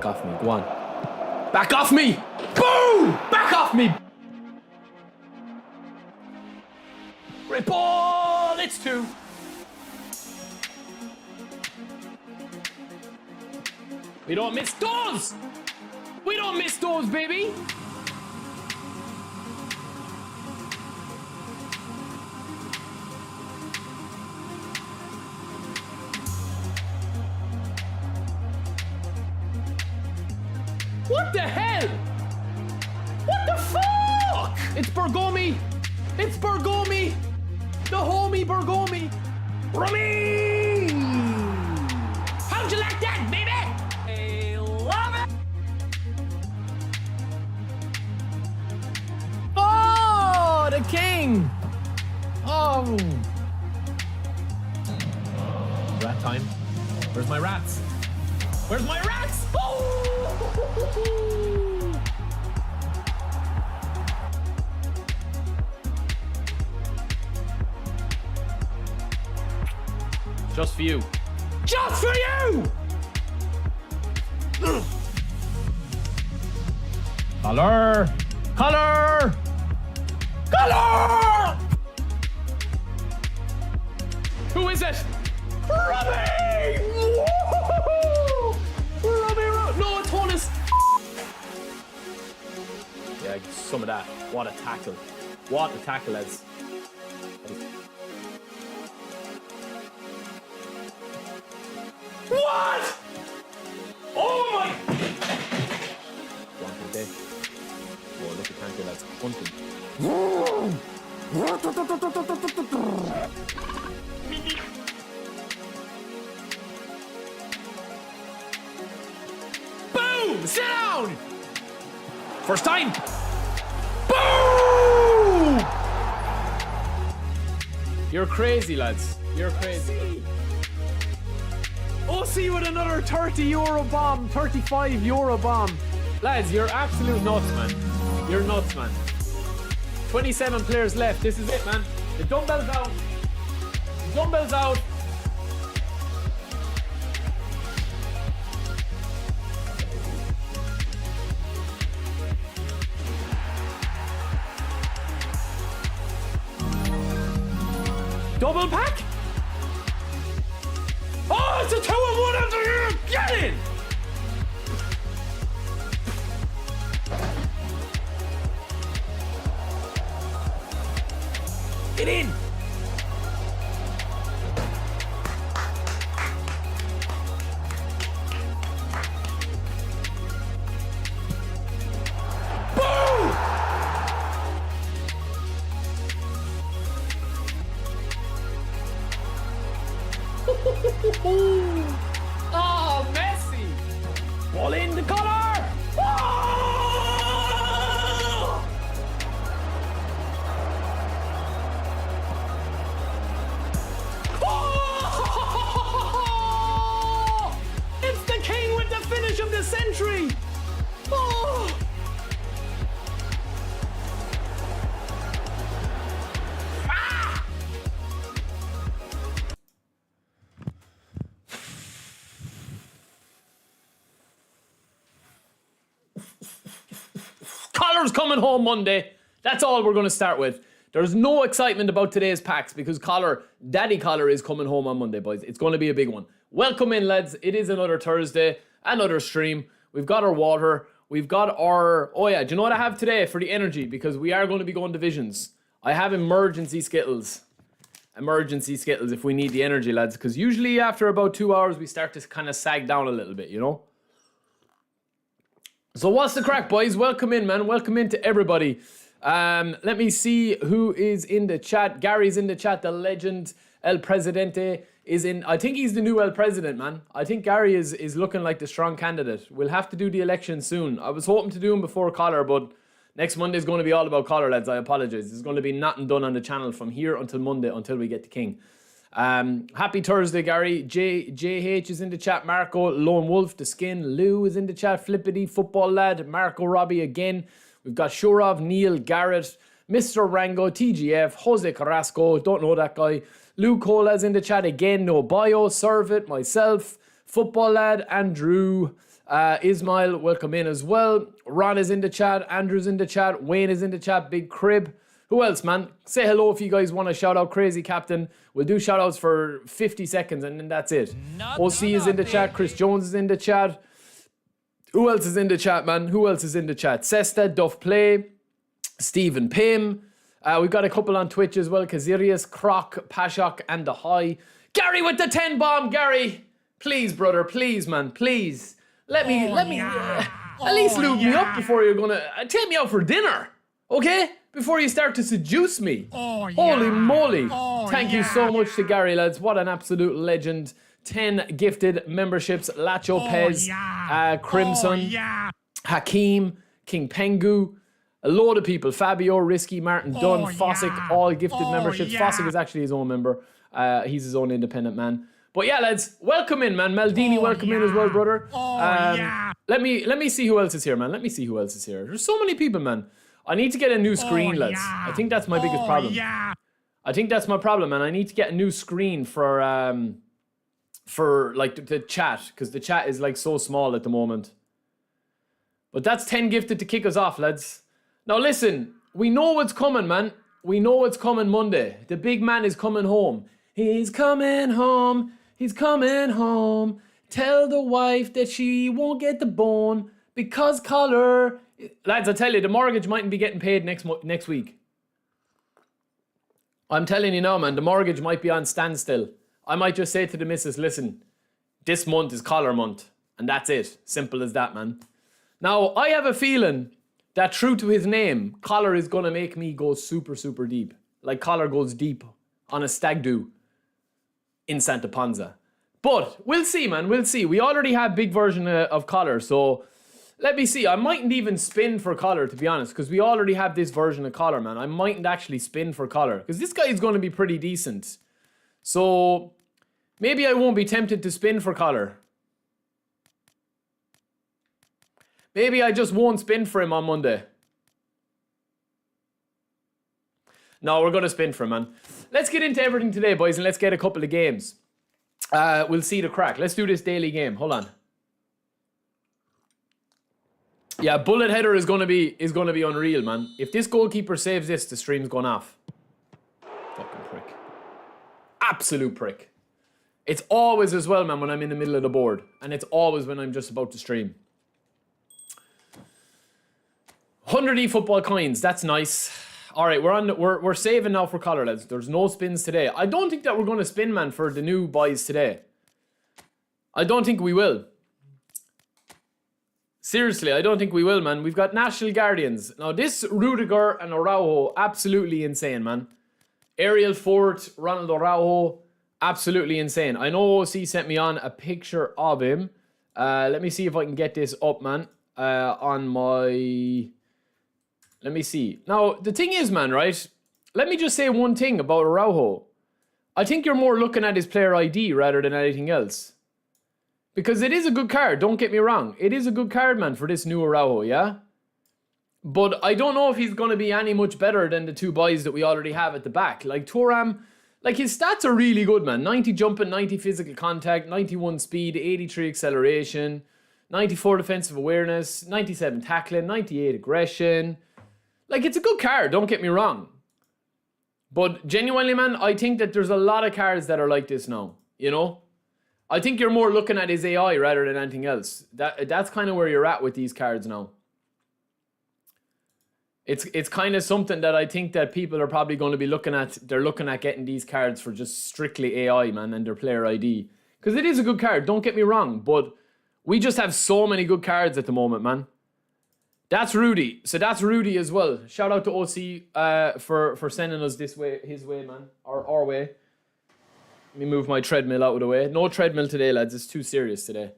Back off me. Go on. Back off me! Boom! Back off me! Great ball! It's 2. We don't miss those! We don't miss those, baby! What the hell? What the fuck? It's Bergomi! It's Bergomi! The homie Bergomi! Rummy! How'd you like that, baby? I love it! Oh, the king! Oh! Rat time. Where's my rats? Where's my rats? Oh! Just for you. Just for you! Color! Color! Color! Who is it? Robbie! Robbie! No, it's Honest! Yeah, some of that. What a tackle. What a tackle, lads. What? Oh my! One day. Oh, look at Tanker, that's hunting. Boom! Sit down! First time! Boom! You're crazy, lads. You're crazy. OC with another €30 bomb, €35 bomb. Lads, you're absolute nuts, man. You're nuts, man. 27 players left. This is it, man. The dumbbells out. The dumbbells out. Double pack? Oh, it's a 2-on-1 after you! Get in! Get in! Oh, Messi! Ball in the collar! Oh! Oh! It's the king with the finish of the century! Oh! Collar's coming home Monday. That's all we're going to start with. There's no excitement about today's packs because Daddy Collar is coming home on Monday, boys. It's going to be a big one. Welcome in, lads. It is another Thursday, another stream. We've got our water. We've got our... Oh yeah, do you know what I have today for the energy? Because we are going to be going divisions. I have emergency Skittles. Emergency Skittles if we need the energy, lads. Because usually after about 2 hours, we start to kind of sag down a little bit, you know? So what's the crack, boys? Welcome in, man. Welcome in to everybody. Let me see who is in the chat. Gary's in the chat. The legend El Presidente is in. I think he's the new El President, man. I think Gary is looking like the strong candidate. We'll have to do the election soon. I was hoping to do him before Collar, but next Monday is going to be all about Collar, lads. I apologize. There's going to be nothing done on the channel from here until Monday, until we get the king. Happy Thursday, Gary. JH is in the chat. Marco, Lone Wolf, The Skin. Lou is in the chat. Flippity, Football Lad. Marco Robbie again. We've got Shurov, Neil, Garrett, Mr. Rango, TGF, Jose Carrasco. Don't know that guy. Lou Cola's in the chat again. No bio. Serve it. Myself. Football Lad. Andrew. Ismail, welcome in as well. Ron is in the chat. Andrew's in the chat. Wayne is in the chat. Big Crib. Who else, man? Say hello if you guys want to shout out Crazy Captain. We'll do shout outs for 50 seconds and then that's it. OC is in the chat. Chris Jones is in the chat. Who else is in the chat, man? Who else is in the chat? Sesta, Duff Play, Stephen Pim. We've got a couple on Twitch as well. Kazirius, Croc, Pashok, and The High. Gary with the 10 bomb, Gary. Please, brother, please, man, please. Let me, at least lube me up before you're gonna, take me out for dinner, okay? Before you start to seduce me. Holy moly. Thank you so much to Gary, lads. What an absolute legend. 10 gifted memberships. Lacho Pez, Crimson, Hakeem, King Pengu, a load of people. Fabio, Risky, Martin Dunn, Fossick, all gifted memberships. Fossick is actually his own member. He's his own independent man. But yeah, lads, welcome in, man. Maldini, welcome in as well, brother. Let me see who else is here, man. Let me see who else is here. There's so many people, man. I need to get a new screen, lads. I think that's my biggest problem. I think that's my problem, man. I need to get a new screen for like the chat, because the chat is like so small at the moment. But that's 10 gifted to kick us off, lads. Now listen, we know what's coming, man. We know what's coming Monday. The big man is coming home. He's coming home. He's coming home. Tell the wife that she won't get the bone because color. Lads, I tell you, the mortgage mightn't be getting paid next week. I'm telling you now, man, the mortgage might be on standstill. I might just say to the missus, listen, this month is collar month. And that's it. Simple as that, man. Now, I have a feeling that true to his name, collar is going to make me go super, super deep. Like collar goes deep on a stag do in Santa Ponza. But we'll see, man. We'll see. We already have big version of collar, so let me see. I mightn't even spin for collar, to be honest, because we already have this version of collar, man. I mightn't actually spin for collar, because this guy is going to be pretty decent. So maybe I won't be tempted to spin for collar. Maybe I just won't spin for him on Monday. No, we're going to spin for him, man. Let's get into everything today, boys, and let's get a couple of games. We'll see the crack. Let's do this daily game. Hold on. Yeah, bullet header is gonna be unreal, man. If this goalkeeper saves this, the stream's gone off. Fucking prick. Absolute prick. It's always as well, man, when I'm in the middle of the board. And it's always when I'm just about to stream. 100 eFootball coins, that's nice. Alright, we're saving now for collar, lads. There's no spins today. I don't think that we're gonna spin, man, for the new buys today. I don't think we will. Seriously, I don't think we will, man. We've got National Guardians. Now, this Rudiger and Araujo, absolutely insane, man. Ariel Fort, Ronald Araujo, absolutely insane. I know OC sent me on a picture of him. Let me see if I can get this up, man. On my... Let me see. Now, the thing is, man, right? Let me just say one thing about Araujo. I think you're more looking at his player ID rather than anything else. Because it is a good card, don't get me wrong. It is a good card, man, for this new Araujo, yeah? But I don't know if he's going to be any much better than the two boys that we already have at the back. Like, Thuram, like, his stats are really good, man. 90 jumping, 90 physical contact, 91 speed, 83 acceleration, 94 defensive awareness, 97 tackling, 98 aggression. Like, it's a good card, don't get me wrong. But genuinely, man, I think that there's a lot of cards that are like this now, you know? I think you're more looking at his AI rather than anything else. That's kind of where you're at with these cards now. It's kind of something that I think that people are probably going to be looking at. They're looking at getting these cards for just strictly AI, man, and their player ID. Because it is a good card, don't get me wrong. But we just have so many good cards at the moment, man. That's Rudy. So that's Rudy as well. Shout out to OC for sending us this way, his way, man. Or our way. Let me move my treadmill out of the way. No treadmill today, lads. It's too serious today.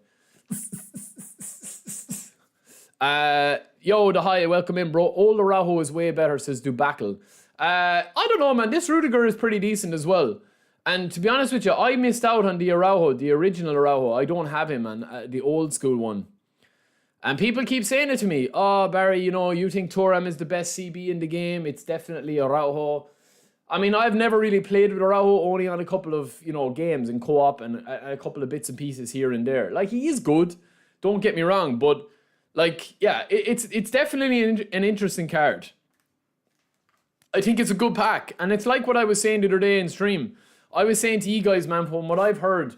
Yo, the High, welcome in, bro. Old Araujo is way better, says Dubacle. I don't know, man. This Rudiger is pretty decent as well. And to be honest with you, I missed out on the Araujo, the original Araujo. I don't have him, man. The old school one. And people keep saying it to me. Oh, Barry, you know, you think Thuram is the best CB in the game. It's definitely Araujo. I mean, I've never really played with Araujo, only on a couple of, you know, games in co-op and a couple of bits and pieces here and there. Like, he is good. Don't get me wrong, but like, yeah, it's definitely an interesting card. I think it's a good pack, and it's like what I was saying the other day in stream. I was saying to you guys, man, from what I've heard,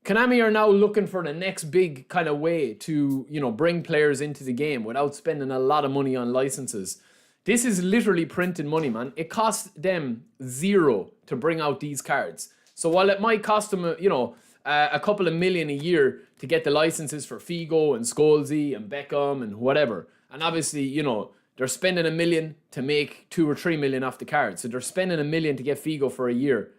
Konami are now looking for the next big kind of way to, you know, bring players into the game without spending a lot of money on licenses. This is literally printing money, man. It costs them zero to bring out these cards. So while it might cost them, you know, a couple of million a year to get the licenses for Figo and Scholesy and Beckham and whatever, and obviously, you know, they're spending $1 million to make 2 or 3 million off the card. So they're spending $1 million to get Figo for a year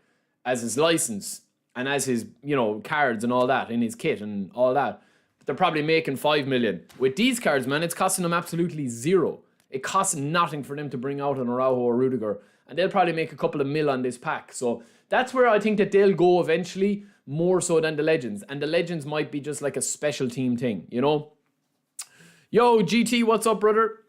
as his license and as his, you know, cards and all that in his kit and all that. But they're probably making 5 million. With these cards, man, it's costing them absolutely zero. It costs nothing for them to bring out an Araujo or Rudiger, and they'll probably make a couple of mil on this pack. So that's where I think that they'll go eventually, more so than the Legends. And the Legends might be just like a special team thing, you know? Yo, GT, what's up, brother?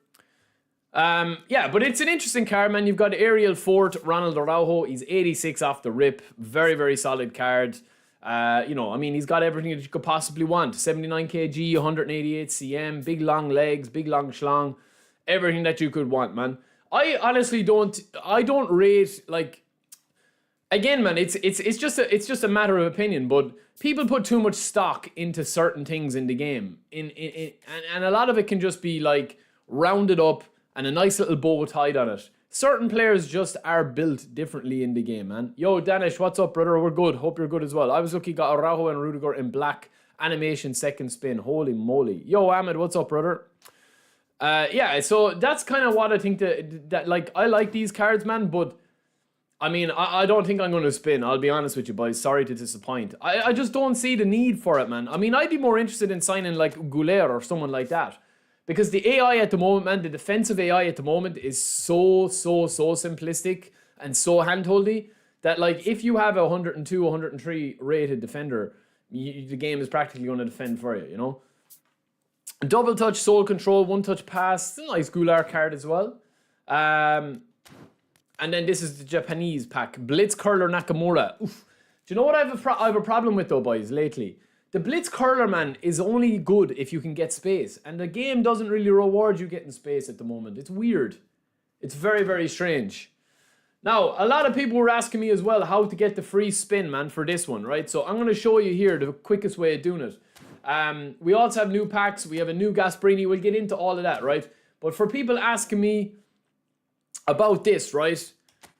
Yeah, but it's an interesting card, man. You've got Ariel Fort, Ronald Araujo. He's 86 off the rip. Very, very solid card. You know, I mean, he's got everything that you could possibly want. 79 kg, 188 cm, big long legs, big long schlong. Everything that you could want, man. I honestly don't rate, like, again, man, it's just a matter of opinion, but people put too much stock into certain things in the game. And a lot of it can just be like rounded up and a nice little bow tied on it. Certain players just are built differently in the game, man. Yo, Danish, what's up, brother? We're good. Hope you're good as well. I was lucky, got Araujo and Rudiger in black. Animation second spin. Holy moly. Yo, Ahmed, what's up, brother? Yeah, so that's kind of what I think that like, I like these cards, man, but I mean, I don't think I'm going to spin. I'll be honest with you, boys. Sorry to disappoint. I just don't see the need for it, man. I mean, I'd be more interested in signing like Goulet or someone like that. Because the AI at the moment, man, the defensive AI at the moment is so simplistic and so handholdy that, like, if you have a 102, 103 rated defender, the game is practically going to defend for you, you know? Double touch, soul control, one touch pass. It's a nice Goulart card as well. And then this is the Japanese pack. Blitz Curler Nakamura. Oof. Do you know what I have a problem with, though, boys, lately? The Blitz Curler, man, is only good if you can get space. And the game doesn't really reward you getting space at the moment. It's weird. It's very, very strange. Now, a lot of people were asking me as well how to get the free spin, man, for this one, right? So I'm going to show you here the quickest way of doing it. We also have new packs. We have a new Gasperini. We'll get into all of that, right? But for people asking me about this, right?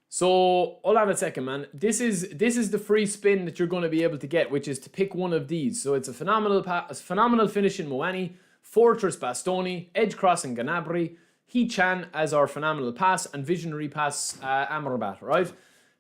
So, hold on a second, man. This is the free spin that you're going to be able to get, which is to pick one of these. So, it's a phenomenal finish in Moani, Fortress Bastoni, Edge Cross in Gnabry, He-Chan as our phenomenal pass, and Visionary pass Amrabat, right?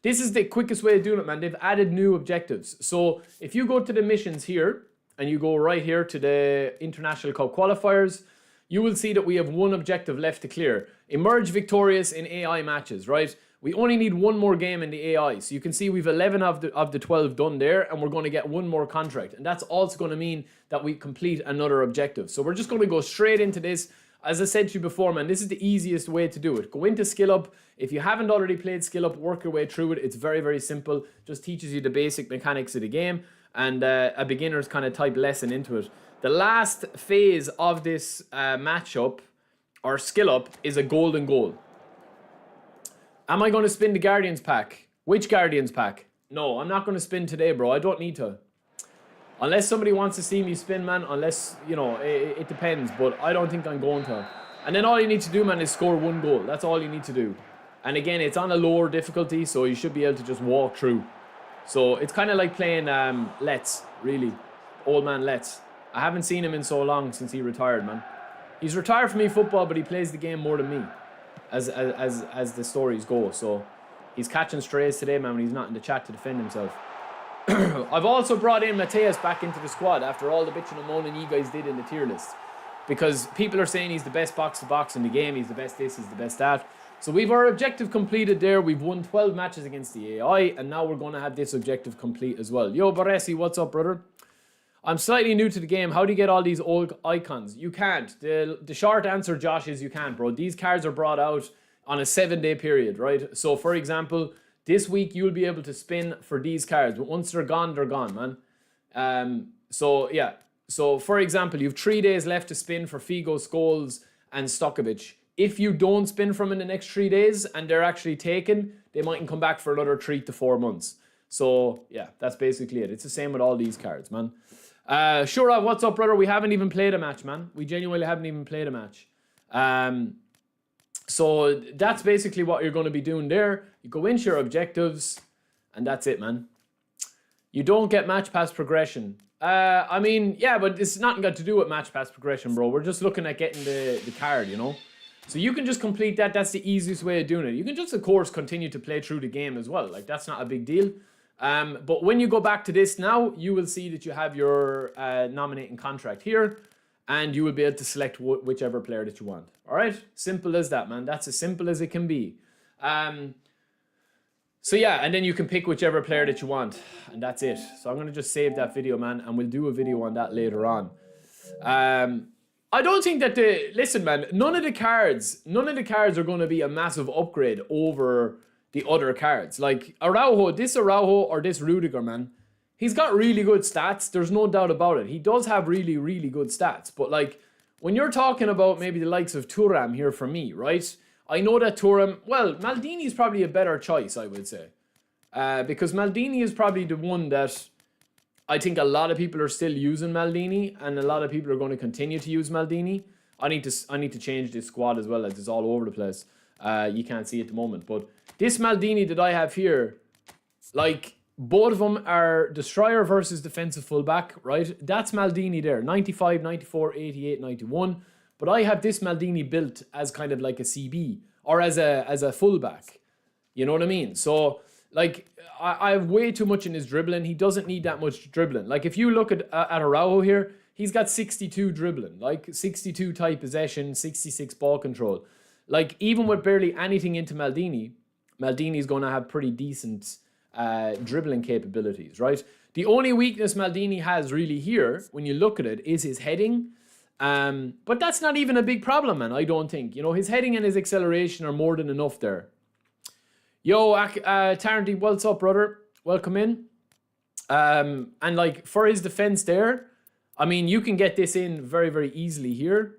This is the quickest way of doing it, man. They've added new objectives. So, if you go to the missions here, and you go right here to the International Cup qualifiers, you will see that we have one objective left to clear. Emerge victorious in AI matches, right? We only need one more game in the AI. So you can see we've 11 of the 12 done there, and we're going to get one more contract. And that's also going to mean that we complete another objective. So we're just going to go straight into this. As I said to you before, man, this is the easiest way to do it. Go into Skill Up. If you haven't already played Skill Up, work your way through it. It's very, very simple. Just teaches you the basic mechanics of the game and a beginner's kind of type lesson into it. The last phase of this matchup, or Skill Up, is a golden goal. Am I going to spin the Guardians pack? Which Guardians pack? No, I'm not going to spin today, bro. I don't need to. Unless somebody wants to see me spin, man. Unless, you know, it depends. But I don't think I'm going to. And then all you need to do, man, is score one goal. That's all you need to do. And again, it's on a lower difficulty, so you should be able to just walk through. So it's kind of like playing Let's, really. Old man Let's. I haven't seen him in so long since he retired, man. He's retired from eFootball, but he plays the game more than me. As the stories go. So he's catching strays today, man, when he's not in the chat to defend himself. I've also brought in Mateus back into the squad after all the bitching and moaning you guys did in the tier list. Because people are saying he's the best box-to-box in the game, he's the best this, he's the best that. So we've our objective completed there. We've won 12 matches against the AI, and now we're going to have this objective complete as well. Yo, Baresi, what's up, brother? I'm slightly new to the game. How do you get all these old icons? You can't. The short answer, Josh, is you can't, bro. These cards are brought out on a 7-day period, right? So, for example, this week you'll be able to spin for these cards. But once they're gone, man. So, yeah. So, for example, you have 3 days left to spin for Figo, Scholes, and Stokovic. If you don't spin from in the next 3 days and they're actually taken, they mightn't come back for another 3 to 4 months. So, yeah, that's basically it. It's the same with all these cards, man. Shura, what's up, brother? We haven't even played a match, man. We genuinely haven't even played a match. So, that's basically what you're going to be doing there. You go into your objectives, and that's it, man. You don't get match pass progression. I mean, yeah, but it's nothing got to do with match pass progression, bro. We're just looking at getting the card, you know? So you can just complete that. That's the easiest way of doing it. You can just, of course, continue to play through the game as well. Like, that's not a big deal. But when you go back to this now, you will see that you have your nominating contract here. And you will be able to select whichever player that you want. All right? Simple as that, man. That's as simple as it can be. So yeah, and then you can pick whichever player that you want, and that's it. So I'm going to just save that video, man, and we'll do a video on that later on. I don't think that listen, man, none of the cards are going to be a massive upgrade over the other cards. Like this Araujo or this Rudiger, man, he's got really good stats. There's no doubt about it. He does have really, really good stats. But like, when you're talking about maybe the likes of Thuram here for me, right? I know that Thuram, well, Maldini is probably a better choice, I would say. Because Maldini is probably the one that I think a lot of people are still using Maldini, and a lot of people are going to continue to use Maldini. I need to change this squad as well, as it's all over the place. You can't see it at the moment. But this Maldini that I have here, like, both of them are Destroyer versus Defensive Fullback, right? That's Maldini there, 95, 94, 88, 91. But I have this Maldini built as kind of like a CB or as a fullback. You know what I mean? So, like, I have way too much in his dribbling. He doesn't need that much dribbling. Like, if you look at Araujo here, he's got 62 dribbling. Like, 62 tight possession, 66 ball control. Like, even with barely anything into Maldini, Maldini's going to have pretty decent dribbling capabilities, right? The only weakness Maldini has really here, when you look at it, is his heading. But that's not even a big problem, man, I don't think. You know, his heading and his acceleration are more than enough there. Yo, Taranty, what's up, brother? Welcome in. And like, for his defense there, I mean, you can get this in very, very easily here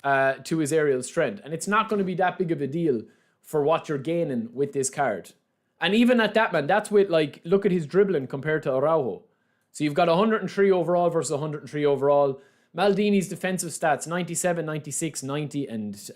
to his aerial strength. And it's not going to be that big of a deal for what you're gaining with this card. And even at that, man, that's with, like, look at his dribbling compared to Araujo. So you've got 103 overall versus 103 overall. Maldini's defensive stats, 97, 96, 90, and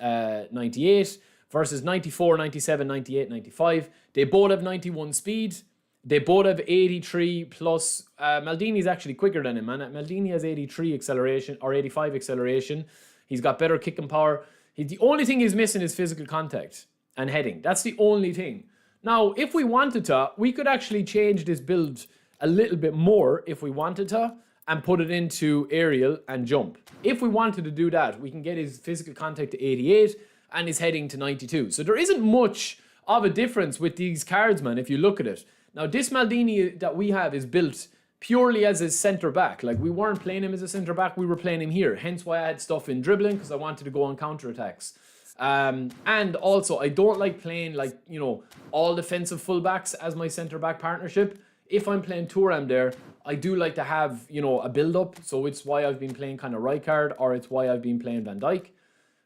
98 versus 94, 97, 98, 95. They both have 91 speed. They both have 83 plus. Maldini's actually quicker than him, man. Maldini has 83 acceleration or 85 acceleration. He's got better kicking power. The only thing he's missing is physical contact and heading. That's the only thing. Now, if we wanted to, we could actually change this build a little bit more if we wanted to, and put it into aerial and jump. If we wanted to do that, we can get his physical contact to 88 and his heading to 92. So there isn't much of a difference with these cards, man, if you look at it. Now, this Maldini that we have is built purely as a centre-back. Like, we weren't playing him as a centre-back, we were playing him here. Hence why I had stuff in dribbling, because I wanted to go on counter-attacks. And also, I don't like playing, like, you know, all defensive fullbacks as my centre-back partnership. If I'm playing Thuram there, I do like to have, you know, a build-up. So it's why I've been playing kind of Rijkaard, or it's why I've been playing Van Dijk.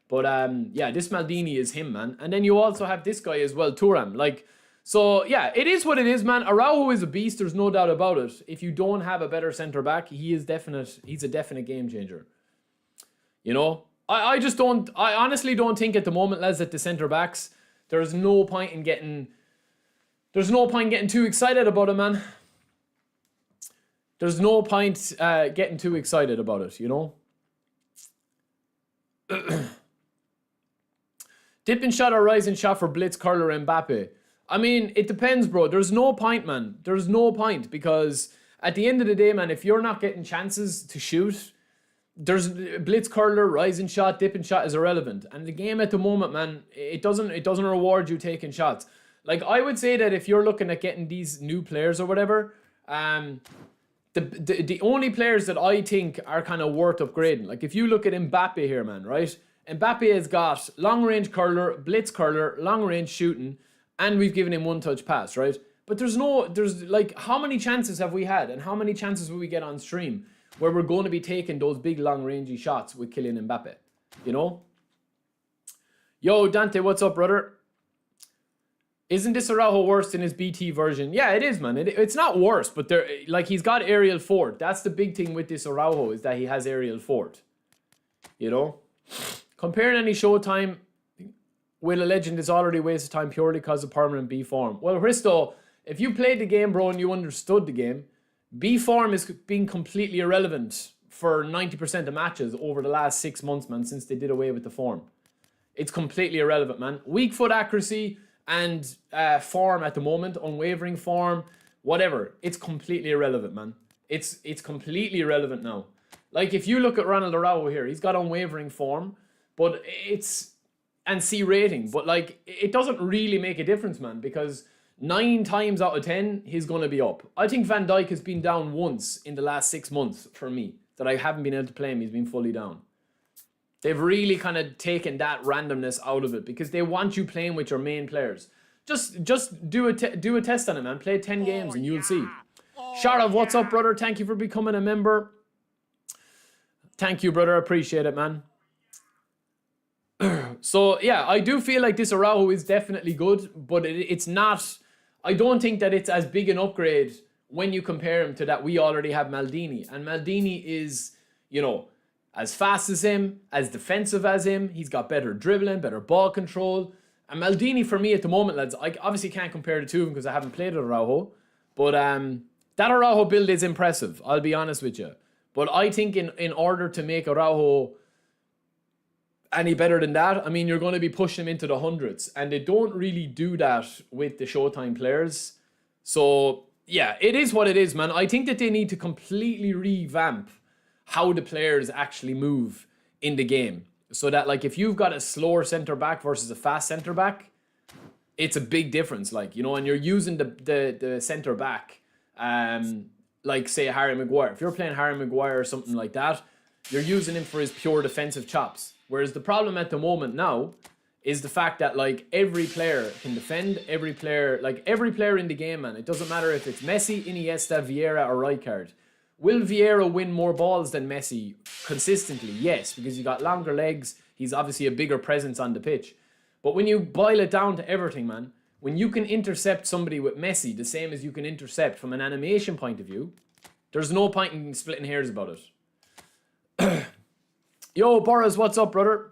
But yeah, this Maldini is him, man. And then you also have this guy as well, Thuram. Like, so yeah, it is what it is, man. Araujo is a beast. There's no doubt about it. If you don't have a better centre-back, he's a definite game changer. You know? I honestly don't think at the moment, Les, that the centre-backs, there's no point in getting too excited about it, man. There's no point getting too excited about it, you know? Dipping shot or rising shot for Blitz, Curler, Mbappe. I mean, it depends, bro. There's no point, man. There's no point, because at the end of the day, man, if you're not getting chances to shoot, there's Blitz, Curler, rising shot, dipping shot is irrelevant. And the game at the moment, man, it doesn't reward you taking shots. Like, I would say that if you're looking at getting these new players or whatever, the only players that I think are kind of worth upgrading, like if you look at Mbappe here, man, right? Mbappe has got long-range curler, blitz curler, long-range shooting, and we've given him one-touch pass, right? But there's like, how many chances have we had, and how many chances will we get on stream where we're going to be taking those big, long-rangey shots with Kylian Mbappe, you know? Yo, Dante, what's up, brother? Isn't this Araujo worse than his BT version? Yeah, it is, man. It's not worse, but he's got aerial fort. That's the big thing with this Araujo, is that he has aerial fort. You know? Comparing any Showtime with a legend is already a waste of time purely because of permanent B form. Well, Hristo, if you played the game, bro, and you understood the game, B form is being completely irrelevant for 90% of matches over the last 6 months, man, since they did away with the form. It's completely irrelevant, man. Weak foot accuracy and form at the moment, unwavering form, whatever. It's completely irrelevant, man. It's completely irrelevant now. Like, if you look at Ronald Araujo here, he's got unwavering form, but and C rating, but like, it doesn't really make a difference, man, because 9 times out of 10, he's going to be up. I think Van Dijk has been down once in the last 6 months for me, that I haven't been able to play him. He's been fully down. They've really kind of taken that randomness out of it because they want you playing with your main players. Just do a test on it, man. Play 10 games and you'll see. Sharav, what's up, brother? Thank you for becoming a member. Thank you, brother. Appreciate it, man. So, yeah, I do feel like this Araujo is definitely good, but it's not... I don't think that it's as big an upgrade when you compare him to that we already have Maldini. And Maldini is, you know, as fast as him, as defensive as him. He's got better dribbling, better ball control. And Maldini, for me at the moment, lads, I obviously can't compare the two of them because I haven't played with Araujo. But that Araujo build is impressive, I'll be honest with you. But I think in order to make Araujo any better than that, I mean, you're going to be pushing him into the hundreds. And they don't really do that with the Showtime players. So, yeah, it is what it is, man. I think that they need to completely revamp how the players actually move in the game. So that, like, if you've got a slower centre-back versus a fast centre-back, it's a big difference, like, you know, and you're using the centre-back, like, say, Harry Maguire. If you're playing Harry Maguire or something like that, you're using him for his pure defensive chops. Whereas the problem at the moment now is the fact that, like, every player can defend, every player in the game, man. It doesn't matter if it's Messi, Iniesta, Vieira, or Rijkaard. Will Vieira win more balls than Messi consistently? Yes, because he's got longer legs. He's obviously a bigger presence on the pitch. But when you boil it down to everything, man, when you can intercept somebody with Messi the same as you can intercept from an animation point of view, there's no point in splitting hairs about it. Yo, Boris, what's up, brother?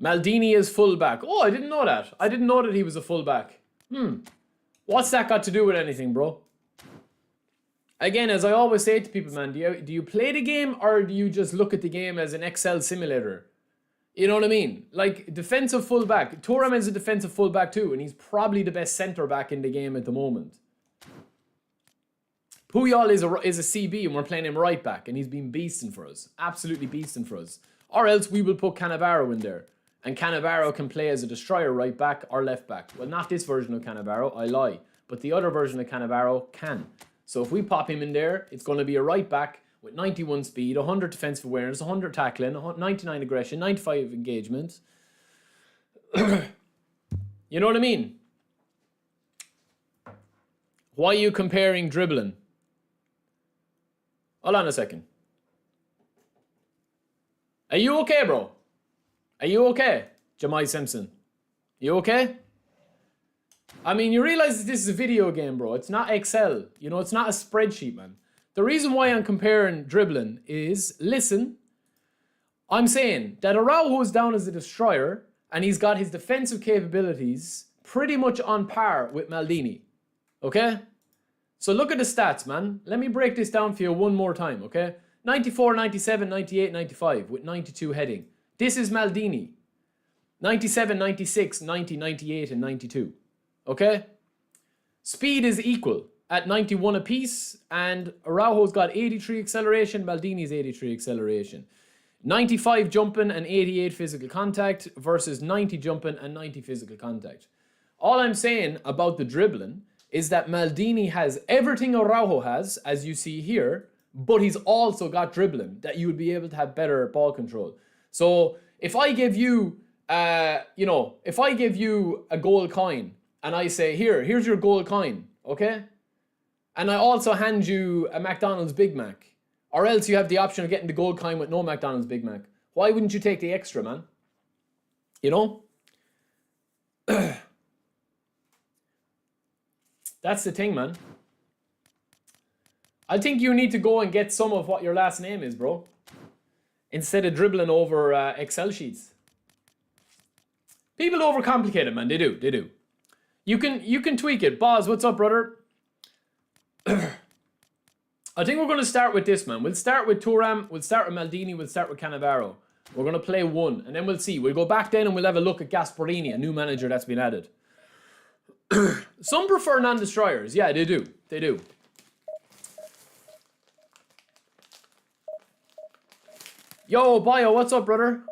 Maldini is fullback. Oh, I didn't know that. I didn't know that he was a fullback. What's that got to do with anything, bro? Again, as I always say to people, man, do you play the game or do you just look at the game as an Excel simulator? You know what I mean? Like, defensive fullback. Thuram is a defensive fullback too, and he's probably the best centre-back in the game at the moment. Puyol is a CB, and we're playing him right back, and he's been beasting for us. Absolutely beasting for us. Or else we will put Cannavaro in there. And Cannavaro can play as a destroyer right back or left back. Well, not this version of Cannavaro, I lie. But the other version of Cannavaro can. So if we pop him in there, it's going to be a right back with 91 speed, 100 defensive awareness, 100 tackling, 99 aggression, 95 engagement. You know what I mean? Why are you comparing dribbling? Hold on a second. Are you okay, bro? Are you okay, Jamai Simpson? You okay? I mean, you realize that this is a video game, bro. It's not Excel. You know, it's not a spreadsheet, man. The reason why I'm comparing dribbling is, listen, I'm saying that Araujo is down as a destroyer and he's got his defensive capabilities pretty much on par with Maldini. Okay? So look at the stats, man. Let me break this down for you one more time, okay? 94, 97, 98, 95 with 92 heading. This is Maldini. 97, 96, 90, 98, and 92. Okay? Speed is equal at 91 apiece, and Araujo's got 83 acceleration, Maldini's 83 acceleration. 95 jumping and 88 physical contact versus 90 jumping and 90 physical contact. All I'm saying about the dribbling is that Maldini has everything Araujo has, as you see here, but he's also got dribbling, that you would be able to have better ball control. So if I give you, if I give you a gold coin and I say, here's your gold coin, okay? and I also hand you a McDonald's Big Mac. Or else you have the option of getting the gold coin with no McDonald's Big Mac. Why wouldn't you take the extra, man? You know? That's the thing, man. I think you need to go and get some of what your last name is, bro. Instead of dribbling over Excel sheets. People overcomplicate it, man. They do. You can tweak it. Boz, what's up, brother? I think we're going to start with this, man. We'll start with Thuram, we'll start with Maldini, we'll start with Cannavaro. We're going to play one, and then we'll see. We'll go back then and we'll have a look at Gasparini, a new manager that's been added. Some prefer non-destroyers. Yeah, they do. They do. Yo, Bio, what's up, brother?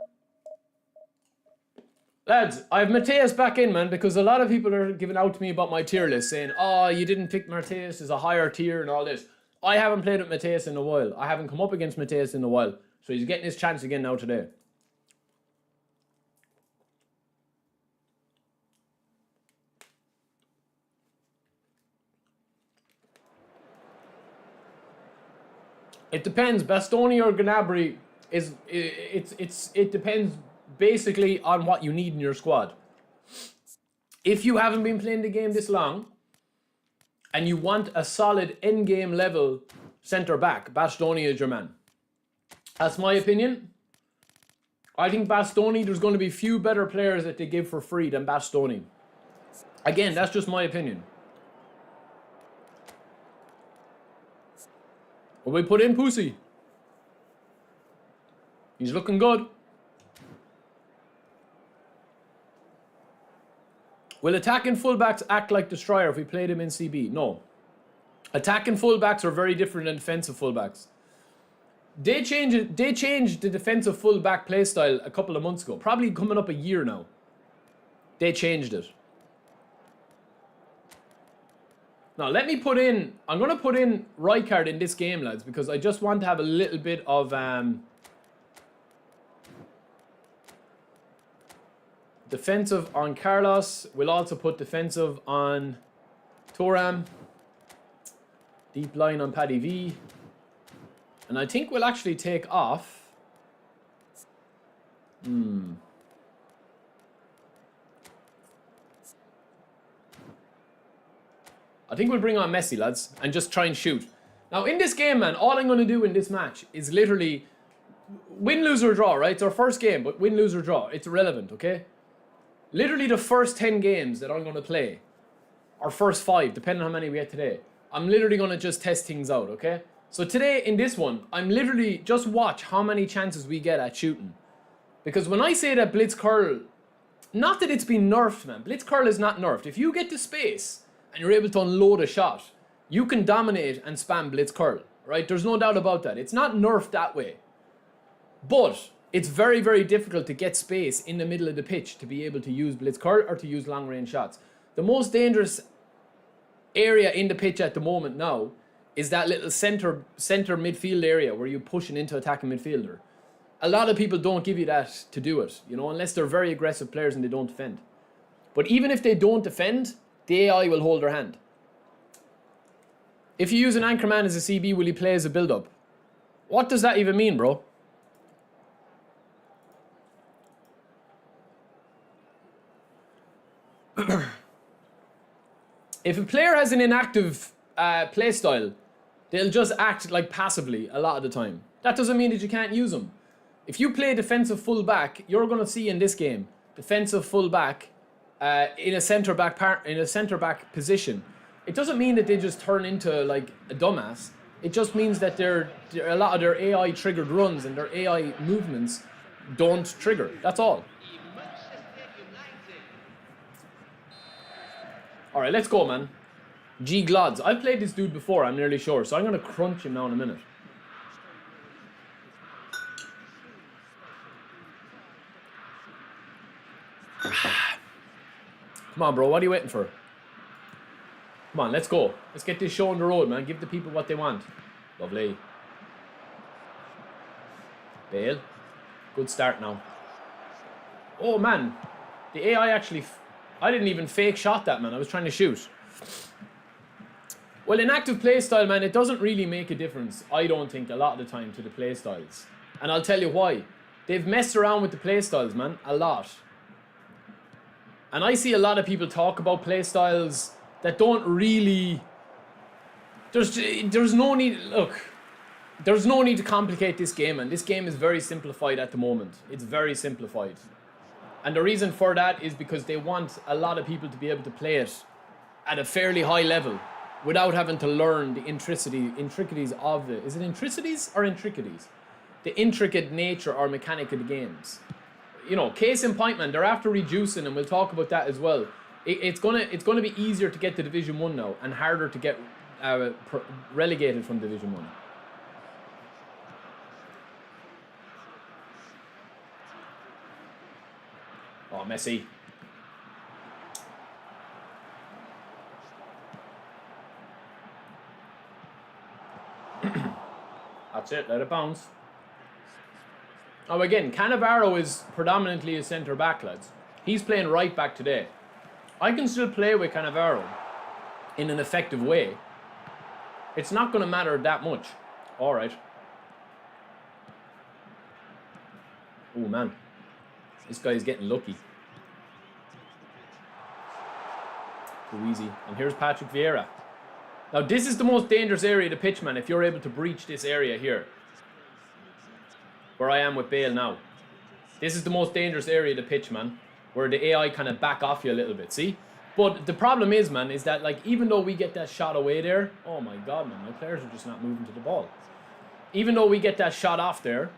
Lads, I have Mateus back in, man, because a lot of people are giving out to me about my tier list, saying, oh, you didn't pick Mateus as a higher tier and all this. I haven't played with Mateus in a while. I haven't come up against Mateus in a while. So he's getting his chance again now today. It depends. Bastoni or Gnabry it depends basically on what you need in your squad. If you haven't been playing the game this long and you want a solid end-game level centre-back, Bastoni is your man. That's my opinion. I think Bastoni, there's going to be few better players that they give for free than Bastoni. Again, that's just my opinion. Will we put in Pussy? He's looking good. Will attacking fullbacks act like destroyer if we played him in CB? No. Attacking fullbacks are very different than defensive fullbacks. They changed the defensive fullback playstyle a couple of months ago. Probably coming up a year now. They changed it. Now let me put in, I'm going to put in Rijkaard in this game, lads, because I just want to have a little bit of defensive on Carlos. We'll also put defensive on Thuram. Deep line on Paddy V. And I think we'll actually take off. I think we'll bring on Messi, lads, and just try and shoot. Now, in this game, man, all I'm going to do in this match is literally win, lose, or draw, right? It's our first game, but win, lose, or draw. It's irrelevant, okay? Literally the first 10 games that I'm going to play, or first 5, depending on how many we get today, I'm literally going to just test things out, okay? So today, in this one, I'm literally just watch how many chances we get at shooting. Because when I say that Blitz Curl, not that it's been nerfed, man. Blitz Curl is not nerfed. If you get to space and you're able to unload a shot, you can dominate and spam Blitz Curl, right? There's no doubt about that. It's not nerfed that way. But it's very, very difficult to get space in the middle of the pitch to be able to use Blitz Curl or to use long range shots. The most dangerous area in the pitch at the moment now is that little center midfield area where you're pushing into attacking midfielder. A lot of people don't give you that to do it, you know, unless they're very aggressive players and they don't defend. But even if they don't defend, the AI will hold their hand. If you use an anchorman as a CB, will he play as a build-up? What does that even mean, bro? If a player has an inactive playstyle, they'll just act like passively a lot of the time. That doesn't mean that you can't use them. If you play defensive full-back, you're going to see in this game defensive full-back in a centre-back position. It doesn't mean that they just turn into like a dumbass. It just means that a lot of their AI triggered runs and their AI movements don't trigger. That's all. All right, let's go, man. G Glods. I've played this dude before, I'm nearly sure, so I'm going to crunch him now in a minute. Come on, bro. What are you waiting for? Come on, let's go. Let's get this show on the road, man. Give the people what they want. Lovely. Bale. Good start now. Oh, man. The AI actually... I didn't even fake shot that, man. I was trying to shoot. Well, in active play style, man, it doesn't really make a difference, I don't think, a lot of the time to the play styles. And I'll tell you why. They've messed around with the play styles, man, a lot. And I see a lot of people talk about play styles that don't really... There's no need... Look, there's no need to complicate this game, and this game is very simplified at the moment. It's very simplified. And the reason for that is because they want a lot of people to be able to play it at a fairly high level without having to learn the intricacies of it. Is it intricacies or intricacies? The intricate nature or mechanic of the games. You know, case in point, man, they're after reducing, and we'll talk about that as well. It's gonna be easier to get to Division 1 now, and harder to get relegated from Division 1. Oh, Messi. That's it, let it bounce. Oh, again, Cannavaro is predominantly a centre-back, lads. He's playing right-back today. I can still play with Cannavaro in an effective way. It's not going to matter that much. All right. Oh, man. This guy is getting lucky. Too easy. And here's Patrick Vieira. Now, this is the most dangerous area of the pitch, man, if you're able to breach this area here. Where I am with Bale now. This is the most dangerous area of the pitch, man. Where the AI kind of back off you a little bit, see? But the problem is, man, is that, like, even though we get that shot away there... Oh, my God, man, my players are just not moving to the ball. Even though we get that shot off there,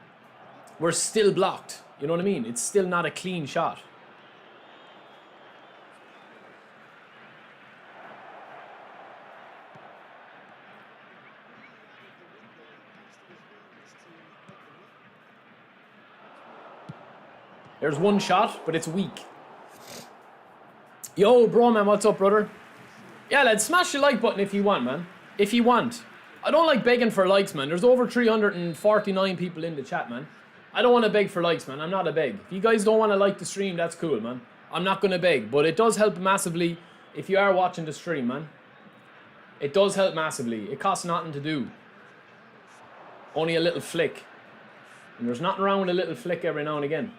we're still blocked. You know what I mean? It's still not a clean shot. There's one shot, but it's weak. Yo, bro, man, what's up, brother? Yeah, lads, smash the like button if you want, man. If you want. I don't like begging for likes, man. There's over 349 people in the chat, man. I don't want to beg for likes, man. I'm not a beg. If you guys don't want to like the stream, that's cool, man. I'm not going to beg, but it does help massively if you are watching the stream, man. It does help massively. It costs nothing to do. Only a little flick. And there's nothing wrong with a little flick every now and again.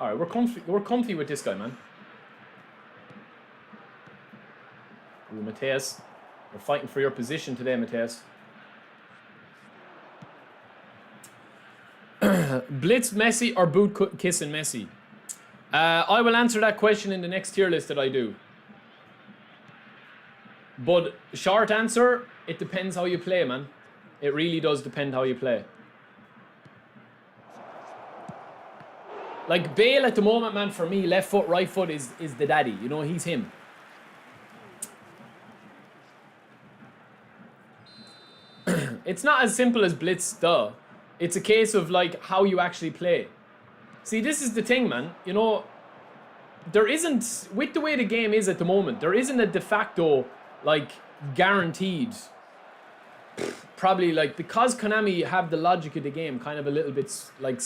Alright, we're comfy with this guy, man. Ooh, Mateus. We're fighting for your position today, Mateus. Blitz Messi or boot kissing Messi? I will answer that question in the next tier list that I do. But short answer, it depends how you play, man. It really does depend how you play. Like Bale at the moment, man, for me, left foot, right foot is the daddy. You know, he's him. It's not as simple as blitz, duh. It's a case of, like, how you actually play. See, this is the thing, man. You know, there isn't, with the way the game is at the moment, there isn't a de facto, like, guaranteed. Probably, like, because Konami have the logic of the game kind of a little bit, like,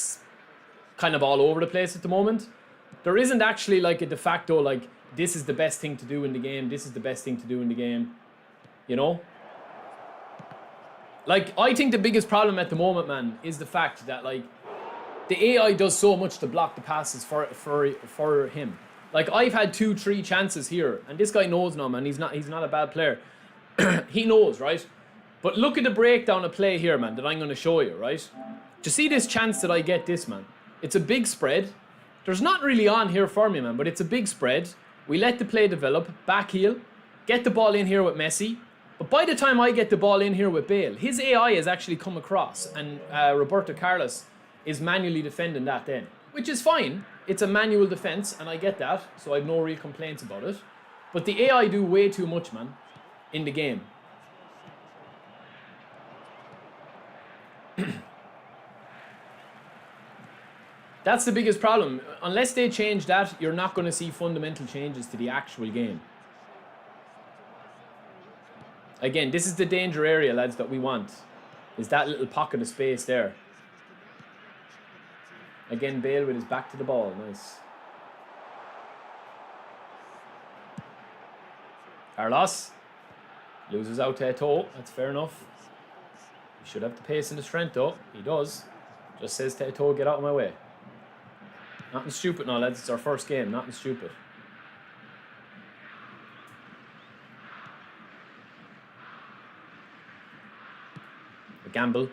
kind of all over the place at the moment. There isn't actually like a de facto like this is the best thing to do in the game, this is the best thing to do in the game. You know? Like, I think the biggest problem at the moment, man, is the fact that like the AI does so much to block the passes for him. Like, I've had 2-3 chances here, and this guy knows now, man. He's not a bad player. He knows, right? But look at the breakdown of play here, man, that I'm going to show you, right? Do you see this chance that I get this, man? It's a big spread. There's not really on here for me, man, but it's a big spread. We let the play develop, back heel, get the ball in here with Messi. But by the time I get the ball in here with Bale, his AI has actually come across, and Roberto Carlos is manually defending that then, which is fine. It's a manual defense, and I get that, so I have no real complaints about it. But the AI do way too much, man, in the game. That's the biggest problem. Unless they change that, you're not going to see fundamental changes to the actual game. Again, this is the danger area, lads, that we want. Is that little pocket of space there. Again, Bale with his back to the ball. Nice. Carlos. Loses out to Eto'o. That's fair enough. He should have the pace and the strength, though. He does. Just says to Eto'o, get out of my way. Nothing stupid now, lads. It's our first game. Nothing stupid. A gamble.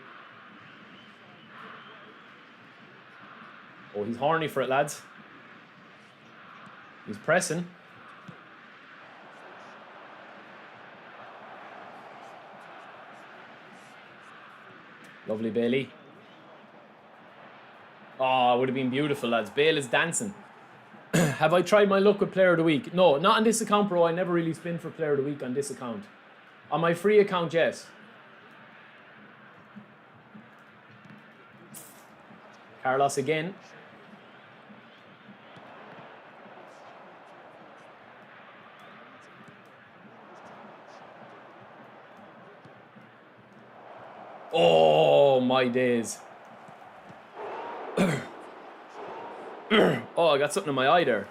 Oh, he's horny for it, lads. He's pressing. Lovely Bailey. Oh, it would have been beautiful, lads. Bale is dancing. Have I tried my luck with Player of the Week? No, not on this account, bro. I never really spin for Player of the Week on this account. On my free account, yes. Carlos again. Oh, my days. Oh, I got something in my eye there.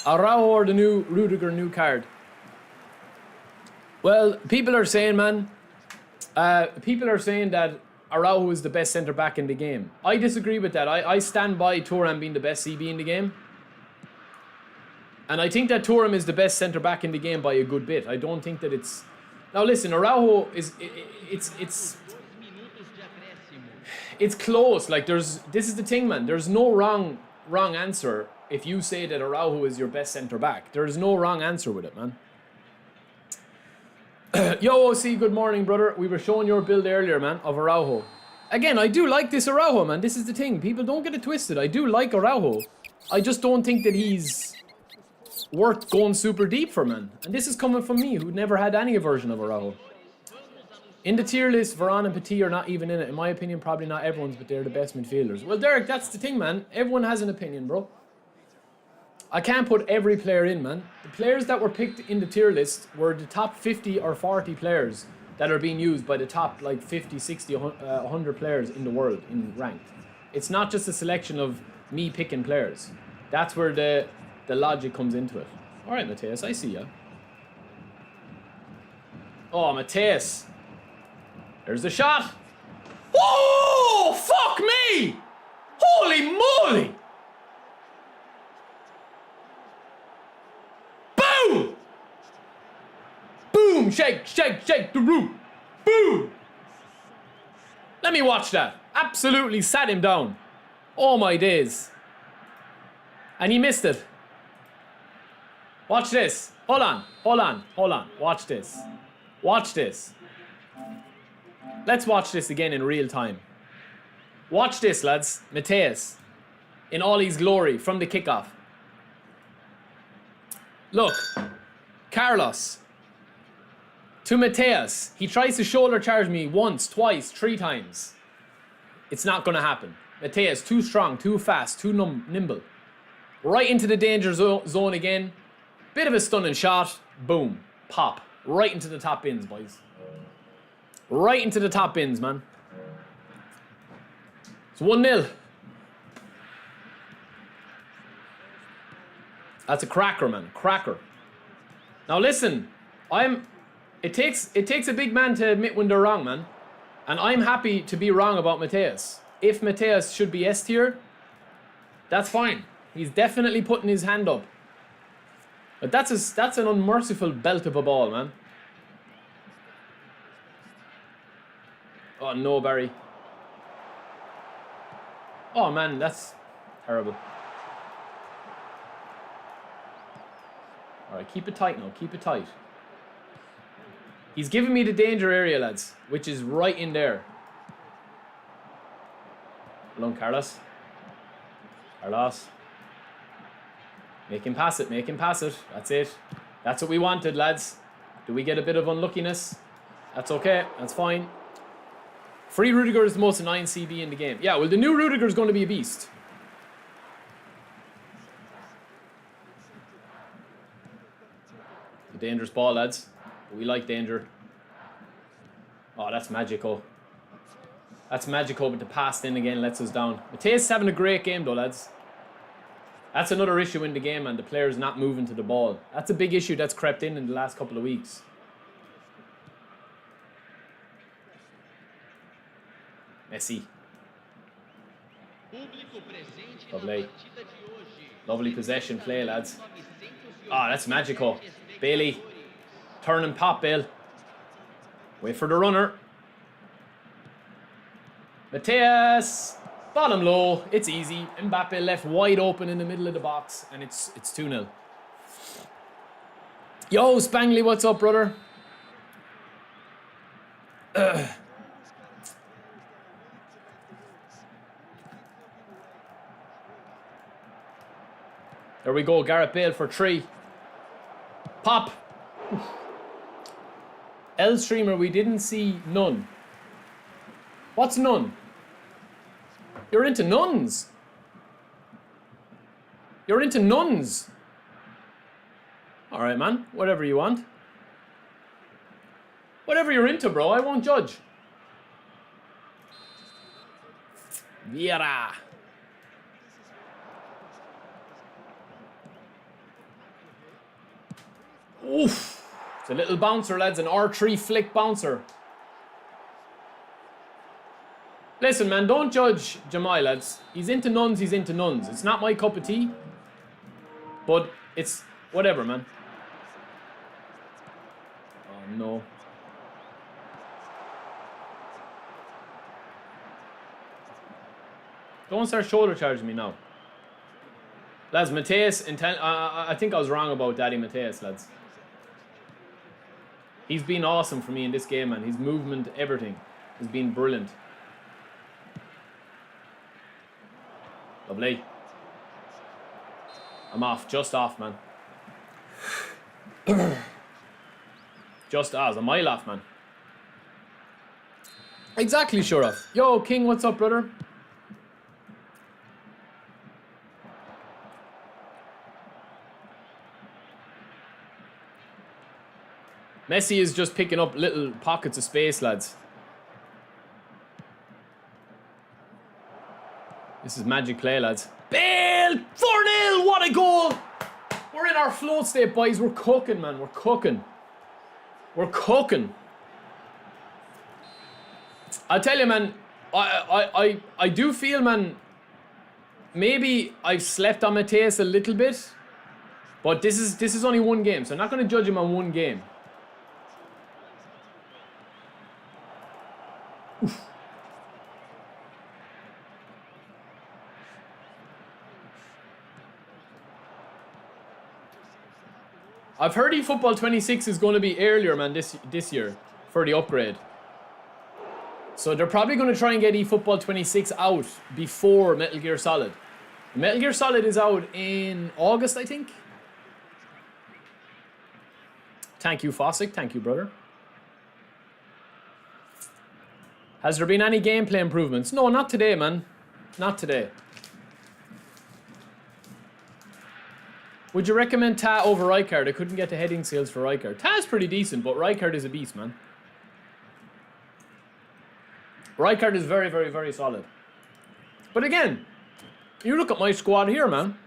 Araujo or the new Rudiger new card? Well, people are saying, man, people are saying that Araujo is the best centre-back in the game. I disagree with that. I stand by Thuram being the best CB in the game. And I think that Thuram is the best centre-back in the game by a good bit. I don't think that it's... Now listen, Araujo is... It's close. Like, this is the thing, man. There's no wrong answer if you say that Araujo is your best centre-back. There's no wrong answer with it, man. Yo, OC, good morning, brother. We were showing your build earlier, man, of Araujo. Again, I do like this Araujo, man. This is the thing. People don't get it twisted. I do like Araujo. I just don't think that he's worth going super deep for, man. And this is coming from me, who never had any version of Araujo. In the tier list, Varane and Petit are not even in it. In my opinion, probably not everyone's, but they're the best midfielders. Well, Derek, that's the thing, man. Everyone has an opinion, bro. I can't put every player in, man. The players that were picked in the tier list were the top 50 or 40 players that are being used by the top, like, 50, 60, 100 players in the world in ranked. It's not just a selection of me picking players. That's where the logic comes into it. All right, Mateus, I see ya. Oh, Mateus. There's the shot. Oh, fuck me! Holy moly! Boom! Boom! Shake, shake, shake the room. Boom! Let me watch that. Absolutely sat him down. Oh my days. And he missed it. Watch this. Hold on, hold on, hold on. Watch this. Watch this. Let's watch this again in real time. Watch this, lads. Mateus. In all his glory from the kickoff. Look. Carlos. To Mateus. He tries to shoulder charge me once, twice, 3 times. It's not going to happen. Mateus, too strong, too fast, too nimble. Right into the danger zone again. Bit of a stunning shot. Boom. Pop. Right into the top bins, boys. Right into the top bins, man. It's 1-0. That's a cracker, man. Cracker. Now listen, it takes a big man to admit when they're wrong, man. And I'm happy to be wrong about Mateus. If Mateus should be S tier, that's fine. He's definitely putting his hand up. But that's an unmerciful belt of a ball, man. Oh, no, Barry. Oh, man, that's terrible. All right, keep it tight now. Keep it tight. He's giving me the danger area, lads, which is right in there. Hold on, Carlos. Carlos. Make him pass it. Make him pass it. That's it. That's what we wanted, lads. Do we get a bit of unluckiness? That's okay. That's fine. Free Rudiger is the most annoying CB in the game. Yeah, well, the new Rudiger is going to be a beast. A dangerous ball, lads. We like danger. Oh, that's magical. That's magical, but the pass in again lets us down. Mateus is having a great game, though, lads. That's another issue in the game, and the players not moving to the ball. That's a big issue that's crept in the last couple of weeks. Messi. Lovely. Lovely possession play, lads. Ah, that's magical. Bailey. Turn and pop, Bale. Wait for the runner. Mateus. Bottom low. It's easy. Mbappe left wide open in the middle of the box, and it's 2-0. Yo, Spangly, what's up, brother? There we go, Gareth Bale for 3. Pop. L streamer, we didn't see none. What's none? You're into nuns. You're into nuns. All right, man. Whatever you want. Whatever you're into, bro. I won't judge. Vieira. Oof. It's a little bouncer, lads. An R3 flick bouncer. Listen, man, don't judge Jamal, lads. He's into nuns, he's into nuns. It's not my cup of tea. But it's whatever, man. Oh, no. Don't start shoulder charging me now. Lads, Mateus, I think I was wrong about Daddy Mateus, lads. He's been awesome for me in this game, man. His movement, everything has been brilliant. Lovely. I'm off, just off, man. Just as a mile off, man. Exactly, sure off. Yo, King, what's up, brother? Messi is just picking up little pockets of space, lads. This is magic play, lads. Bale! 4-0! What a goal! We're in our float state, boys. We're cooking, man. We're cooking. We're cooking. I'll tell you, man. I do feel, man, maybe I've slept on Mateus a little bit. But this is only one game, so I'm not going to judge him on one game. Oof. I've heard eFootball 26 is going to be earlier, man, this year for the upgrade. So they're probably going to try and get eFootball 26 out before Metal Gear Solid. Metal Gear Solid is out in August, I think. Thank you, Fossick. Thank you, brother. Has there been any gameplay improvements? No, not today, man. Not today. Would you recommend Ta over Rijkaard? I couldn't get the heading skills for Rijkaard. Ta's pretty decent, but Rijkaard is a beast, man. Rijkaard is very, very, very solid. But again, you look at my squad here, man.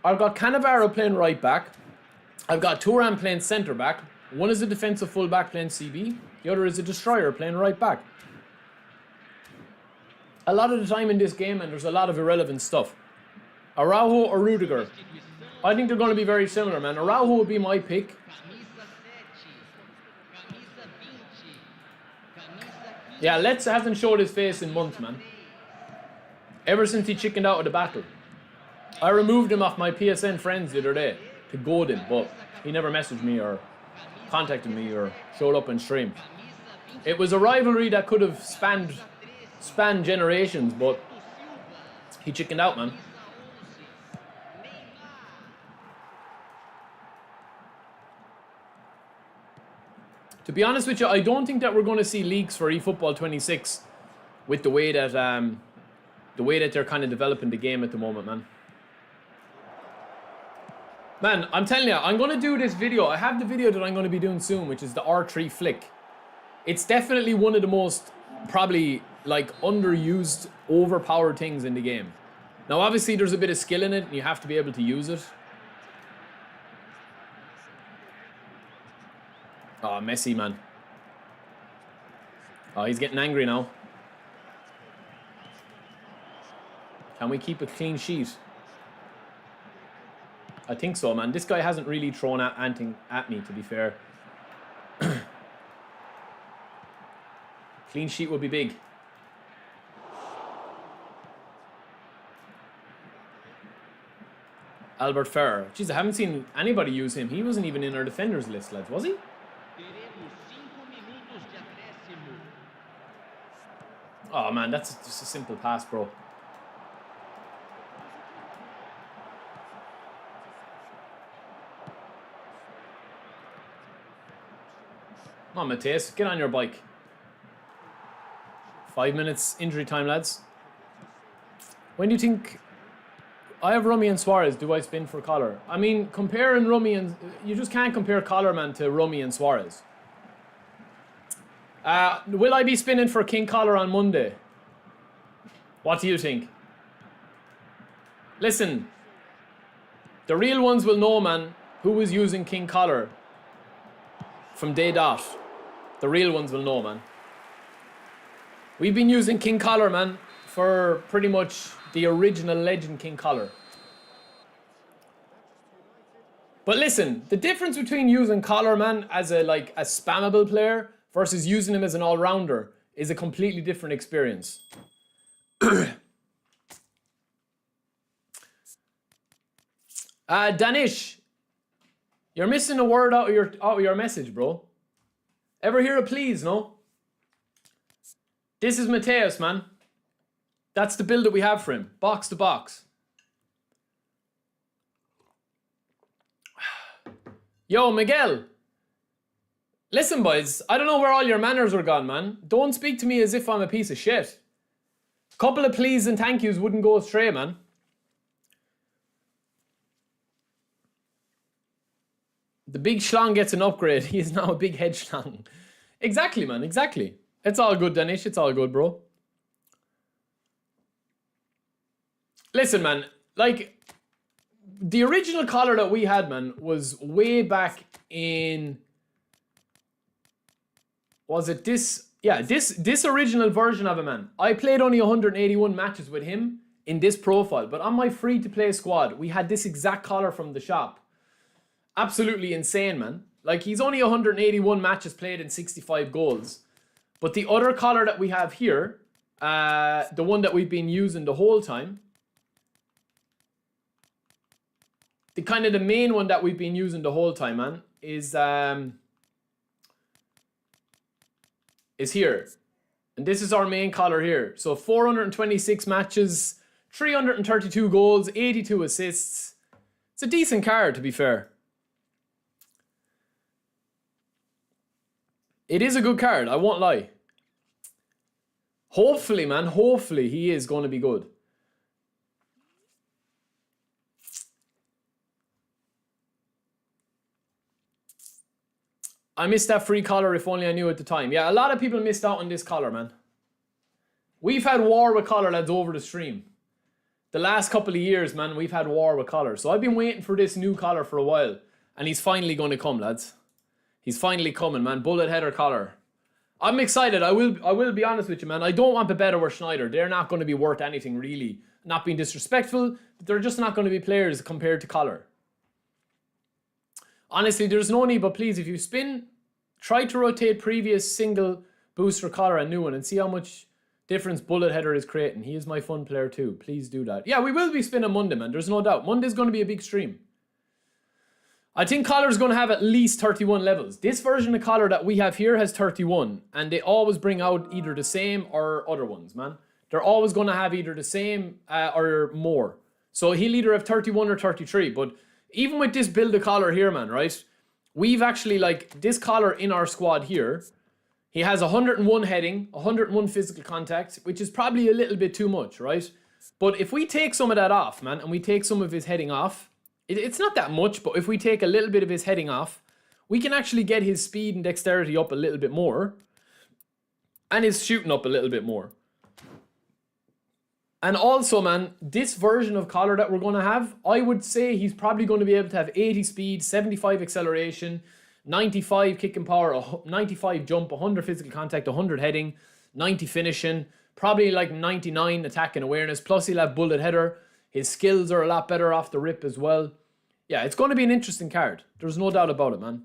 I've got Cannavaro playing right back. I've got Thuram playing centre back. One is a defensive full back playing CB. The other is a destroyer playing right back. A lot of the time in this game, and there's a lot of irrelevant stuff. Araujo or Rudiger? I think they're going to be very similar, man. Araujo would be my pick. Yeah, Let's hasn't showed his face in months, man. Ever since he chickened out of the battle. I removed him off my PSN friends the other day to goad him, but he never messaged me or contacted me or showed up on stream. It was a rivalry that could have spanned generations, but he chickened out, man. To be honest with you, I don't think that we're going to see leaks for eFootball 26 with the way that they're kind of developing the game at the moment, man. Man, I'm telling you, I'm going to do this video. I have the video that I'm going to be doing soon, which is the R3 flick. It's definitely one of the most, probably, like, underused, overpowered things in the game. Now, obviously, there's a bit of skill in it, and you have to be able to use it. Oh, Messi, man. Oh, he's getting angry now. Can we keep a clean sheet? I think so, man. This guy hasn't really thrown anything at me, to be fair. Clean sheet would be big. Albert Ferrer. Jeez, I haven't seen anybody use him. He wasn't even in our defenders list, lads, was he? Oh, man, that's just a simple pass, bro. Come on, Mateus, get on your bike. 5 minutes injury time, lads. When do you think... I have Rummy and Suarez. Do I spin for Collar? I mean, comparing Rummy and... You just can't compare Collar, man, to Rummy and Suarez. Will I be spinning for King Collar on Monday? What do you think? Listen. The real ones will know, man, who was using King Collar from day dot. The real ones will know, man. We've been using King Collar, man, for pretty much the original legend King Collar. But listen, the difference between using Collar, man, as a spammable player versus using him as an all-rounder is a completely different experience. Danish, you're missing a word out of your message, bro. Ever hear a please, no? This is Mateus, man. That's the build that we have for him. Box to box. Yo, Miguel. Listen, boys. I don't know where all your manners are gone, man. Don't speak to me as if I'm a piece of shit. A couple of please and thank yous wouldn't go astray, man. The big schlong gets an upgrade. He is now a big head schlong. Exactly, man. Exactly. It's all good, Danish. It's all good, bro. Listen, man. Like, the original Collar that we had, man, was way back in... Was it this? Yeah, this original version of it, man. I played only 181 matches with him in this profile. But on my free-to-play squad, we had this exact Collar from the shop. Absolutely insane, man. Like, he's only 181 matches played and 65 goals. But the other Collar that we have here, the one that we've been using the whole time, the main one that we've been using the whole time, man, is here. And this is our main Collar here. So 426 matches, 332 goals, 82 assists. It's a decent card, to be fair. It is a good card, I won't lie. Hopefully, man, hopefully he is going to be good. I missed that free Collar if only I knew at the time. Yeah, a lot of people missed out on this Collar, man. We've had war with Collar, lads, over the stream. The last couple of years, man, we've had war with Collar. So I've been waiting for this new Collar for a while. And he's finally going to come, lads. He's finally coming, man. Bullet header Collar. I'm excited. I will be honest with you, man. I don't want Bebeto or Schneider. They're not going to be worth anything, really. Not being disrespectful, but they're just not going to be players compared to Collar. Honestly, there's no need, but please, if you spin, try to rotate previous single booster Collar and new one and see how much difference Bullet Header is creating. He is my fun player too. Please do that. Yeah, we will be spinning Monday, man. There's no doubt. Monday's going to be a big stream. I think Collar's going to have at least 31 levels. This version of Collar that we have here has 31. And they always bring out either the same or other ones, man. They're always going to have either the same or more. So he'll either have 31 or 33. But even with this build of Collar here, man, right? We've actually, like, this Collar in our squad here. He has 101 heading, 101 physical contact, which is probably a little bit too much, right? But if we take some of that off, man, and we take some of his heading off, it's not that much, but if we take a little bit of his heading off, we can actually get his speed and dexterity up a little bit more. And his shooting up a little bit more. And also, man, this version of collar that we're going to have, I would say he's probably going to be able to have 80 speed, 75 acceleration, 95 kicking power, 95 jump, 100 physical contact, 100 heading, 90 finishing, probably like 99 attack and awareness, plus he'll have bullet header. His skills are a lot better off the rip as well. Yeah, it's going to be an interesting card. There's no doubt about it, man.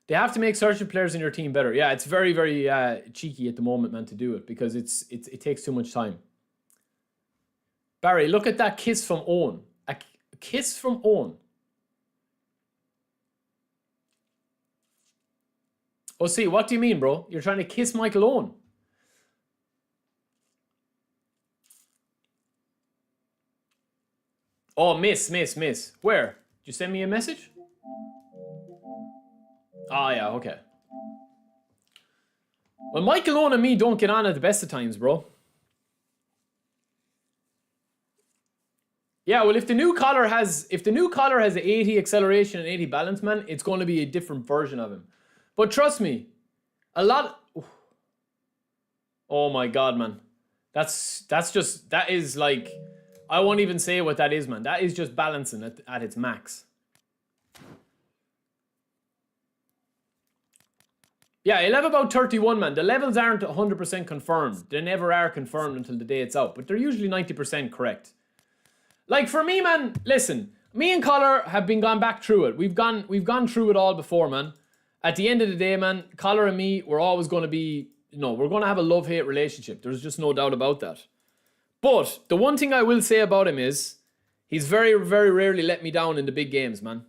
They have to make certain players in your team better. Yeah, it's very, very cheeky at the moment, man, to do it because it takes too much time. Barry, look at that kiss from Owen. A kiss from Owen. Oh, see, what do you mean, bro? You're trying to kiss Michael Owen. Oh, miss. Where? Did you send me a message? Oh, yeah, okay. Well, Michael Owen and me don't get on at the best of times, bro. Yeah, well, if the new collar has 80 acceleration and 80 balance, man, it's going to be a different version of him. But trust me, oh my God, man. That is like, I won't even say what that is, man. That is just balancing at its max. Yeah, he'll have about 31, man. The levels aren't 100% confirmed. They never are confirmed until the day it's out, but they're usually 90% correct. Like for me, man, listen, me and Collar have gone back through it. We've gone through it all before, man. At the end of the day, man, Collar and me, we're always going to be, we're going to have a love-hate relationship. There's just no doubt about that. But the one thing I will say about him is he's very, very rarely let me down in the big games, man.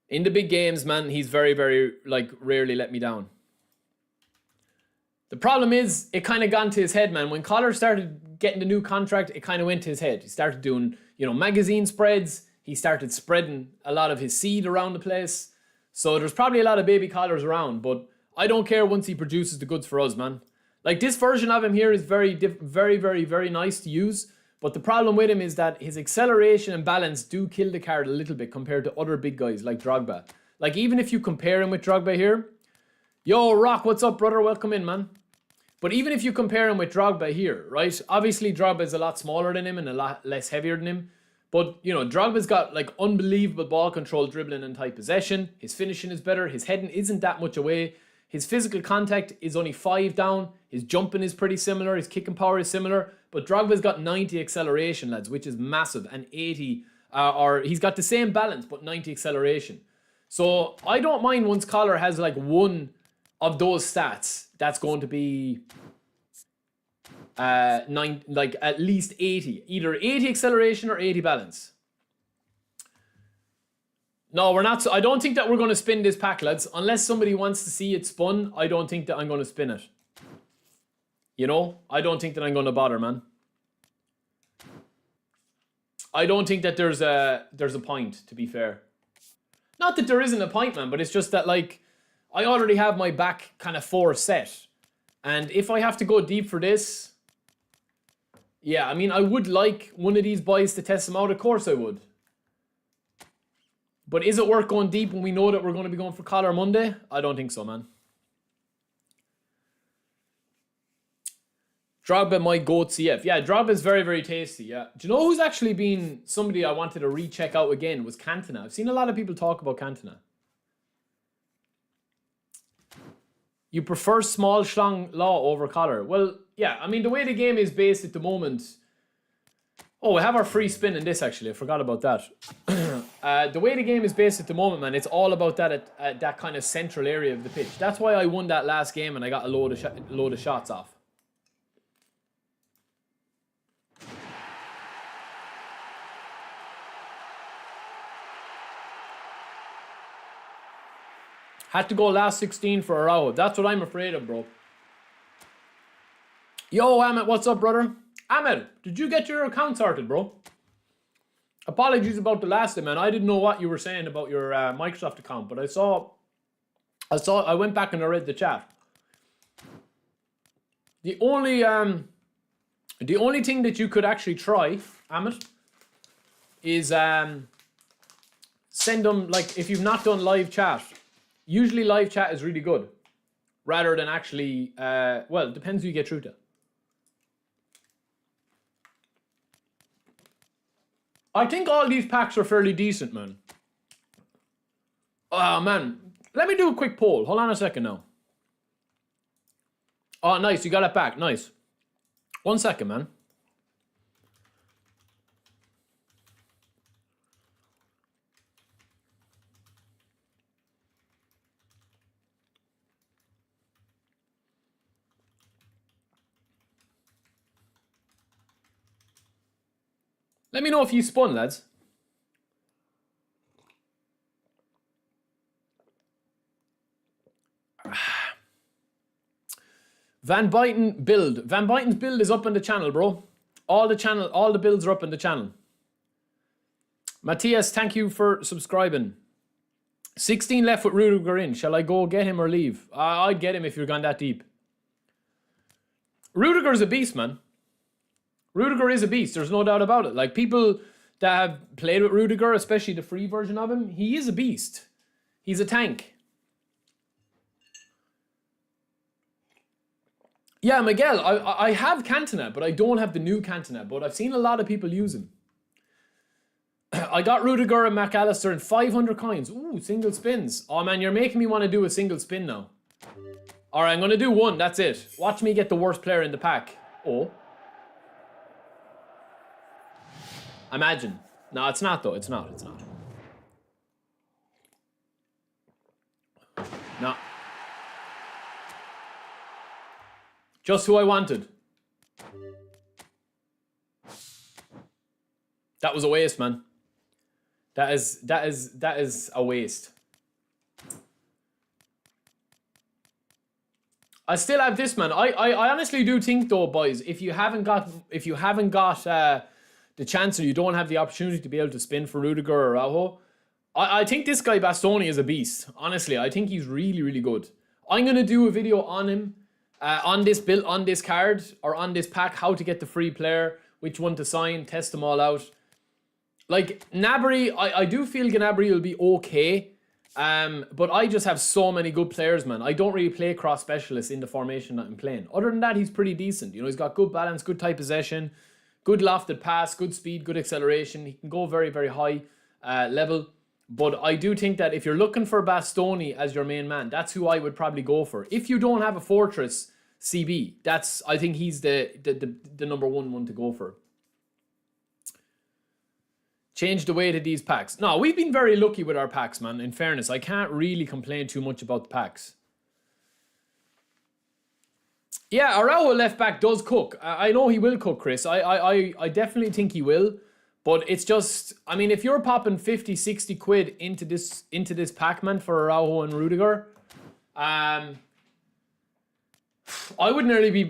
In the big games, man, he's very, very, rarely let me down. The problem is, it kind of got into his head, man. When Collar started getting the new contract, it kind of went to his head. He started doing, magazine spreads. He started spreading a lot of his seed around the place. So there's probably a lot of baby collars around, but I don't care once he produces the goods for us, man. Like this version of him here is very, very, very nice to use. But the problem with him is that his acceleration and balance do kill the card a little bit compared to other big guys like Drogba. Like even if you compare him with Drogba here, yo, Rock, what's up, brother? Welcome in, man. But even if you compare him with Drogba here, right? Obviously, Drogba is a lot smaller than him and a lot less heavier than him. But, Drogba's got, unbelievable ball control, dribbling and tight possession. His finishing is better. His heading isn't that much away. His physical contact is only 5 down. His jumping is pretty similar. His kicking power is similar. But Drogba's got 90 acceleration, lads, which is massive. And 80, he's got the same balance, but 90 acceleration. So, I don't mind once Collar has, one of those stats. That's going to be... at least 80. Either 80 acceleration or 80 balance. No, we're not. I don't think that we're going to spin this pack, lads. Unless somebody wants to see it spun, I don't think that I'm going to spin it. I don't think that I'm going to bother, man. I don't think that there's a point, to be fair. Not that there isn't a point, man, but it's just that, I already have my back kind of 4 set. And if I have to go deep for this... Yeah, I mean, I would like one of these boys to test them out. Of course I would. But is it worth going deep when we know that we're going to be going for Collar Monday? I don't think so, man. Drogba, my GOAT CF. Yeah, Drogba is very, very tasty, yeah. Do you know who's actually been somebody I wanted to recheck out again was Cantona. I've seen a lot of people talk about Cantona. You prefer small schlong law over Collar. Well, yeah, I mean, the way the game is based at the moment... Oh, we have our free spin in this, actually. I forgot about that. The way the game is based at the moment, man, it's all about that kind of central area of the pitch. That's why I won that last game and I got a load of shots off. Had to go last 16 for Araujo. That's what I'm afraid of, bro. Yo, Ahmed, what's up, brother? Ahmed, did you get your account sorted, bro? Apologies about the last time, man. I didn't know what you were saying about your Microsoft account, but I went back and I read the chat. The only thing that you could actually try, Ahmed, is send them, if you've not done live chat. Usually live chat is really good. Rather than actually, well, it depends who you get through to. I think all these packs are fairly decent, man. Oh, man. Let me do a quick poll. Hold on a second now. Oh, nice. You got it back. Nice. 1 second, man. Let me know if you spun, lads. Van Byten build. Van Byten's build is up on the channel, bro. All the builds are up on the channel. Matthias, thank you for subscribing. 16 left with Rudiger in. Shall I go get him or leave? I'd get him if you're gone that deep. Rudiger's a beast, man. Rudiger is a beast. There's no doubt about it. Like, people that have played with Rudiger, especially the free version of him, he is a beast. He's a tank. Yeah, Miguel, I have Cantona, but I don't have the new Cantona, but I've seen a lot of people use him. I got Rudiger and McAllister and 500 coins. Ooh, single spins. Oh, man, you're making me want to do a single spin now. All right, I'm going to do one. That's it. Watch me get the worst player in the pack. Oh. Imagine. No, it's not, though. It's not. It's not. No. Just who I wanted. That was a waste, man. That is a waste. I still have this, man. I honestly do think, though, boys, if you haven't got the chance or you don't have the opportunity to be able to spin for Rudiger or Araujo, I think this guy Bastoni is a beast. Honestly, I think he's really, really good. I'm gonna do a video on him. On this build, on this card, or on this pack, how to get the free player, which one to sign, test them all out. Like, Gnabry, I do feel Gnabry will be okay, but I just have so many good players, man. I don't really play cross specialists in the formation that I'm playing. Other than that, he's pretty decent. You know, he's got good balance, good tight possession, good lofted pass, good speed, good acceleration. He can go very, very high level. But I do think that if you're looking for Bastoni as your main man, that's who I would probably go for. If you don't have a Fortress CB, I think he's the number one to go for. Change the weight of these packs. No, we've been very lucky with our packs, man. In fairness, I can't really complain too much about the packs. Yeah, Araujo left back does cook. I know he will cook, Chris. I definitely think he will. But it's just, I mean, if you're popping 50, 60 quid into this pack, man, for Araujo and Rudiger, I would nearly be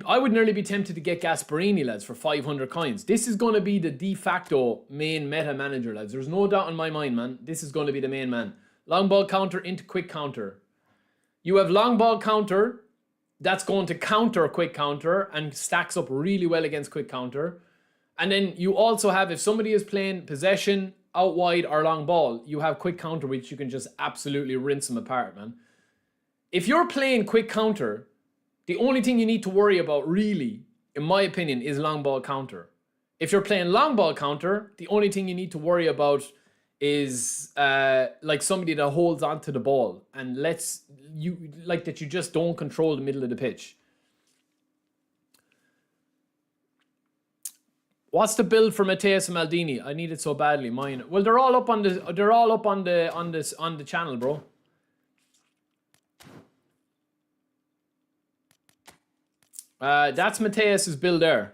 tempted to get Gasperini, lads, for 500 coins. This is going to be the de facto main meta manager, lads. There's no doubt in my mind, man. This is going to be the main man. Long ball counter into quick counter. You have long ball counter. That's going to counter quick counter and stacks up really well against quick counter. And then you also have, if somebody is playing possession, out wide, or long ball, you have quick counter, which you can just absolutely rinse them apart, man. If you're playing quick counter, the only thing you need to worry about, really, in my opinion, is long ball counter. If you're playing long ball counter, the only thing you need to worry about is like somebody that holds onto the ball and lets you, like, that you just don't control the middle of the pitch. What's the build for Mateus and Maldini? I need it so badly. Mine. Well, they're all up on the channel, bro. That's Mateus's build there.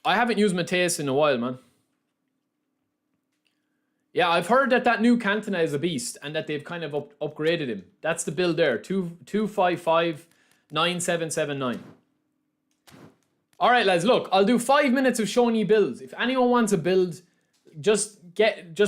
I haven't used Mateus in a while, man. Yeah, I've heard that new Cantona is a beast and that they've kind of upgraded him. That's the build there. 2559779. All right, lads, look, I'll do 5 minutes of showing you builds. If anyone wants a build, just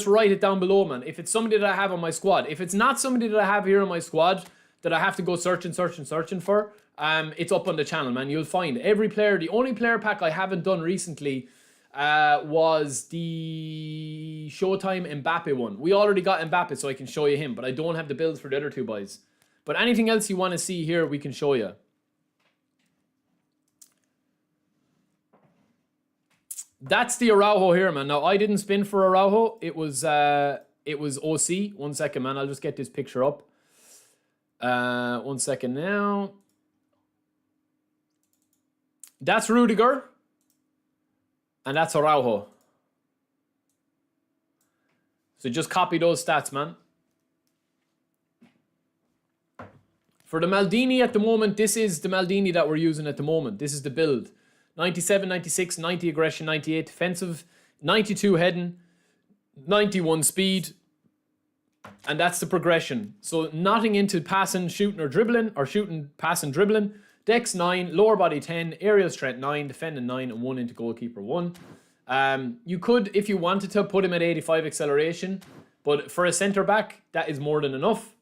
write it down below, man. If it's somebody that I have on my squad. If it's not somebody that I have here on my squad that I have to go searching for, it's up on the channel, man. You'll find every player. The only player pack I haven't done recently was the Showtime Mbappe one. We already got Mbappe, so I can show you him, but I don't have the builds for the other two boys. But anything else you want to see here, we can show you. That's the Araujo here, man. Now, I didn't spin for Araujo. It was OC. 1 second, man. I'll just get this picture up. 1 second now. That's Rudiger. And that's Araujo. So just copy those stats, man. For the Maldini at the moment, this is the Maldini that we're using at the moment. This is the build. 97, 96, 90 aggression, 98 defensive, 92 heading, 91 speed. And that's the progression. So nothing into passing, shooting or dribbling, or shooting, passing, dribbling. Dex 9, lower body 10, aerial strength 9, defending 9, and 1 into goalkeeper 1. You could, if you wanted to, put him at 85 acceleration. But for a centre back, that is more than enough.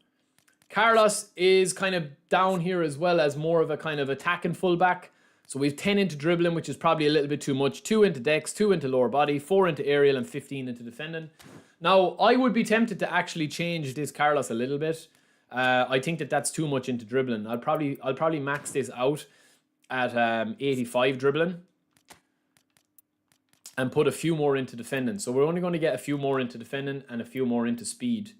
Carlos is kind of down here as well as more of a kind of attacking fullback. So we've 10 into dribbling, which is probably a little bit too much. 2 into dex, 2 into lower body, 4 into aerial, and 15 into defending. Now, I would be tempted to actually change this Carlos a little bit. I think that that's too much into dribbling. I'll probably max this out at 85 dribbling and put a few more into defending. So we're only going to get a few more into defending and a few more into speed.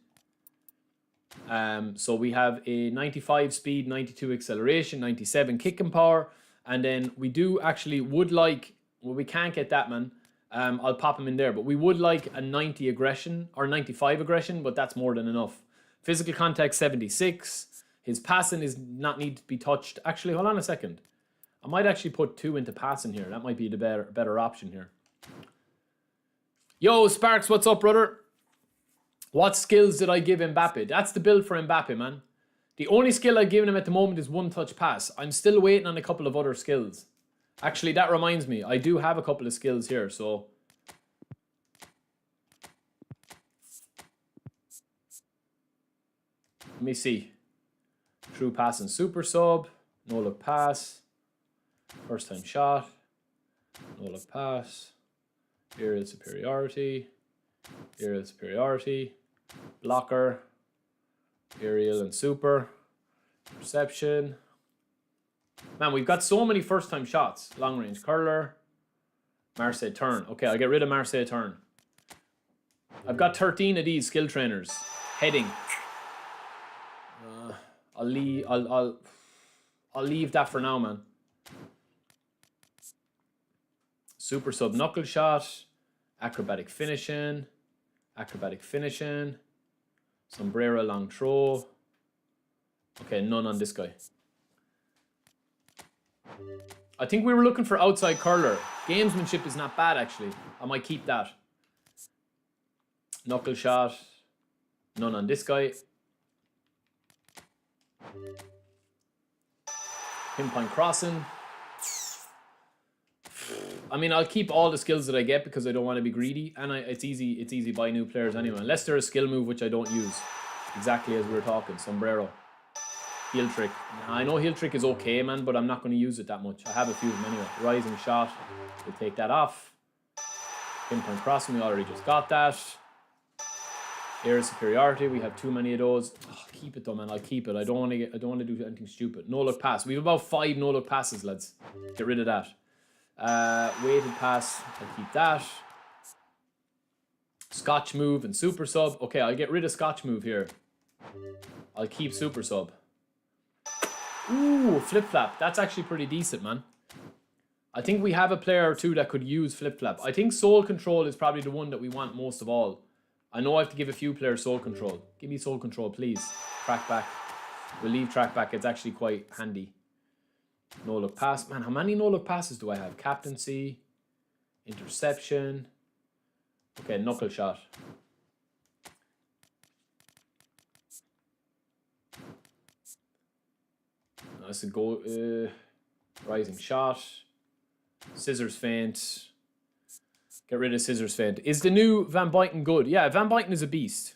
So we have a 95 speed, 92 acceleration, 97 kicking power. And then we do actually would like, well, we can't get that, man. I'll pop him in there, but we would like a 90 aggression or 95 aggression, but that's more than enough. Physical contact 76. His passing is not need to be touched. Actually, hold on a second. I might actually put 2 into passing here. That might be the better option here. Yo, Sparks, what's up, brother? What skills did I give Mbappe? That's the build for Mbappe, man. The only skill I've given him at the moment is 1-touch pass. I'm still waiting on a couple of other skills. Actually, that reminds me. I do have a couple of skills here, so... Let me see. True pass and super sub. No look pass. First time shot. No look pass. Aerial superiority. Aerial superiority. Blocker. Aerial and super. Perception. Man, we've got so many first time shots. Long range curler. Marseille turn. Okay, I'll get rid of Marseille turn. I've got 13 of these skill trainers. Heading. I'll leave that for now, man. Super sub knuckle shot. Acrobatic finishing. Acrobatic finishing. Sombrero long throw. Okay, none on this guy. I think we were looking for outside curler. Gamesmanship is not bad, actually. I might keep that. Knuckle shot. None on this guy. Pinpoint crossing. I mean, I'll keep all the skills that I get because I don't want to be greedy, and it's easy buy new players anyway. Unless they're a skill move which I don't use. Exactly as we were talking. Sombrero. Heel trick. Now, I know heel trick is okay, man, but I'm not going to use it that much. I have a few of them anyway. Rising shot. We'll take that off. Pinpoint crossing. We already just got that. Air superiority. We have too many of those. Oh, keep it though, man. I'll keep it. I don't want to do anything stupid. No look pass. We have about 5 no look passes, lads. Get rid of that. Weighted pass. I'll keep that. Scotch move and super sub. Okay, I'll get rid of Scotch move here. I'll keep super sub. Ooh, flip flap. That's actually pretty decent, man. I think we have a player or two that could use flip flap. I think soul control is probably the one that we want most of all. I know I have to give a few players soul control. Give me soul control, please. Track back. We'll leave track back. It's actually quite handy. No look pass. Man, how many no look passes do I have? Captaincy. Interception. Okay, knuckle shot. That's a goal. Rising shot. Scissors feint. Get rid of scissors feint. Is the new Van Buyten good? Yeah, Van Buyten is a beast.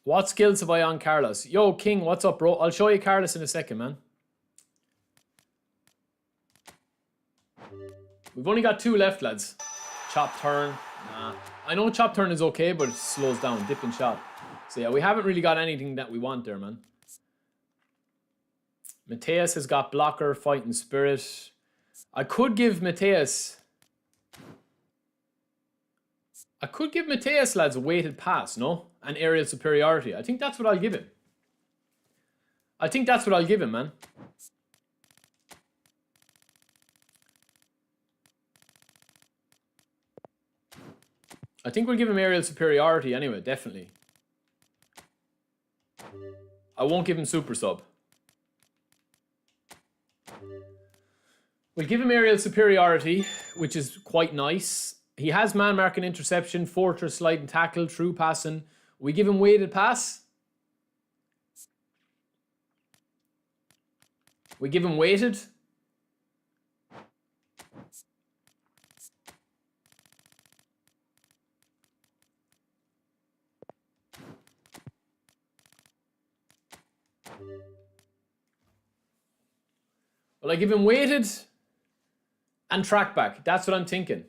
What skills have I on Carlos? Yo, King, what's up, bro? I'll show you Carlos in a second, man. We've only got 2 left, lads. Chop turn. Nah. I know chop turn is okay, but it slows down. Dip and shot. So yeah, we haven't really got anything that we want there, man. Mateus has got blocker, fighting spirit. I could give Mateus, lads, a weighted pass, no? And aerial superiority. I think that's what I'll give him. Man. I think we'll give him aerial superiority anyway, definitely. I won't give him super sub. We'll give him aerial superiority, which is quite nice. He has man marking, interception, fortress, sliding tackle, true passing. We give him weighted pass. We give him weighted. Well, I give him weighted and trackback. That's what I'm thinking.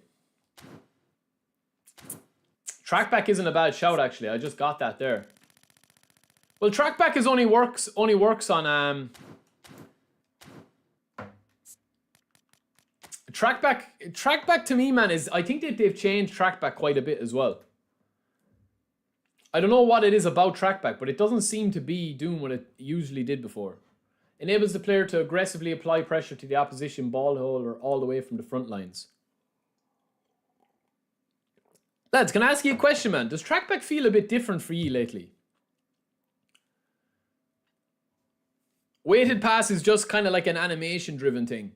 Trackback isn't a bad shout, actually. I just got that there. Well, trackback is only works on trackback to me, man, is, I think that they've changed trackback quite a bit as well. I don't know what it is about trackback, but it doesn't seem to be doing what it usually did before. Enables the player to aggressively apply pressure to the opposition ball holder all the way from the front lines. Lads, can I ask you a question, man? Does trackback feel a bit different for you lately? Weighted pass is just kind of like an animation-driven thing.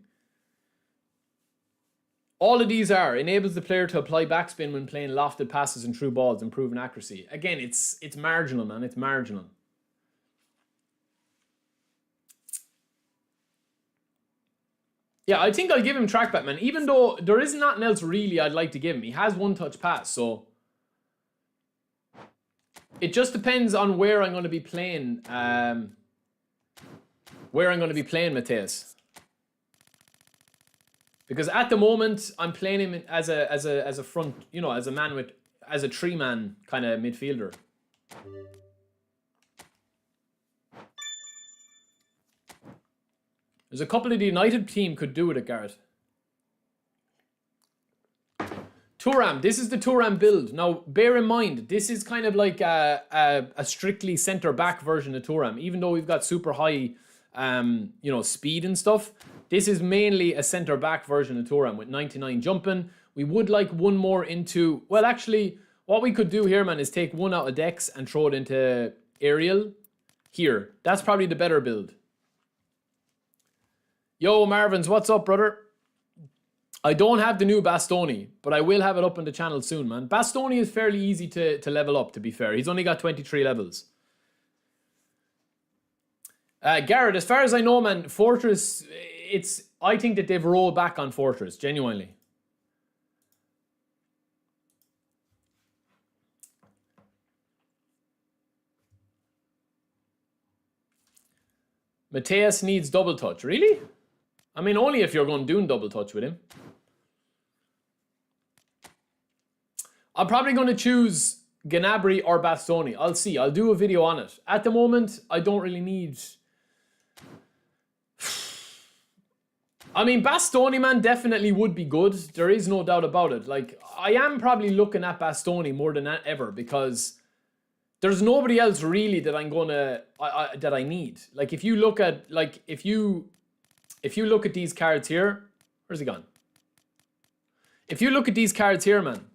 All of these are enables the player to apply backspin when playing lofted passes and through balls, improving accuracy. Again, it's marginal, man. It's marginal. Yeah, I think I'll give him trackback, man. Even though there is nothing else really I'd like to give him. He has one-touch pass, so it just depends on where I'm going to be playing. Mateus. Because at the moment I'm playing him as a front, you know, as a three-man kind of midfielder. There's a couple of the United team could do with it, Garrett. Thuram, this is the Thuram build. Now, bear in mind, this is kind of like a strictly centre-back version of Thuram. Even though we've got super high, you know, speed and stuff, this is mainly a centre-back version of Thuram with 99 jumping. We would like one more into... Well, actually, what we could do here, man, is take one out of Dex and throw it into aerial. Here. That's probably the better build. Yo, Marvins, what's up, brother? I don't have the new Bastoni, but I will have it up on the channel soon, man. Bastoni is fairly easy to level up, to be fair. He's only got 23 levels. Garrett, as far as I know, man, Fortress, I think that they've rolled back on Fortress, genuinely. Mateus needs double touch, really? I mean, only if you're going doing double touch with him. I'm probably going to choose Gnabry or Bastoni. I'll see. I'll do a video on it. At the moment, I don't really need... I mean, Bastoni, man, definitely would be good. There is no doubt about it. Like, I am probably looking at Bastoni more than ever because there's nobody else really that I'm gonna that I need. Like, if you look at if you look at these cards here, where's he gone? If you look at these cards here, man,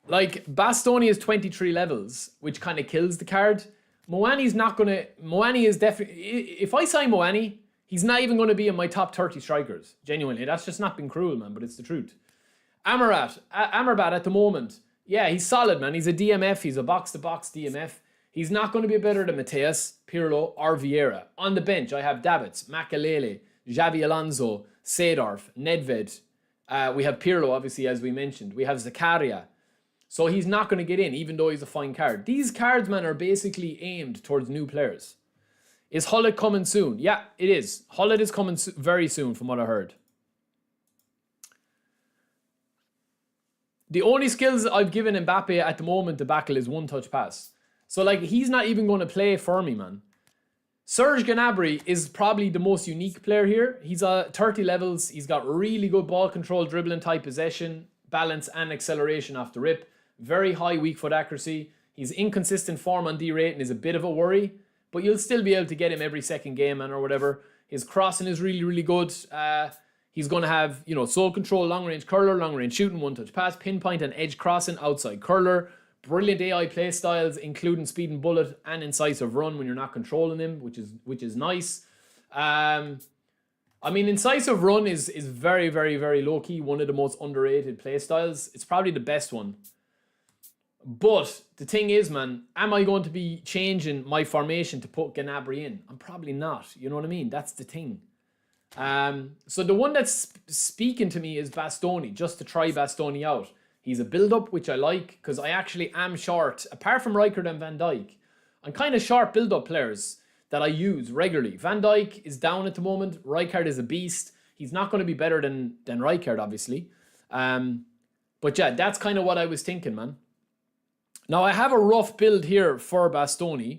like Bastoni is 23 levels, which kind of kills the card. Moani's not gonna. Moani is definitely. If I sign Moani, he's not even going to be in my top 30 strikers. Genuinely, that's just not been cruel, man, but it's the truth. Amrabat at the moment, yeah, he's solid, man. He's a DMF. He's a box-to-box DMF. He's not going to be better than Mateus, Pirlo, or Vieira. On the bench, I have Davids, Makalele, Xavi Alonso, Seedorf, Nedved. We have Pirlo, obviously, as we mentioned. We have Zakaria. So he's not going to get in, even though he's a fine card. These cards, man, are basically aimed towards new players. Is Hullet coming soon? Yeah, it is. Hullet is coming very soon, from what I heard. The only skills I've given Mbappe at the moment, the Bakel, is one-touch pass. So, like, he's not even going to play for me, man. Serge Gnabry is probably the most unique player here. He's 30 levels. He's got really good ball control, dribbling type possession, balance and acceleration off the rip. Very high weak foot accuracy. He's inconsistent form on D rate and is a bit of a worry. But you'll still be able to get him every second game, man, or whatever. His crossing is really, really good. He's going to have, you know, soul control, long-range curler, long-range shooting, one-touch pass, pinpoint and edge crossing, outside curler. Brilliant AI play styles, including speed and bullet and incisive run when you're not controlling him, which is nice. I mean, incisive run is very, very, very low-key. One of the most underrated play styles. It's probably the best one. But the thing is, man, am I going to be changing my formation to put Gnabry in? I'm probably not. You know what I mean? That's the thing. So the one that's speaking to me is Bastoni, just to try Bastoni out. He's a build-up, which I like, because I actually am short. Apart from Rijkaard and Van Dijk, I'm kind of short build-up players that I use regularly. Van Dijk is down at the moment. Rijkaard is a beast. He's not going to be better than Rijkaard, obviously. But yeah, that's kind of what I was thinking, man. Now, I have a rough build here for Bastoni.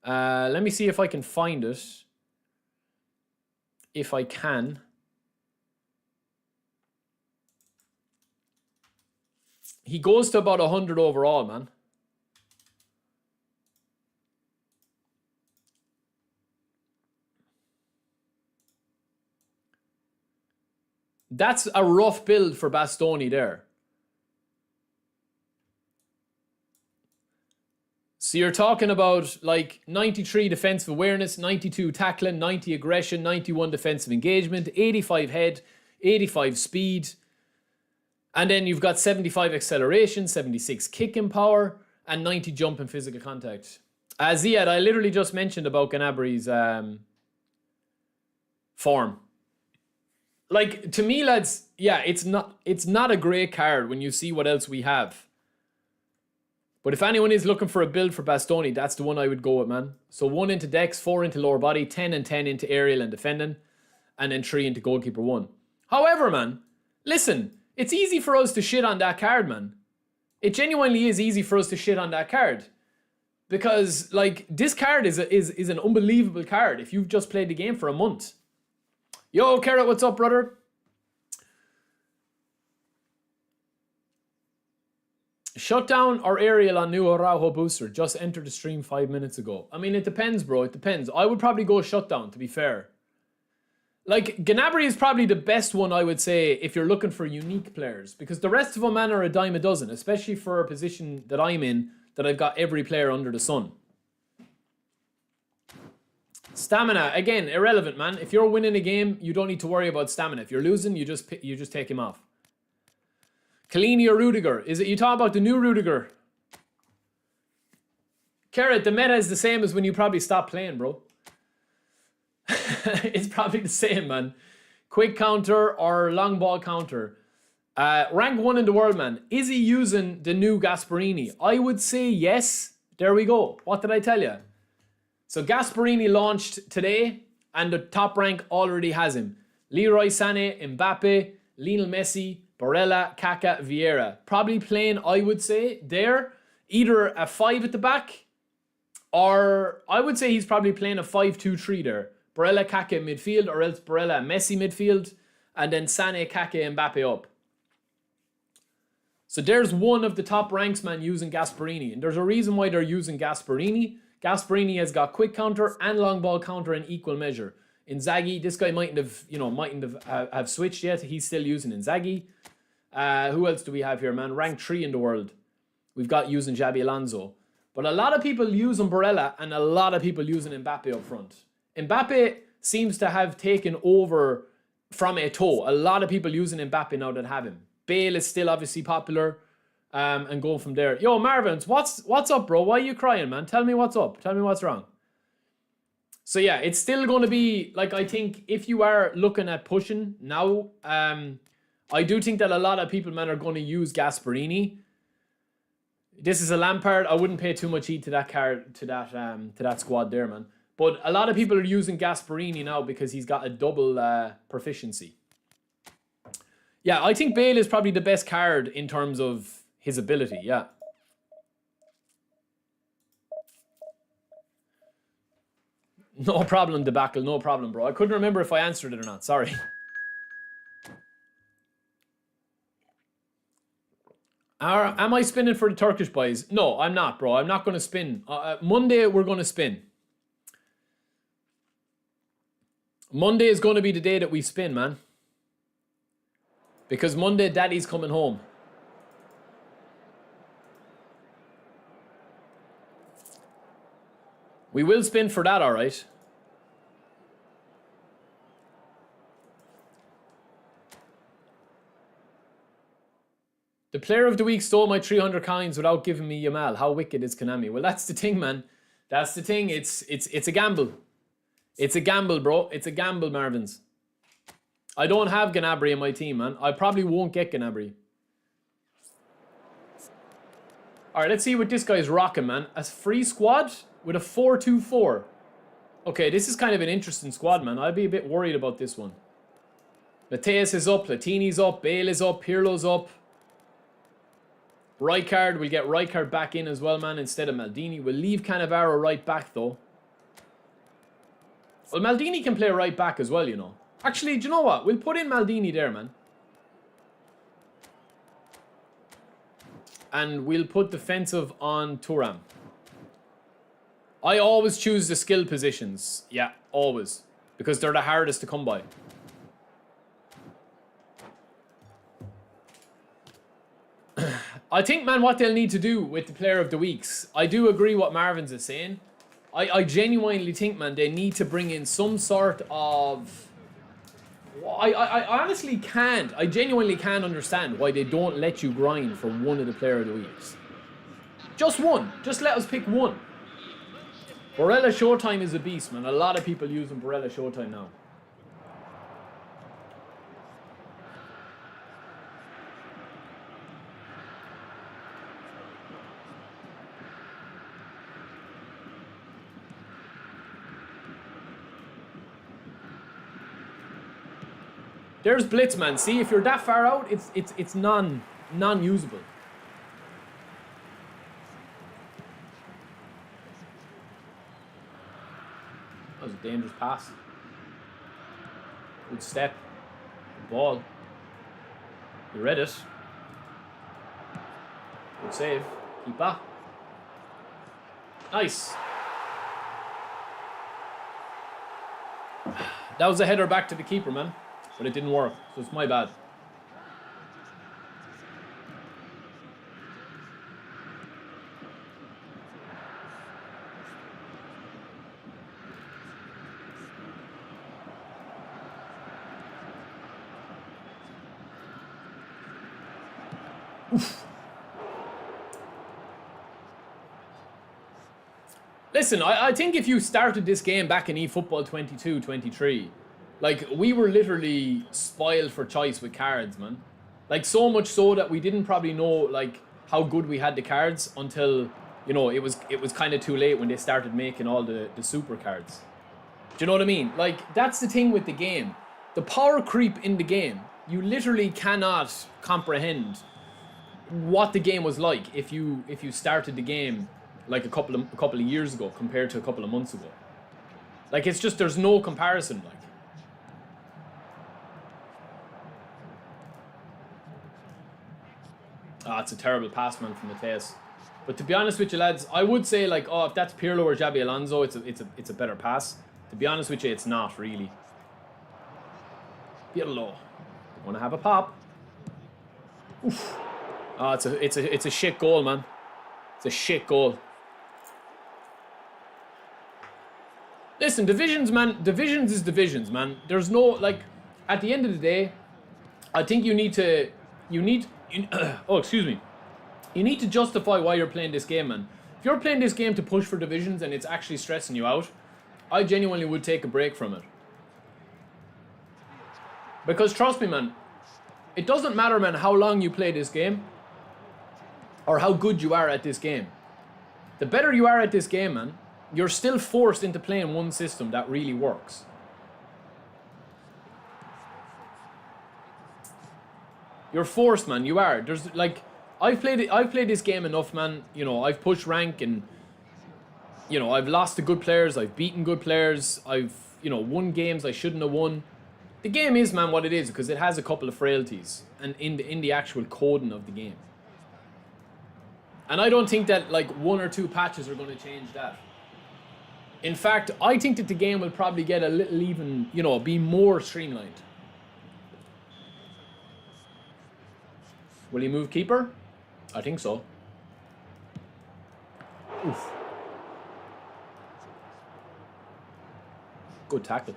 Let me see if I can find it. If I can. He goes to about 100 overall, man. That's a rough build for Bastoni there. So you're talking about like 93 defensive awareness, 92 tackling, 90 aggression, 91 defensive engagement, 85 head, 85 speed. And then you've got 75 acceleration, 76 kicking power, and 90 jump and physical contact. Ziad, I literally just mentioned about Gnabry's form. Like, to me, lads, yeah, it's not a great card when you see what else we have. But if anyone is looking for a build for Bastoni, that's the one I would go with, man. So 1 into dex, 4 into lower body, 10 and 10 into aerial and defending, and then 3 into goalkeeper 1. However, man, listen, it's easy for us to shit on that card, man. It genuinely is easy for us to shit on that card. Because, like, this card is an unbelievable card if you've just played the game for a month. Yo, Carrot, what's up, brother? Shutdown or aerial on new Araujo booster? Just entered the stream 5 minutes ago. I mean, it depends, bro. It depends. I would probably go shutdown, to be fair. Like, Gnabry is probably the best one, I would say, if you're looking for unique players. Because the rest of them, man, are a dime a dozen. Especially for a position that I'm in, that I've got every player under the sun. Stamina, again, irrelevant, man. If you're winning a game, you don't need to worry about stamina. If you're losing, you just take him off. Kalini or Rudiger? Is it you talking about the new Rudiger? Carrot, the meta is the same as when you probably stopped playing, bro. It's probably the same, man. Quick counter or long ball counter. Rank 1 in the world, man. Is he using the new Gasparini? I would say yes. There we go. What did I tell you? So Gasparini launched today, and the top rank already has him. Leroy Sané, Mbappe, Lionel Messi, Barella, Kaka, Vieira. Probably playing, I would say, there. Either a 5 at the back, or I would say he's probably playing a 5-2-3 there. Barella, Kaka midfield, or else Barella, Messi midfield, and then Sané, Kaka, Mbappe up. So there's one of the top ranks, man, using Gasparini. And there's a reason why they're using Gasparini. Gasparini has got quick counter and long ball counter in equal measure. Inzaghi, this guy mightn't have switched yet. He's still using Inzaghi. Who else do we have here, man? Rank 3 in the world. We've got using Xabi Alonso. But a lot of people using Barella and a lot of people using Mbappe up front. Mbappe seems to have taken over from Eto'o. A lot of people using Mbappe now that have him. Bale is still obviously popular. And going from there. Yo, Marvins, what's up, bro? Why are you crying, man? Tell me what's up. Tell me what's wrong. So yeah, it's still going to be, like, I think if you are looking at pushing now, I do think that a lot of people, man, are going to use Gasparini. This is a Lampard. I wouldn't pay too much heed to that card, to that squad there, man. But a lot of people are using Gasparini now because he's got a double proficiency. Yeah, I think Bale is probably the best card in terms of his ability, yeah. No problem, debacle. No problem, bro. I couldn't remember if I answered it or not. Sorry. Am I spinning for the Turkish boys? No, I'm not, bro. I'm not going to spin. Monday, we're going to spin. Monday is going to be the day that we spin, man. Because Monday, Daddy's coming home. We will spin for that, all right. The player of the week stole my 300 coins without giving me Yamal. How wicked is Konami? Well, that's the thing, man. That's the thing. It's a gamble. It's a gamble, bro. It's a gamble, Marvins. I don't have Gnabry in my team, man. I probably won't get Gnabry. All right, let's see what this guy's rocking, man. A free squad with a 4-2-4. Okay, this is kind of an interesting squad, man. I'd be a bit worried about this one. Mateus is up, Platini's up, Bale is up, Pirlo's up. Rijkaard, we'll get Rijkaard back in as well, man, instead of Maldini. We'll leave Cannavaro right back, though. Well, Maldini can play right back as well, you know. Actually, do you know what? We'll put in Maldini there, man. And we'll put defensive on Thuram. I always choose the skill positions. Yeah, always. Because they're the hardest to come by. I think, man, what they'll need to do with the player of the weeks, I do agree what Marvin's is saying. I genuinely think, man, they need to bring in some sort of... I honestly can't. I genuinely can't understand why they don't let you grind for one of the player of the weeks. Just one. Just let us pick one. Barella Showtime is a beast, man. A lot of people using Barella Showtime now. There's Blitz, man. See, if you're that far out, it's non-usable. That was a dangerous pass. Good step. Good ball. You read it. Good save. Keeper. Nice. That was a header back to the keeper, man. But it didn't work, so it's my bad. Oof. Listen, I think if you started this game back in eFootball 22, 23, like, we were literally spoiled for choice with cards, man. Like, so much so that we didn't probably know, like, how good we had the cards until, you know, it was kind of too late when they started making all the super cards. Do you know what I mean? Like, that's the thing with the game. The power creep in the game, you literally cannot comprehend what the game was like if you started the game like a couple of years ago compared to a couple of months ago. Like, it's just, there's no comparison, like. Ah, it's a terrible pass, man, from Mateus. But to be honest with you, lads, I would say, like, oh, if that's Pirlo or Xabi Alonso, it's a better pass. To be honest with you, it's not really. Pirlo, want to have a pop? Oof. Ah, it's a shit goal, man. It's a shit goal. Listen, divisions, man. Divisions is divisions, man. There's no, like, at the end of the day, I think you need to oh, excuse me. You need to justify why you're playing this game, man. If you're playing this game to push for divisions and it's actually stressing you out, I genuinely would take a break from it. Because trust me, man, it doesn't matter, man, how long you play this game or how good you are at this game. The better you are at this game, man, you're still forced into playing one system that really works. You're forced, man. You are. There's, like, I've played this game enough, man. You know, I've pushed rank and You know, I've lost to good players. I've beaten good players. I've, you know, won games I shouldn't have won. The game is, man, what it is because it has a couple of frailties and in the actual coding of the game. And I don't think that like 1 or 2 patches are going to change that. In fact, I think that the game will probably get a little even, you know, be more streamlined. Will he move keeper? I think so. Oof. Good tackle.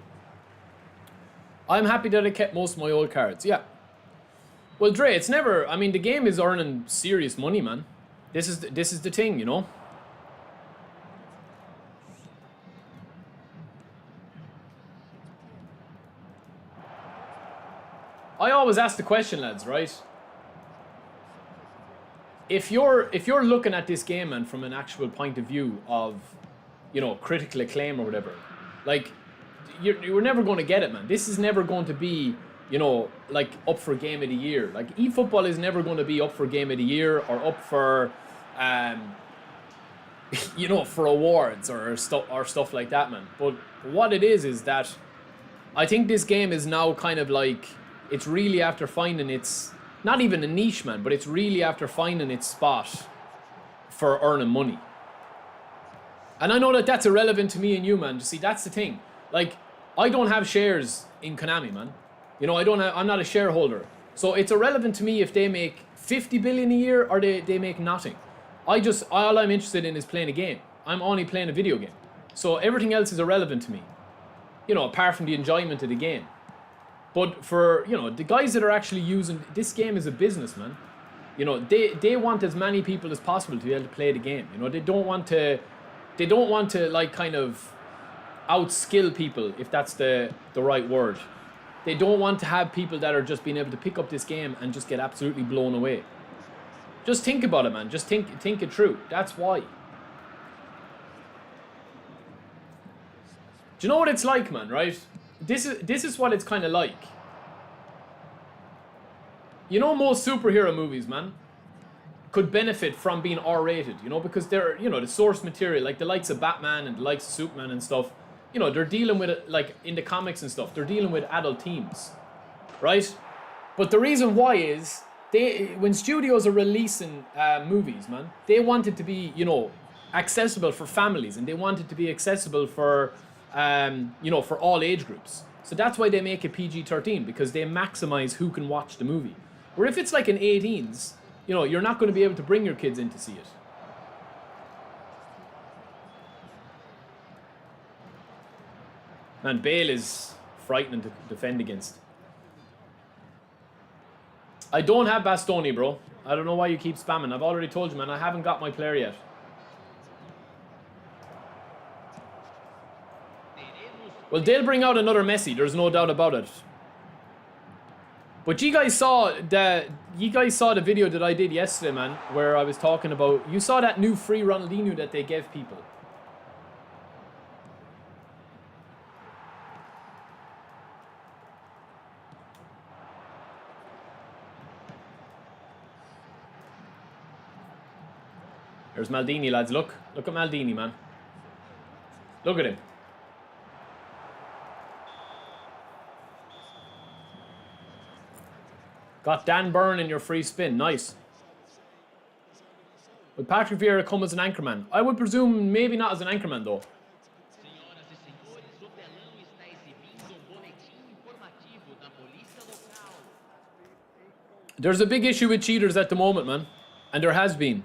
I'm happy that I kept most of my old cards. Yeah. Well, Dre, it's never... I mean, the game is earning serious money, man. This is the thing, you know? I always ask the question, lads, right? If you're looking at this game, man, from an actual point of view of, you know, critical acclaim or whatever, like, you're never going to get it, man. This is never going to be, you know, like, up for game of the year. Like, eFootball is never going to be up for game of the year or up for, you know, for awards or stuff like that, man. But what it is that I think this game is now kind of like, it's really after finding its, not even a niche, man, but it's really after finding its spot for earning money. And I know that that's irrelevant to me and you, man. You see, that's the thing. Like, I don't have shares in Konami, man. You know, I'm not a shareholder. So it's irrelevant to me if they make 50 billion a year or they make nothing. All I'm interested in is playing a game. I'm only playing a video game. So everything else is irrelevant to me. You know, apart from the enjoyment of the game. But for, you know, the guys that are actually using... This game is a business, man. You know, they want as many people as possible to be able to play the game. You know, they don't want to, like, kind of outskill people, if that's the right word. They don't want to have people that are just being able to pick up this game and just get absolutely blown away. Just think about it, man. Just think it through. That's why. Do you know what it's like, man, right? This is what it's kind of like. You know, most superhero movies, man, could benefit from being R-rated, you know, because they're, you know, the source material, like the likes of Batman and the likes of Superman and stuff, you know, they're dealing with it, like, in the comics and stuff, they're dealing with adult themes, right? But the reason why is, when studios are releasing movies, man, they want it to be, you know, accessible for families, and they want it to be accessible for... you know, for all age groups. So that's why they make it PG-13, because they maximize who can watch the movie. Where if it's like an 18s, you know, you're not going to be able to bring your kids in to see it. Man, Bale is frightening to defend against. I don't have Bastoni, bro. I don't know why you keep spamming. I've already told you, man, I haven't got my player yet. Well, they'll bring out another Messi. There's no doubt about it. But you guys saw the video that I did yesterday, man, where I was talking about. You saw that new free Ronaldinho that they gave people. There's Maldini, lads. Look at Maldini, man. Look at him. Got Dan Burn in your free spin. Nice. Would Patrick Vieira come as an anchorman? I would presume maybe not as an anchorman, though. There's a big issue with cheaters at the moment, man. And there has been.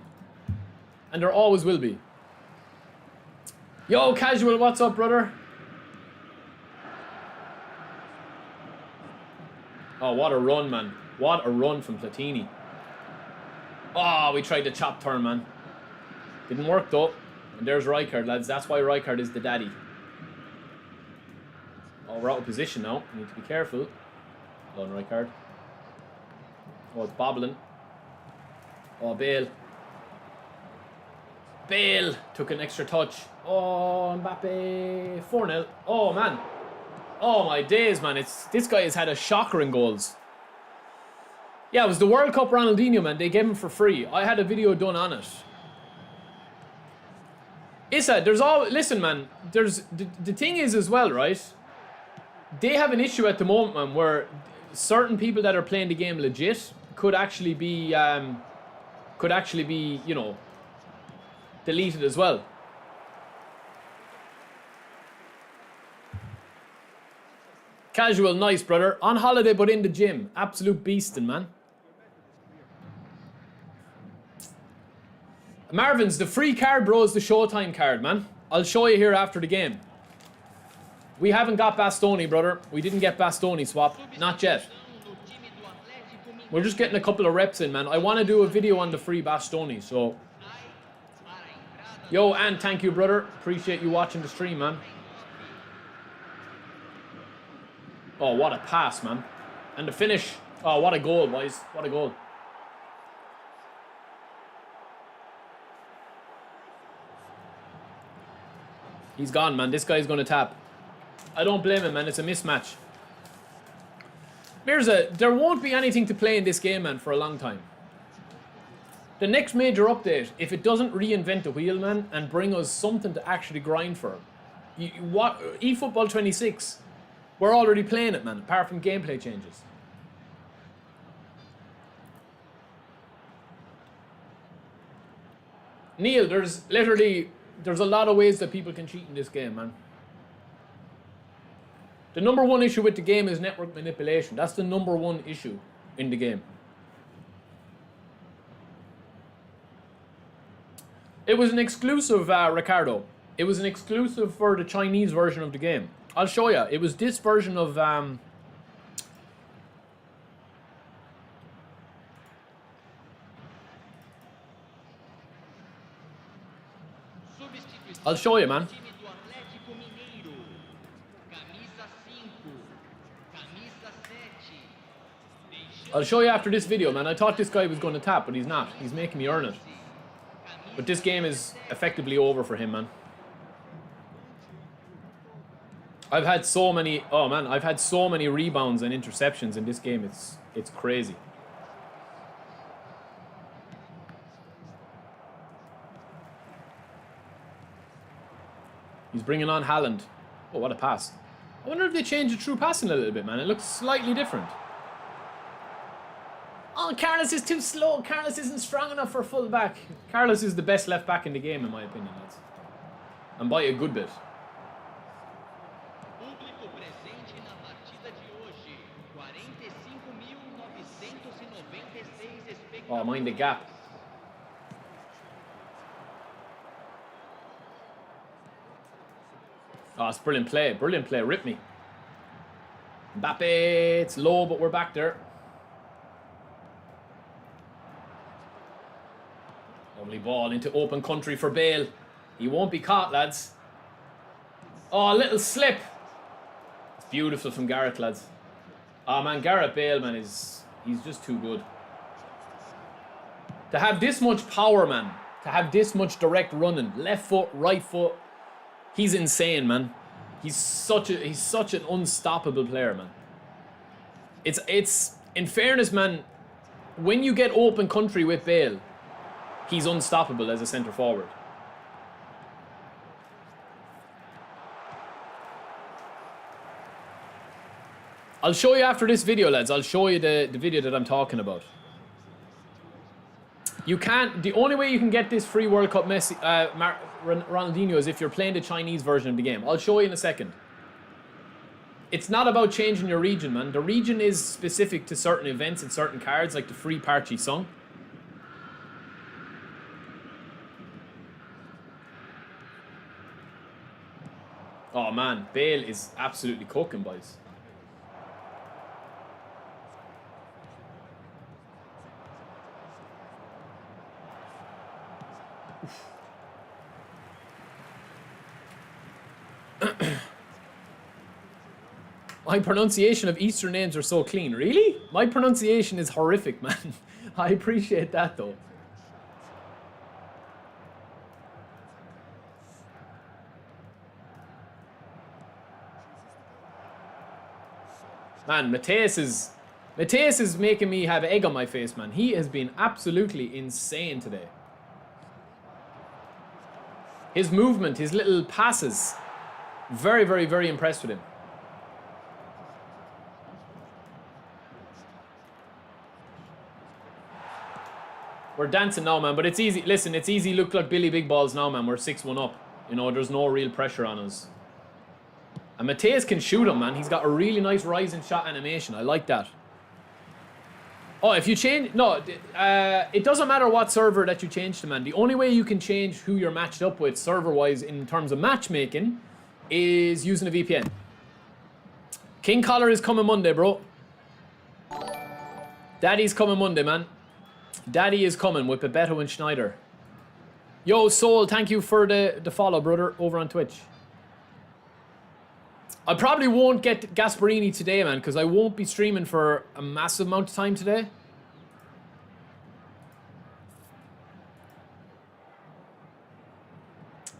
And there always will be. Yo, Casual, what's up, brother? Oh, what a run, man. What a run from Platini. Oh, we tried the chop turn, man. Didn't work, though. And there's Rijkaard, lads. That's why Rijkaard is the daddy. Oh, we're out of position now. We need to be careful. Well done, Rijkaard. Oh, it's bobbling. Oh, Bale. Bale took an extra touch. Oh, Mbappe. 4-0. Oh, man. Oh, my days, man. This guy has had a shocker in goals. Yeah, it was the World Cup Ronaldinho, man. They gave him for free. I had a video done on it. Issa, there's all... Listen, man. There's... The thing is as well, right? They have an issue at the moment, man, where certain people that are playing the game legit could actually be, you know, deleted as well. Casual, nice, brother. On holiday, but in the gym. Absolute beastin', man. Marvin's, the free card, bro, is the Showtime card, man. I'll show you here after the game. We haven't got Bastoni, brother. We didn't get Bastoni swap. Not yet. We're just getting a couple of reps in, man. I want to do a video on the free Bastoni, so... Yo, and thank you, brother. Appreciate you watching the stream, man. Oh, what a pass, man. And the finish. Oh, what a goal, boys. What a goal. He's gone, man. This guy's going to tap. I don't blame him, man. It's a mismatch. Mirza, there won't be anything to play in this game, man, for a long time. The next major update, if it doesn't reinvent the wheel, man, and bring us something to actually grind for, eFootball 26, we're already playing it, man, apart from gameplay changes. Neil, there's a lot of ways that people can cheat in this game, man. The number one issue with the game is network manipulation. That's the number one issue in the game. It was an exclusive, Ricardo. It was an exclusive for the Chinese version of the game. I'll show you. It was this version of... I'll show you, man. I'll show you after this video, man. I thought this guy was going to tap, but he's not. He's making me earn it. But this game is effectively over for him, man. I've had so many... Oh, man. I've had so many rebounds and interceptions in this game. It's crazy. He's bringing on Haaland. Oh, what a pass. I wonder if they changed the true passing a little bit, man. It looks slightly different. Oh, Carlos is too slow. Carlos isn't strong enough for full back. Carlos is the best left back in the game, in my opinion, lads. And by a good bit. Oh, mind the gap. Oh, it's brilliant play. Brilliant play. Rip me. Mbappe. It's low, but we're back there. Lovely ball into open country for Bale. He won't be caught, lads. Oh, a little slip. It's beautiful from Gareth, lads. Oh, man, Gareth Bale, man, he's just too good. To have this much power, man. To have this much direct running. Left foot, right foot. He's insane, man. He's such an unstoppable player, man. It's in fairness, man, when you get open country with Bale, he's unstoppable as a centre forward. I'll show you after this video, lads. I'll show you the video that I'm talking about. You can't... The only way you can get this free World Cup Messi, Ronaldinho is if you're playing the Chinese version of the game. I'll show you in a second. It's not about changing your region, man. The region is specific to certain events and certain cards, like the free Parchi song. Oh, man. Bale is absolutely cooking, boys. My pronunciation of Eastern names are so clean. Really? My pronunciation is horrific, man. I appreciate that, though. Man, Mateus is making me have egg on my face, man. He has been absolutely insane today. His movement, his little passes. Very, very, very impressed with him. We're dancing now, man, but it's easy. Listen, it's easy. Look like Billy Big Balls now, man. We're 6-1 up. You know, there's no real pressure on us. And Mateus can shoot him, man. He's got a really nice rising shot animation. I like that. Oh, if you change... No, it doesn't matter what server that you change to, man. The only way you can change who you're matched up with server-wise in terms of matchmaking is using a VPN. King Collar is coming Monday, bro. Daddy's coming Monday, man. Daddy is coming with Bebeto and Schneider. Yo, Soul, thank you for the follow, brother, over on Twitch. I probably won't get Gasparini today, man, because I won't be streaming for a massive amount of time today.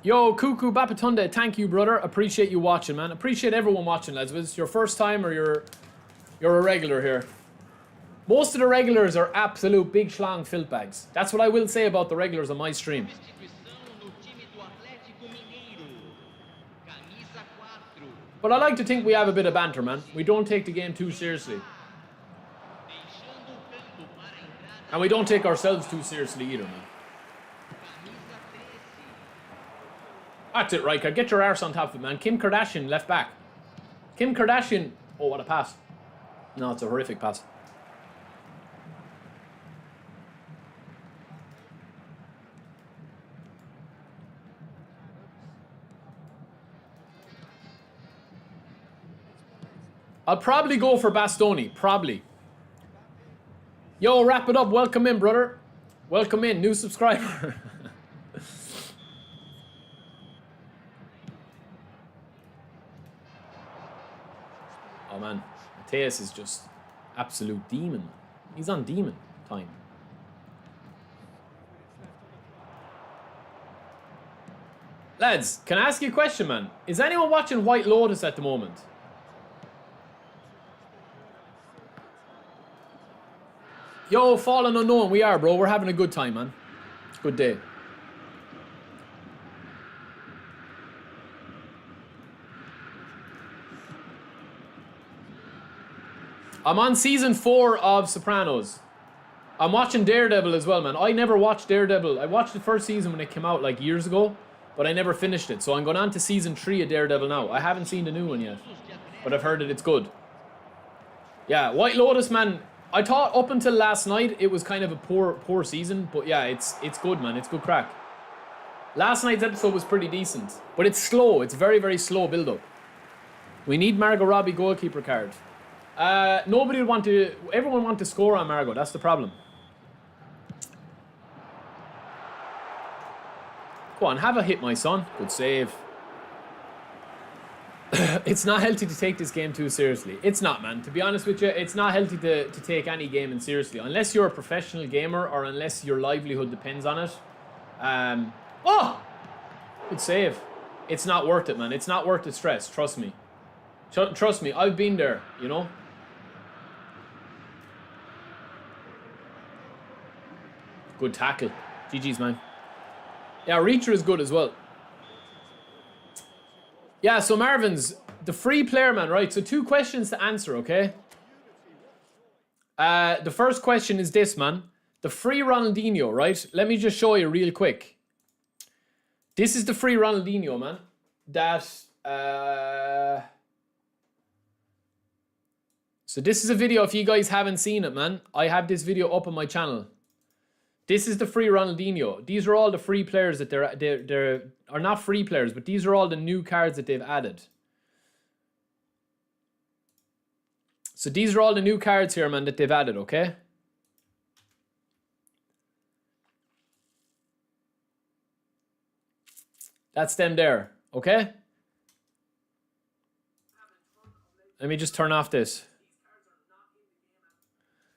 Yo, Cuckoo Bapatunde, thank you, brother. Appreciate you watching, man. Appreciate everyone watching, lads. Whether it's your first time or you're a regular here. Most of the regulars are absolute big schlong filth bags. That's what I will say about the regulars on my stream. But I like to think we have a bit of banter, man. We don't take the game too seriously. And we don't take ourselves too seriously either, man. That's it, Riker. Get your arse on top of it, man. Kim Kardashian, left back. Kim Kardashian. Oh, what a pass. No, it's a horrific pass. I'll probably go for Bastoni. Probably. Yo, wrap it up. Welcome in, brother. Welcome in. New subscriber. Oh, man. Mateus is just absolute demon. He's on demon time. Lads, can I ask you a question, man? Is anyone watching White Lotus at the moment? Yo, Fallen Unknown, we are, bro. We're having a good time, man. Good day. I'm on season 4 of Sopranos. I'm watching Daredevil as well, man. I never watched Daredevil. I watched the first season when it came out like years ago, but I never finished it. So I'm going on to season 3 of Daredevil now. I haven't seen the new one yet, but I've heard that it's good. Yeah, White Lotus, man. I thought up until last night it was kind of a poor season, but yeah, it's good, man. It's good crack. Last night's episode was pretty decent, but it's slow. It's very, very slow build-up. We need Margot Robbie goalkeeper card. Nobody would want to... Everyone want to score on Margot. That's the problem. Go on, have a hit, my son. Good save. It's not healthy to take this game too seriously. It's not, man. To be honest with you, it's not healthy to take any game in seriously. Unless you're a professional gamer or unless your livelihood depends on it. Oh! Good save. It's not worth it, man. It's not worth the stress. Trust me. Trust me. I've been there, you know? Good tackle. GG's, man. Yeah, Reacher is good as well. Yeah, so Marvin's, the free player, man, right? So 2 questions to answer, okay? The first question is this, man. The free Ronaldinho, right? Let me just show you real quick. This is the free Ronaldinho, man. That, So this is a video, if you guys haven't seen it, man. I have this video up on my channel. This is the free Ronaldinho. These are all the free players that they're are not free players, but these are all the new cards that they've added. So these are all the new cards here, man, that they've added, okay? That's them there, okay? Let me just turn off this.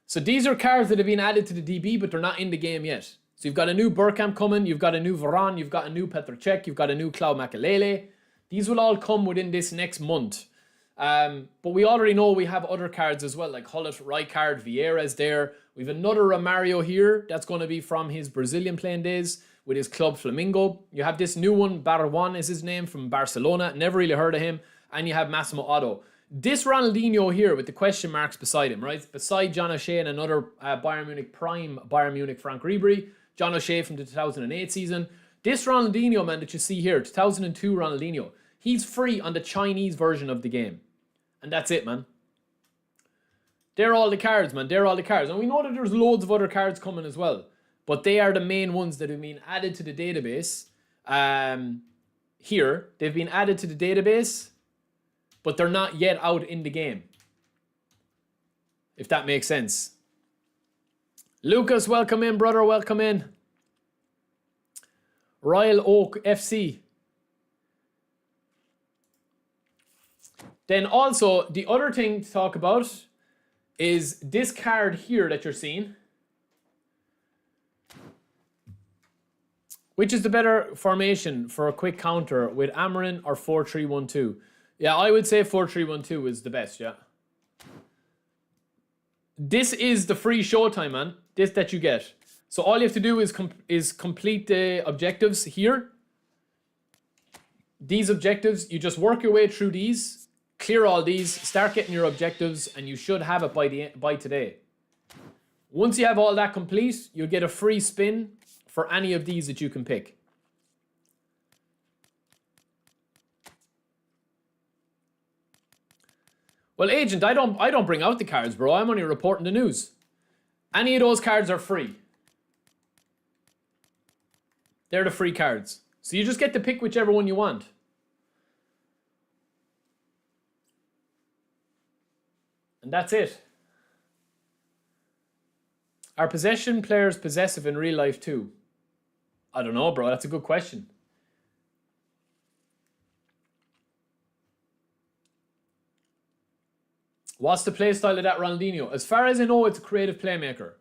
So these are cards that have been added to the DB, but they're not in the game yet. So you've got a new Bergkamp coming, you've got a new Varane, you've got a new Petr Cech, you've got a new Claude Makelele. These will all come within this next month. But we already know we have other cards as well, like Hullet, Rijkaard, Vieira's there. We have another Romario here. That's going to be from his Brazilian playing days. with his club Flamingo. You have this new one, Barwan is his name, from Barcelona. Never really heard of him. And you have Massimo Otto. This Ronaldinho here with the question marks beside him, right? Beside John O'Shea and another Bayern Munich prime, Bayern Munich Frank Ribery. John O'Shea from the 2008 season. This Ronaldinho, man, that you see here, 2002 Ronaldinho, he's free on the Chinese version of the game. And that's it, man. They're all the cards, man. They're all the cards. And we know that there's loads of other cards coming as well. But they are the main ones that have been added to the database. Here, they've been added to the database, but they're not yet out in the game. If that makes sense. Lucas, welcome in, brother. Welcome in. Royal Oak FC. Then also, the other thing to talk about is this card here that you're seeing. Which is the better formation for a quick counter, with Amarin or 4-3-1-2? Yeah, I would say 4-3-1-2 is the best, yeah. This is the free Showtime, man. This that you get. So all you have to do is complete the objectives here. These objectives, you just work your way through these, clear all these, start getting your objectives, and you should have it by today. Once you have all that complete, you'll get a free spin for any of these that you can pick. Well, Agent, I don't bring out the cards, bro. I'm only reporting the news. Any of those cards are free. They're the free cards. So you just get to pick whichever one you want. And that's it. Are possession players possessive in real life too? I don't know, bro. That's a good question. What's the play style of that Ronaldinho? As far as I know, it's a creative playmaker.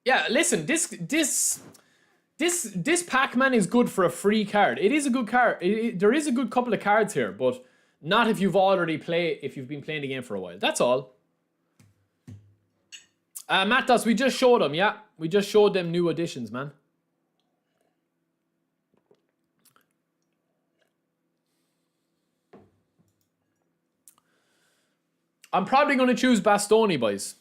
Yeah, listen, this Pac-Man is good for a free card. It is a good card. There is a good couple of cards here, but not if you've been playing the game for a while. That's all. Mattas, we just showed them, yeah. We just showed them new additions, man. I'm probably going to choose Bastoni, boys.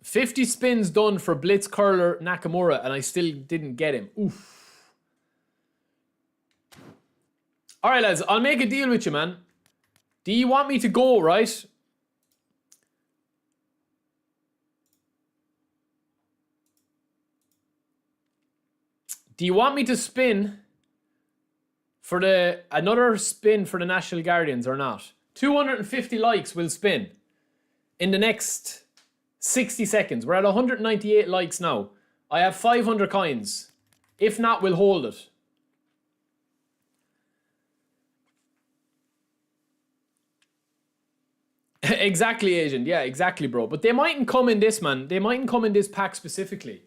50 spins done for Blitz Curler Nakamura, and I still didn't get him. Oof. All right, lads, I'll make a deal with you, man. Do you want me to go, right? Do you want me to spin for another spin for the National Guardians or not? 250 likes will spin in the next 60 seconds. We're at 198 likes now. I have 500 coins. If not, we'll hold it. Exactly, Agent. Yeah, exactly, bro. But they mightn't come in this, man. They mightn't come in this pack specifically.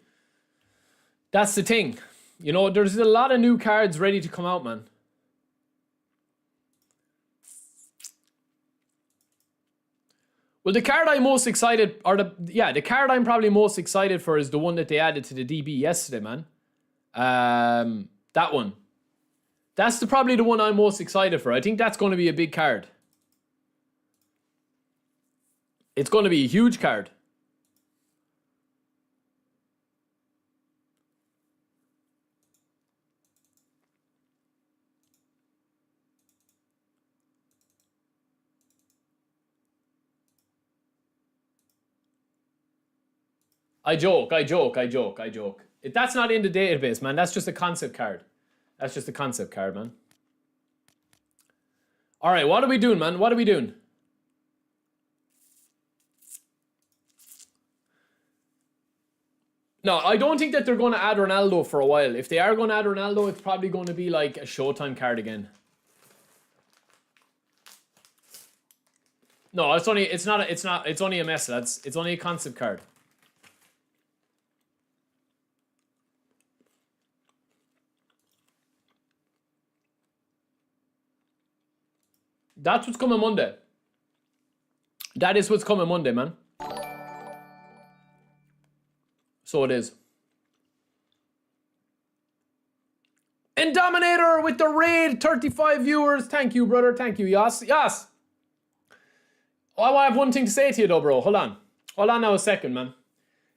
That's the thing. You know, there's a lot of new cards ready to come out, man. Well, the card I'm most excited, the card I'm probably most excited for is the one that they added to the DB yesterday, man. That one. That's probably the one I'm most excited for. I think that's going to be a big card. It's going to be a huge card. I joke. That's not in the database, man. That's just a concept card. That's just a concept card, man. All right, what are we doing, man? What are we doing? No, I don't think that they're going to add Ronaldo for a while. If they are going to add Ronaldo, it's probably going to be like a Showtime card again. No, it's only a mess, lads. It's only a concept card. That's what's coming Monday. That is what's coming Monday, man. So it is. Indominator with the raid, 35 viewers. Thank you, brother. Thank you, Yas. Yas. Oh, I have one thing to say to you, though, bro. Hold on. Hold on now a second, man.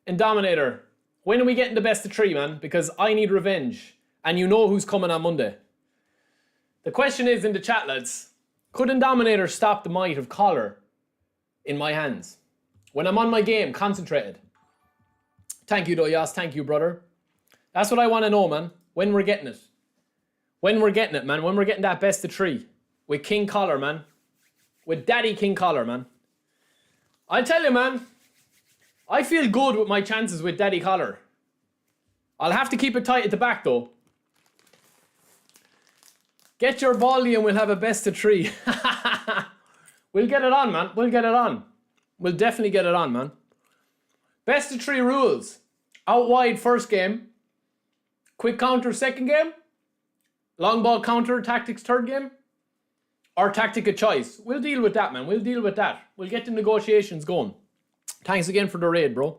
Indominator, when are we getting the best of 3, man? Because I need revenge. And you know who's coming on Monday. The question is in the chat, lads. Could Indominator stop the might of Collar in my hands? When I'm on my game, concentrated. Thank you, though, Yas. Thank you, brother. That's what I want to know, man. When we're getting it. When we're getting it, man. When we're getting that best of 3. With King Collar, man. With Daddy King Collar, man. I tell you, man. I feel good with my chances with Daddy Collar. I'll have to keep it tight at the back, though. Get your volume, we'll have a best of 3. We'll get it on, man. We'll get it on. We'll definitely get it on, man. Best of 3 rules. Out wide first game. Quick counter second game. Long ball counter tactics third game. Or tactic of choice. We'll deal with that, man. We'll deal with that. We'll get the negotiations going. Thanks again for the raid, bro.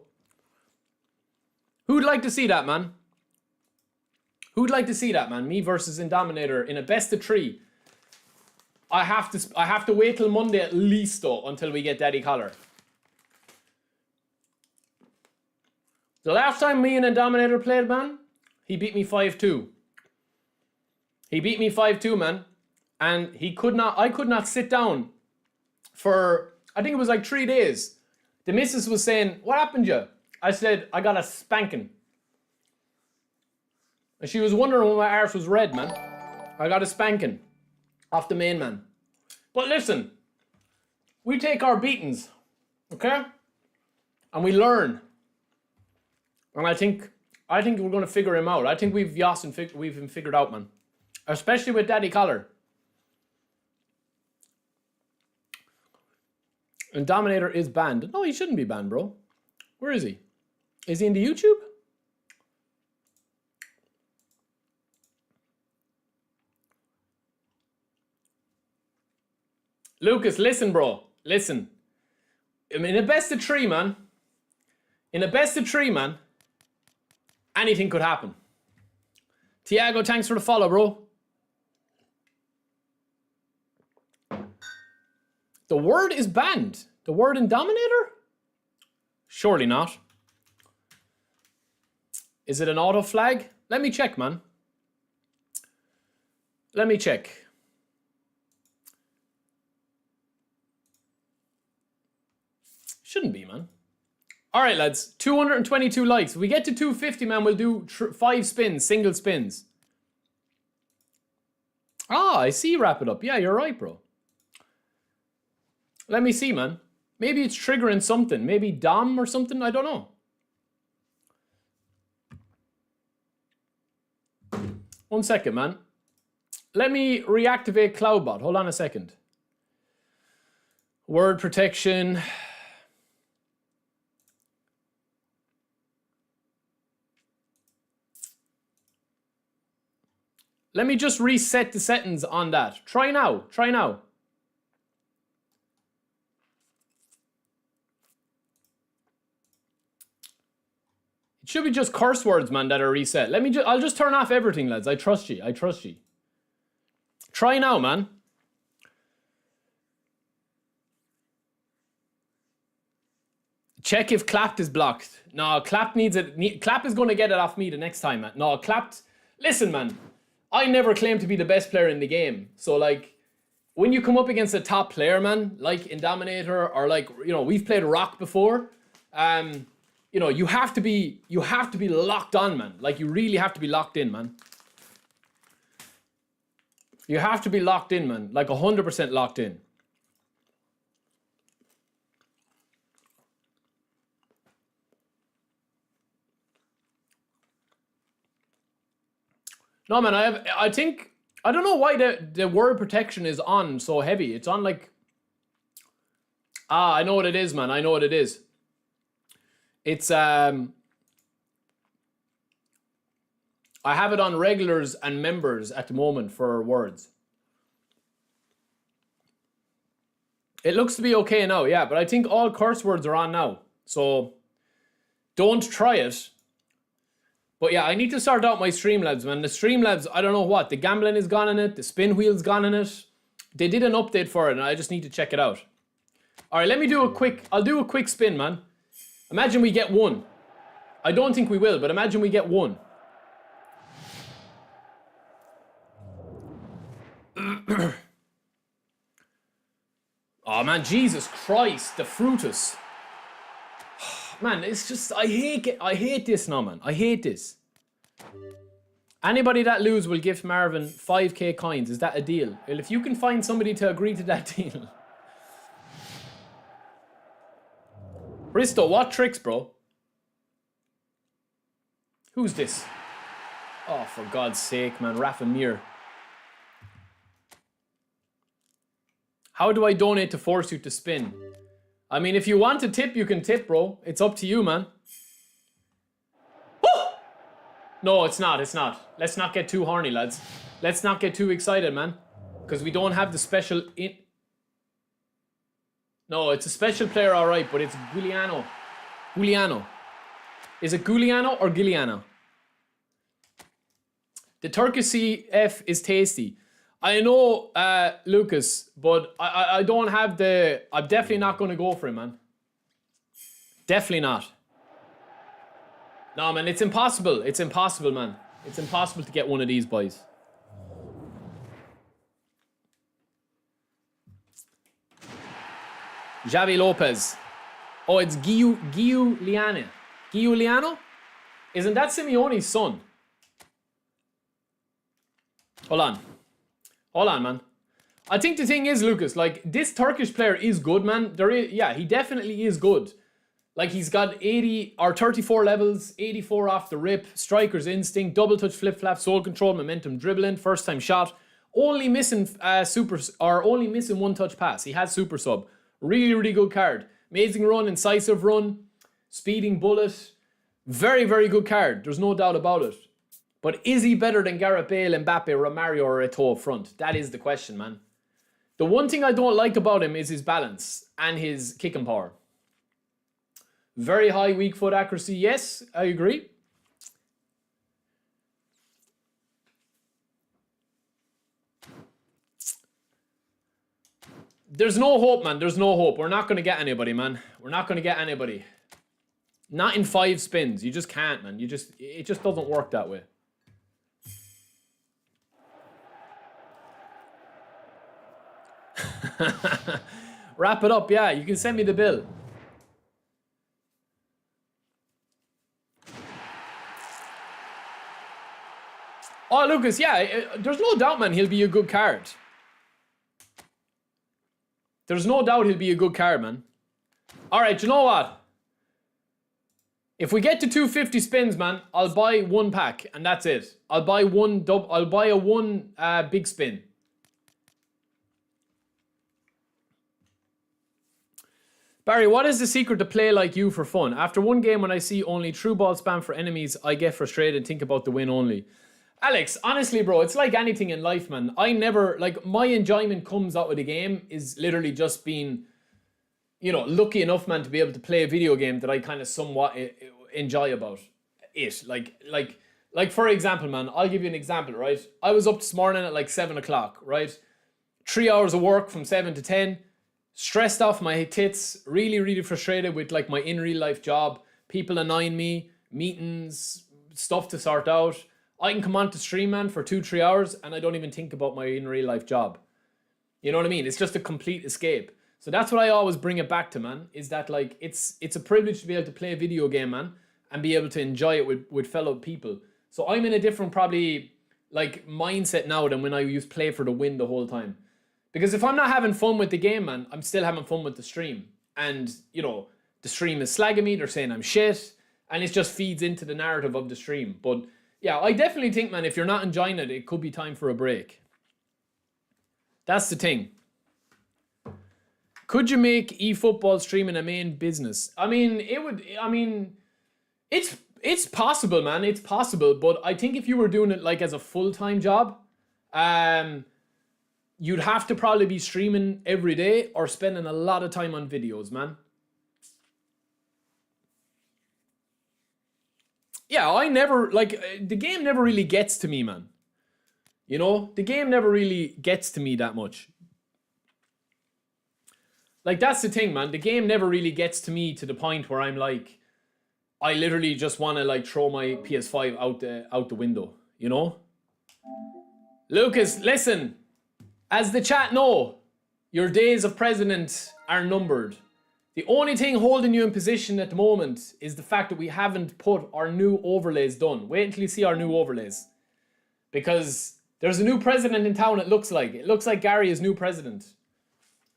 Who'd like to see that, man? Who'd like to see that, man? Me versus Indominator in a best of 3. I have to wait till Monday at least, though, until we get Daddy Collar. The last time me and Indominator played, man, he beat me 5-2. He beat me 5-2, man. And I could not sit down for, I think it was like 3 days. The missus was saying, what happened to you? I said, I got a spanking. And she was wondering when my arse was red, man. I got a spanking off the main man. But listen, we take our beatings, okay? And we learn. And I think we're going to figure him out. I think we've him figured out, man. Especially with Daddy Collar. And Dominator is banned. No, he shouldn't be banned, bro. Where is he? Is he in the YouTube? Lucas, listen, bro. Listen. I mean, in a best of 3, man. In a best of 3, man. Anything could happen. Tiago, thanks for the follow, bro. The word is banned. The word Indominator? Surely not. Is it an auto flag? Let me check, man. Let me check. Shouldn't be, man. All right, lads. 222 likes. If we get to 250, man, we'll do 5 spins, single spins. Ah, I see wrap it up. Yeah, you're right, bro. Let me see, man. Maybe it's triggering something. Maybe Dom or something. I don't know. One second, man. Let me reactivate CloudBot. Hold on a second. Word protection. Let me just reset the settings on that. Try now. Try now. It should be just curse words, man, that are reset. I'll just turn off everything, lads. I trust you. I trust you. Try now, man. Check if clapped is blocked. No, clapped needs it. Clap is going to get it off me the next time, man. No, clapped. Listen, man. I never claimed to be the best player in the game. So, like, when you come up against a top player, man, like Indominator or like, you know, we've played Rock before. You know, you have to be locked on, man. Like, you really have to be locked in, man. You have to be locked in, man. Like 100% locked in. No, man, I think, I don't know why the word protection is on so heavy. It's on like, I know what it is, man. I know what it is. It's, I have it on regulars and members at the moment for words. It looks to be okay now, yeah, but I think all curse words are on now. So don't try it. But yeah, I need to sort out my Streamlabs, man. The Streamlabs, I don't know what. The gambling is gone in it. The spin wheel's gone in it. They did an update for it, and I just need to check it out. All right, let me do a quick... I'll do a quick spin, man. Imagine we get one. I don't think we will, but imagine we get one. Oh, man, Jesus Christ. The Frutus. Man, it's just... I hate this now, man. I hate this. Anybody that loses will give Marvin 5k coins. Is that a deal? Well, if you can find somebody to agree to that deal. Risto, what tricks, bro? Who's this? Oh, for God's sake, man. Rafa Mir. How do I donate to force you to spin? I mean, if you want to tip, you can tip, bro. It's up to you, man. No, it's not. It's not. Let's not get too horny, lads. Let's not get too excited, man. Because we don't have the special... No, it's a special player, all right, but it's Giuliano. Giuliano. Is it Giuliano or Giuliano? The Turkish CF is tasty. I know, Lucas, but I don't have the... I'm definitely not going to go for him, man. Definitely not. No, man, it's impossible. It's impossible, man. It's impossible to get one of these boys. Javi Lopez. Oh, it's Giuliano. Giuliano? Isn't that Simeone's son? Hold on. Hold on, man. I think the thing is, Lucas, like, this Turkish player is good, man. Yeah, he definitely is good. Like, he's got 80 or 34 levels, 84 off the rip, striker's instinct, double touch flip-flap, soul control, momentum dribbling, first time shot. Only missing only missing one touch pass. He has super sub. Really, really good card. Amazing run, incisive run, speeding bullet. Very, very good card. There's no doubt about it. But is he better than Gareth Bale, Mbappe, Romario, or Eto'o up front? That is the question, man. The one thing I don't like about him is his balance and his kicking power. Very high weak foot accuracy. Yes, I agree. There's no hope, man. There's no hope. We're not going to get anybody, man. We're not going to get anybody. Not in 5 spins. You just can't, man. It just doesn't work that way. Wrap it up, yeah. You can send me the bill. Oh, Lucas, yeah, there's no doubt, man, he'll be a good card. There's no doubt he'll be a good card, man. All right, you know what? If we get to 250 spins, man, I'll buy 1 pack, and that's it. I'll buy I'll buy a 1 big spin. Barry, what is the secret to play like you for fun? After 1 game, when I see only true ball spam for enemies, I get frustrated and think about the win only. Alex, honestly, bro, it's like anything in life, man. I never, like, my enjoyment comes out of the game is literally just being, you know, lucky enough, man, to be able to play a video game that I kind of somewhat enjoy about it. Like, for example, man, I'll give you an example, right? I was up this morning at like 7 o'clock, right? 3 hours of work from 7 to 10. Stressed off my tits, really, really frustrated with like my in real life job, people annoying me, meetings, stuff to sort out. I can come on to stream, man, for 2-3 hours and I don't even think about my in real life job. You know what I mean? It's just a complete escape. So that's what I always bring it back to, man, is that like it's a privilege to be able to play a video game, man, and be able to enjoy it with fellow people. So I'm in a different probably like mindset now than when I used to play for the win the whole time. Because if I'm not having fun with the game, man, I'm still having fun with the stream. And, you know, the stream is slagging me, they're saying I'm shit, and it just feeds into the narrative of the stream. But, yeah, I definitely think, man, if you're not enjoying it, it could be time for a break. That's the thing. Could you make eFootball streaming a main business? I mean, it's possible, man, it's possible. But I think if you were doing it, like, as a full-time job, you'd have to probably be streaming every day or spending a lot of time on videos, man. Yeah, I never, like, the game never really gets to me, man. You know, the game never really gets to me that much. Like, that's the thing, man. The game never really gets to me to the point where I'm like, I literally just want to, like, throw my PS5 out the window, you know? Lucas, listen. As the chat know, your days of president are numbered. The only thing holding you in position at the moment is the fact that we haven't put our new overlays done. Wait until you see our new overlays. Because there's a new president in town, it looks like. It looks like Gary is new president.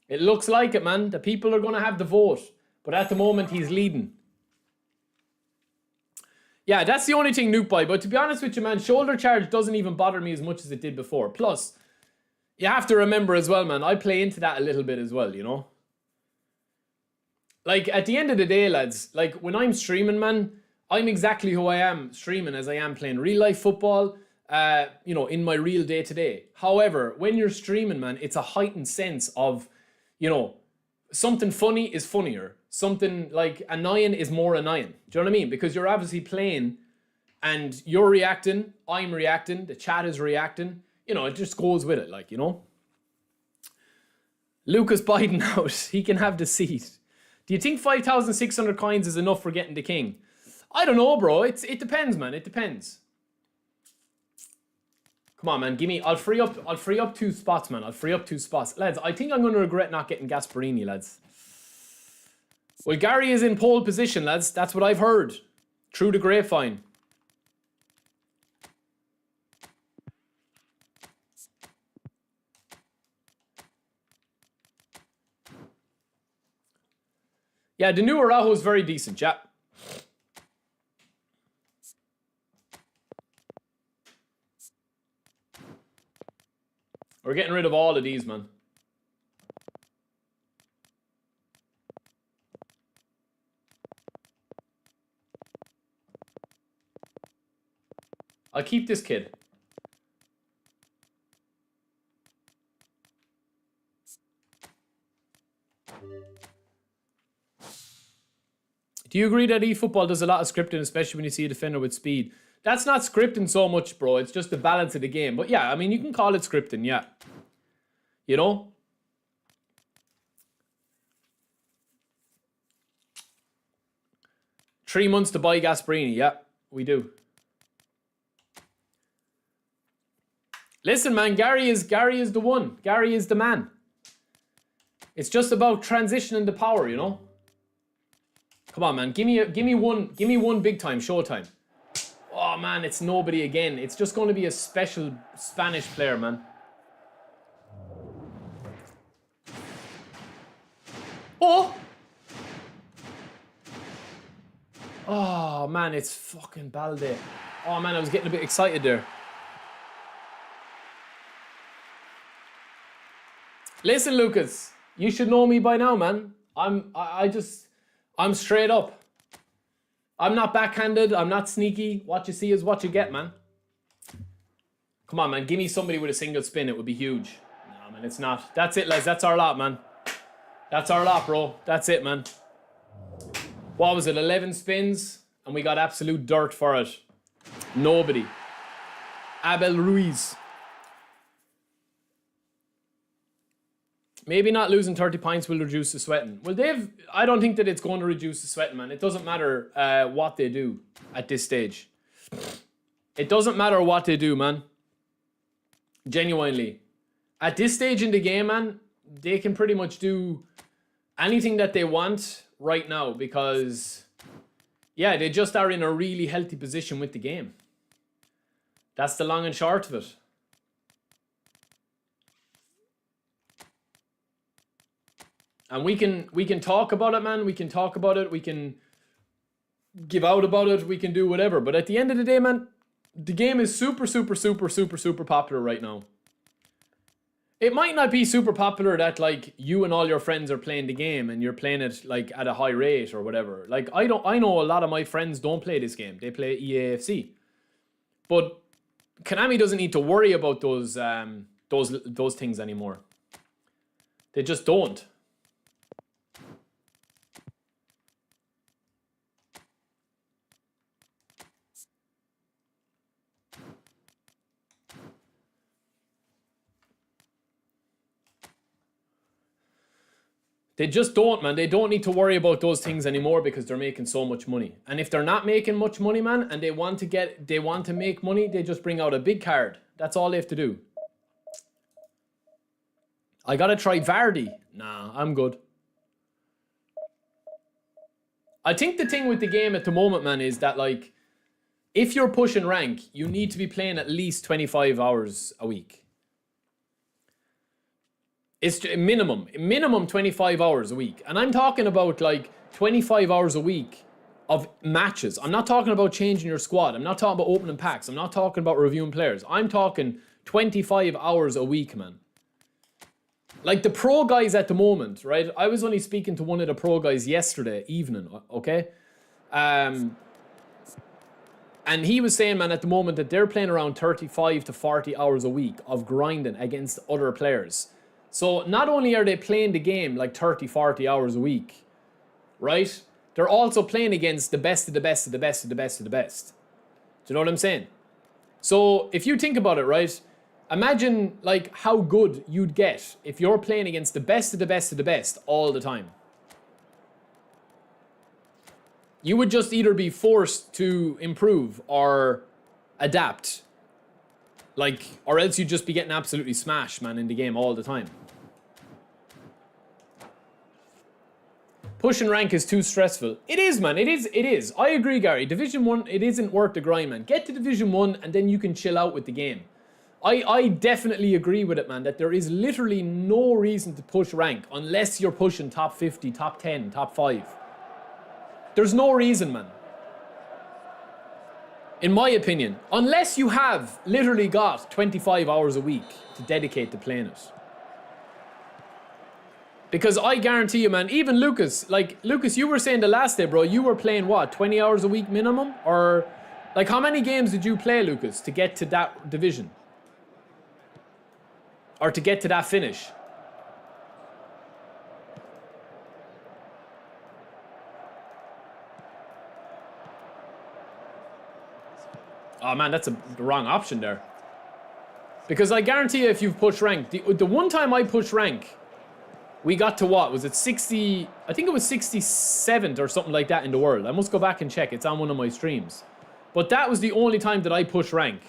It looks like it, man. The people are going to have the vote. But at the moment, he's leading. Yeah, that's the only thing Nuke by. But to be honest with you, man, shoulder charge doesn't even bother me as much as it did before. Plus, you have to remember as well, man, I play into that a little bit as well, you know? Like, at the end of the day, lads, like, when I'm streaming, man, I'm exactly who I am streaming as I am playing real-life football, you know, in my real day-to-day. However, when you're streaming, man, it's a heightened sense of, you know, something funny is funnier. Something, like, annoying is more annoying. Do you know what I mean? Because you're obviously playing, and you're reacting, I'm reacting, the chat is reacting. You know, it just goes with it, like, you know? Lucas Biden out. He can have the seat. Do you think 5,600 coins is enough for getting the king? I don't know, bro. It depends, man. It depends. Come on, man. Give me. I'll free up 2 spots, man. I'll free up 2 spots, lads. I think I'm going to regret not getting Gasparini, lads. Well, Gary is in pole position, lads. That's what I've heard through the grapevine. Yeah, the new Araujo is very decent, yeah. We're getting rid of all of these, man. I'll keep this kid. Do you agree that eFootball does a lot of scripting, especially when you see a defender with speed? That's not scripting so much, bro. It's just the balance of the game. But yeah, I mean, you can call it scripting, yeah. You know? $3 months to buy Gasparini. Yeah, we do. Listen, man, Gary is the one. Gary is the man. It's just about transitioning the power, you know? Come on, man. Give me one big time Showtime. Oh man, it's nobody again. It's just going to be a special Spanish player, man. Oh! Oh man, it's fucking Balde. Oh man, I was getting a bit excited there. Listen, Lucas, you should know me by now, man. I'm straight up. I'm not backhanded. I'm not sneaky. What you see is what you get, man. Come on, man. Give me somebody with a single spin. It would be huge. No, man, it's not. That's it, lads. That's our lot, man. That's our lot, bro. That's it, man. What was it? 11 spins, and we got absolute dirt for it. Nobody. Abel Ruiz. Maybe not losing 30 points will reduce the sweating. Well, I don't think that it's going to reduce the sweating, man. It doesn't matter what they do at this stage. It doesn't matter what they do, man. Genuinely. At this stage in the game, man, they can pretty much do anything that they want right now because, yeah, they just are in a really healthy position with the game. That's the long and short of it. And we can talk about it, man. We can talk about it. We can give out about it. We can do whatever. But at the end of the day, man, the game is super, super, super, super, super popular right now. It might not be super popular that, like, you and all your friends are playing the game and you're playing it, like, at a high rate or whatever. Like, I know a lot of my friends don't play this game. They play EAFC. But Konami doesn't need to worry about those those things anymore. They just don't. They just don't, man. They don't need to worry about those things anymore because they're making so much money. And if they're not making much money, man, and they want to make money, they just bring out a big card. That's all they have to do. I gotta try Vardy. Nah, I'm good. I think the thing with the game at the moment, man, is that, like, if you're pushing rank, you need to be playing at least 25 hours a week. It's minimum 25 hours a week. And I'm talking about, like, 25 hours a week of matches. I'm not talking about changing your squad. I'm not talking about opening packs. I'm not talking about reviewing players. I'm talking 25 hours a week, man. Like, the pro guys at the moment, right? I was only speaking to one of the pro guys yesterday evening, okay? And he was saying, man, at the moment that they're playing around 35 to 40 hours a week of grinding against other players. So not only are they playing the game like 30, 40 hours a week, right? They're also playing against the best of the best of the best of the best of the best. Do you know what I'm saying? So if you think about it, right? Imagine, like, how good you'd get if you're playing against the best of the best of the best all the time. You would just either be forced to improve or adapt. Like, or else you'd just be getting absolutely smashed, man, in the game all the time. Pushing rank is too stressful. It is, man. It is. I agree, Gary. Division 1, it isn't worth the grind, man. Get to Division 1 and then you can chill out with the game. I definitely agree with it, man, that there is literally no reason to push rank unless you're pushing top 50, top 10, top 5. There's no reason, man. In my opinion, unless you have literally got 25 hours a week to dedicate to playing it. Because I guarantee you, man, even Lucas, like, Lucas, you were saying the last day, bro, you were playing what, 20 hours a week minimum? Or, like, how many games did you play, Lucas, to get to that division? Or to get to that finish? Oh, man, that's the wrong option there. Because I guarantee you if you've pushed rank, the one time I pushed rank, we got to what? Was it 60? I think it was 67th or something like that in the world. I must go back and check. It's on one of my streams. But that was the only time that I pushed rank.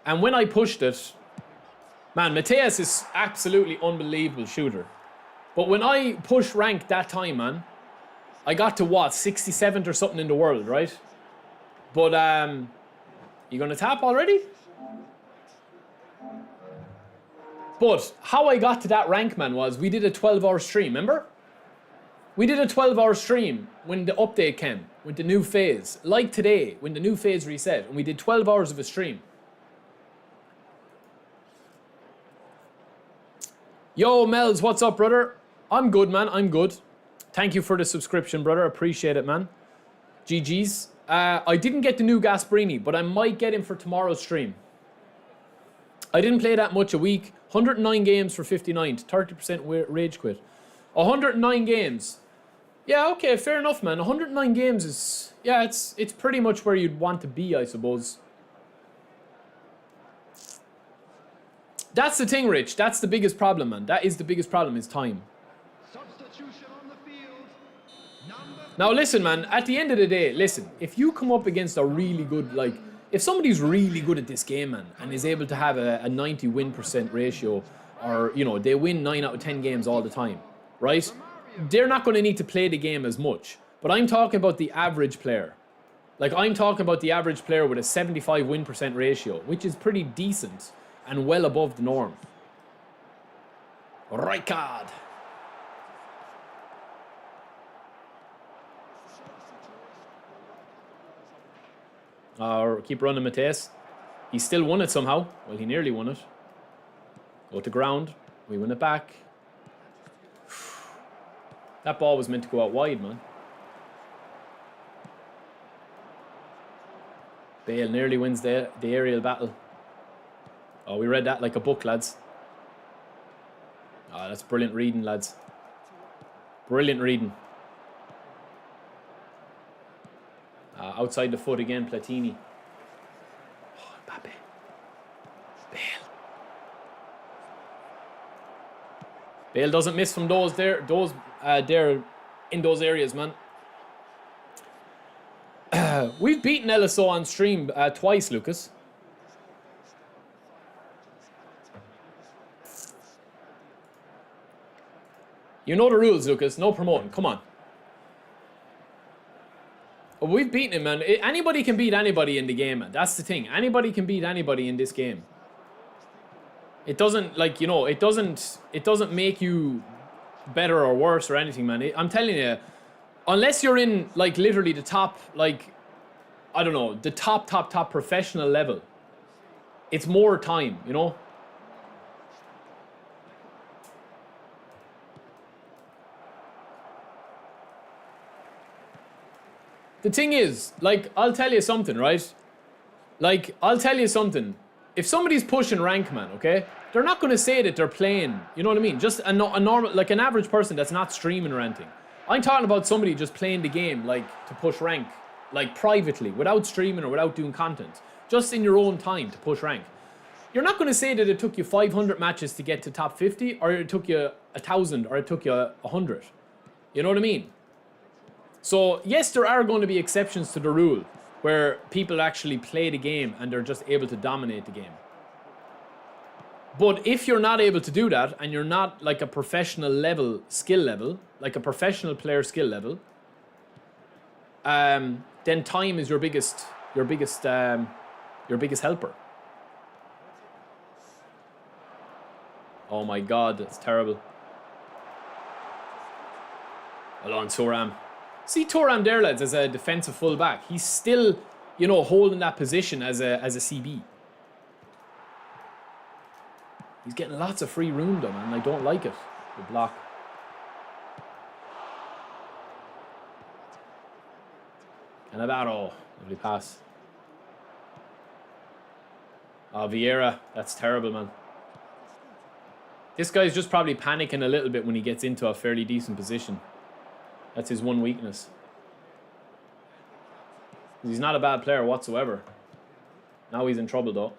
And when I pushed it, man, Mateus is absolutely unbelievable shooter. But when I pushed rank that time, man, I got to what? 67th or something in the world, right? But, you gonna tap already? But how I got to that rank, man, was we did a 12-hour stream, remember? We did a 12-hour stream when the update came, with the new phase. Like today, when the new phase reset, and we did 12 hours of a stream. Yo, Mel's, what's up, brother? I'm good, man, I'm good. Thank you for the subscription, brother. Appreciate it, man. GG's. I didn't get the new Gasparini, but I might get him for tomorrow's stream. I didn't play that much a week. 109 games for 59th. 30% rage quit. 109 games. Yeah, okay, fair enough, man. 109 games is... Yeah, it's pretty much where you'd want to be, I suppose. That's the thing, Rich. That's the biggest problem, man. That is the biggest problem, is time. Now, listen, man. At the end of the day, listen. If you come up against a really good, like... If somebody's really good at this game, man, and is able to have a 90 win % ratio, or, you know, they win 9 out of 10 games all the time, right? They're not going to need to play the game as much. But I'm talking about the average player. Like, I'm talking about the average player with a 75 win % ratio, which is pretty decent and well above the norm. Rijkaard. Keep running, Mateus. He still won it somehow. Well, he nearly won it. Go to ground. We win it back. That ball was meant to go out wide, man. Bale nearly wins the aerial battle. Oh, we read that like a book, lads. Ah, that's brilliant reading, lads. Brilliant reading. Outside the foot again, Platini. Oh, Mbappe. Bale. Bale doesn't miss from those there in those areas, man. We've beaten LSO on stream twice, Lucas. You know the rules, Lucas. No promoting. Come on. We've beaten him, man. Anybody can beat anybody in the game, man. That's the thing. Anybody can beat anybody in this game. It doesn't, like, you know, it doesn't make you better or worse or anything, man. I'm telling you, unless you're in, like, literally the top, like, I don't know, the top professional level, it's more time, you know? The thing is, like, I'll tell you something, right? Like, I'll tell you something. If somebody's pushing rank, man, okay? They're not going to say that they're playing, you know what I mean? Just a normal, like an average person that's not streaming or anything. I'm talking about somebody just playing the game, like, to push rank. Like, privately, without streaming or without doing content. Just in your own time to push rank. You're not going to say that it took you 500 matches to get to top 50, or it took you 1,000, or it took you 100. You know what I mean? So, yes, there are going to be exceptions to the rule, where people actually play the game and they're just able to dominate the game. But if you're not able to do that, and you're not like a professional level, skill level, like a professional player skill level, then time is your biggest helper. Oh my God, that's terrible. Alon Thuram. See Thuram there, lads, as a defensive fullback. He's still, you know, holding that position as a CB. He's getting lots of free room though, man. I don't like it. The block. Cannavaro. Lovely pass. Oh, Vieira. That's terrible, man. This guy's just probably panicking a little bit when he gets into a fairly decent position. That's his one weakness. He's not a bad player whatsoever. Now he's in trouble, though.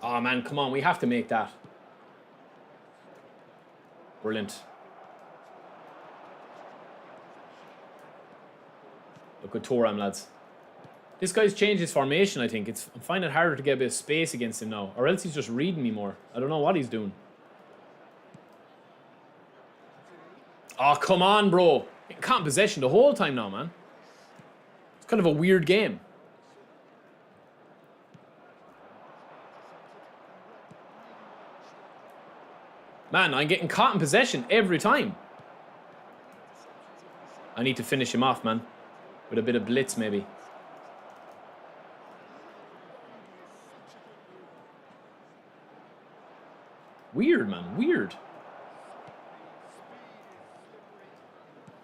Oh, man, come on. We have to make that. Brilliant. Look at Thuram, lads. This guy's changed his formation, I think. I'm finding it harder to get a bit of space against him now. Or else he's just reading me more. I don't know what he's doing. Oh, come on, bro. You can't possession the whole time now, man. It's kind of a weird game. Man, I'm getting caught in possession every time. I need to finish him off, man. With a bit of blitz, maybe. Weird, man. Weird.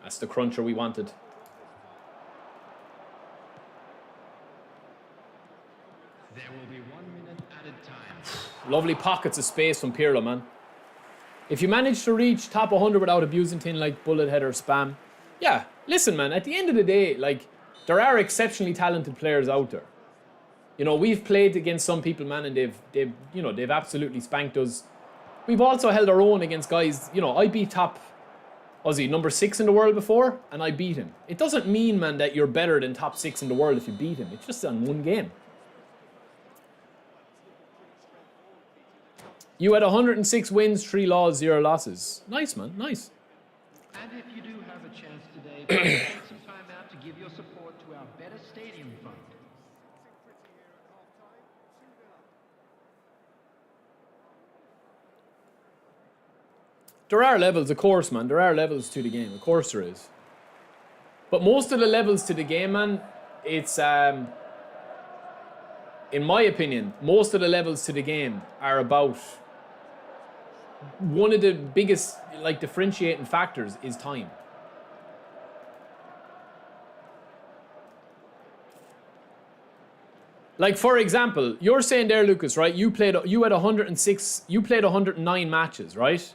That's the cruncher we wanted. There will be 1 minute added time. Lovely pockets of space from Pirlo, man. If you manage to reach top 100 without abusing things like bullet head or spam, yeah, listen, man, at the end of the day, like, there are exceptionally talented players out there. You know, we've played against some people, man, and they've absolutely spanked us. We've also held our own against guys, you know, I beat number 6 in the world before, and I beat him. It doesn't mean, man, that you're better than top 6 in the world if you beat him. It's just on one game. You had 106 wins, 3 losses, 0 losses. Nice, man, nice. And if you do have a chance today, take some time out to give your support to our Better Stadium Fund. There are levels, of course, man. There are levels to the game. Of course there is. But most of the levels to the game, man, it's, in my opinion, most of the levels to the game are about... One of the biggest, like, differentiating factors is time. Like, for example, you're saying there, Lucas, right? You had 106, you played 109 matches, right?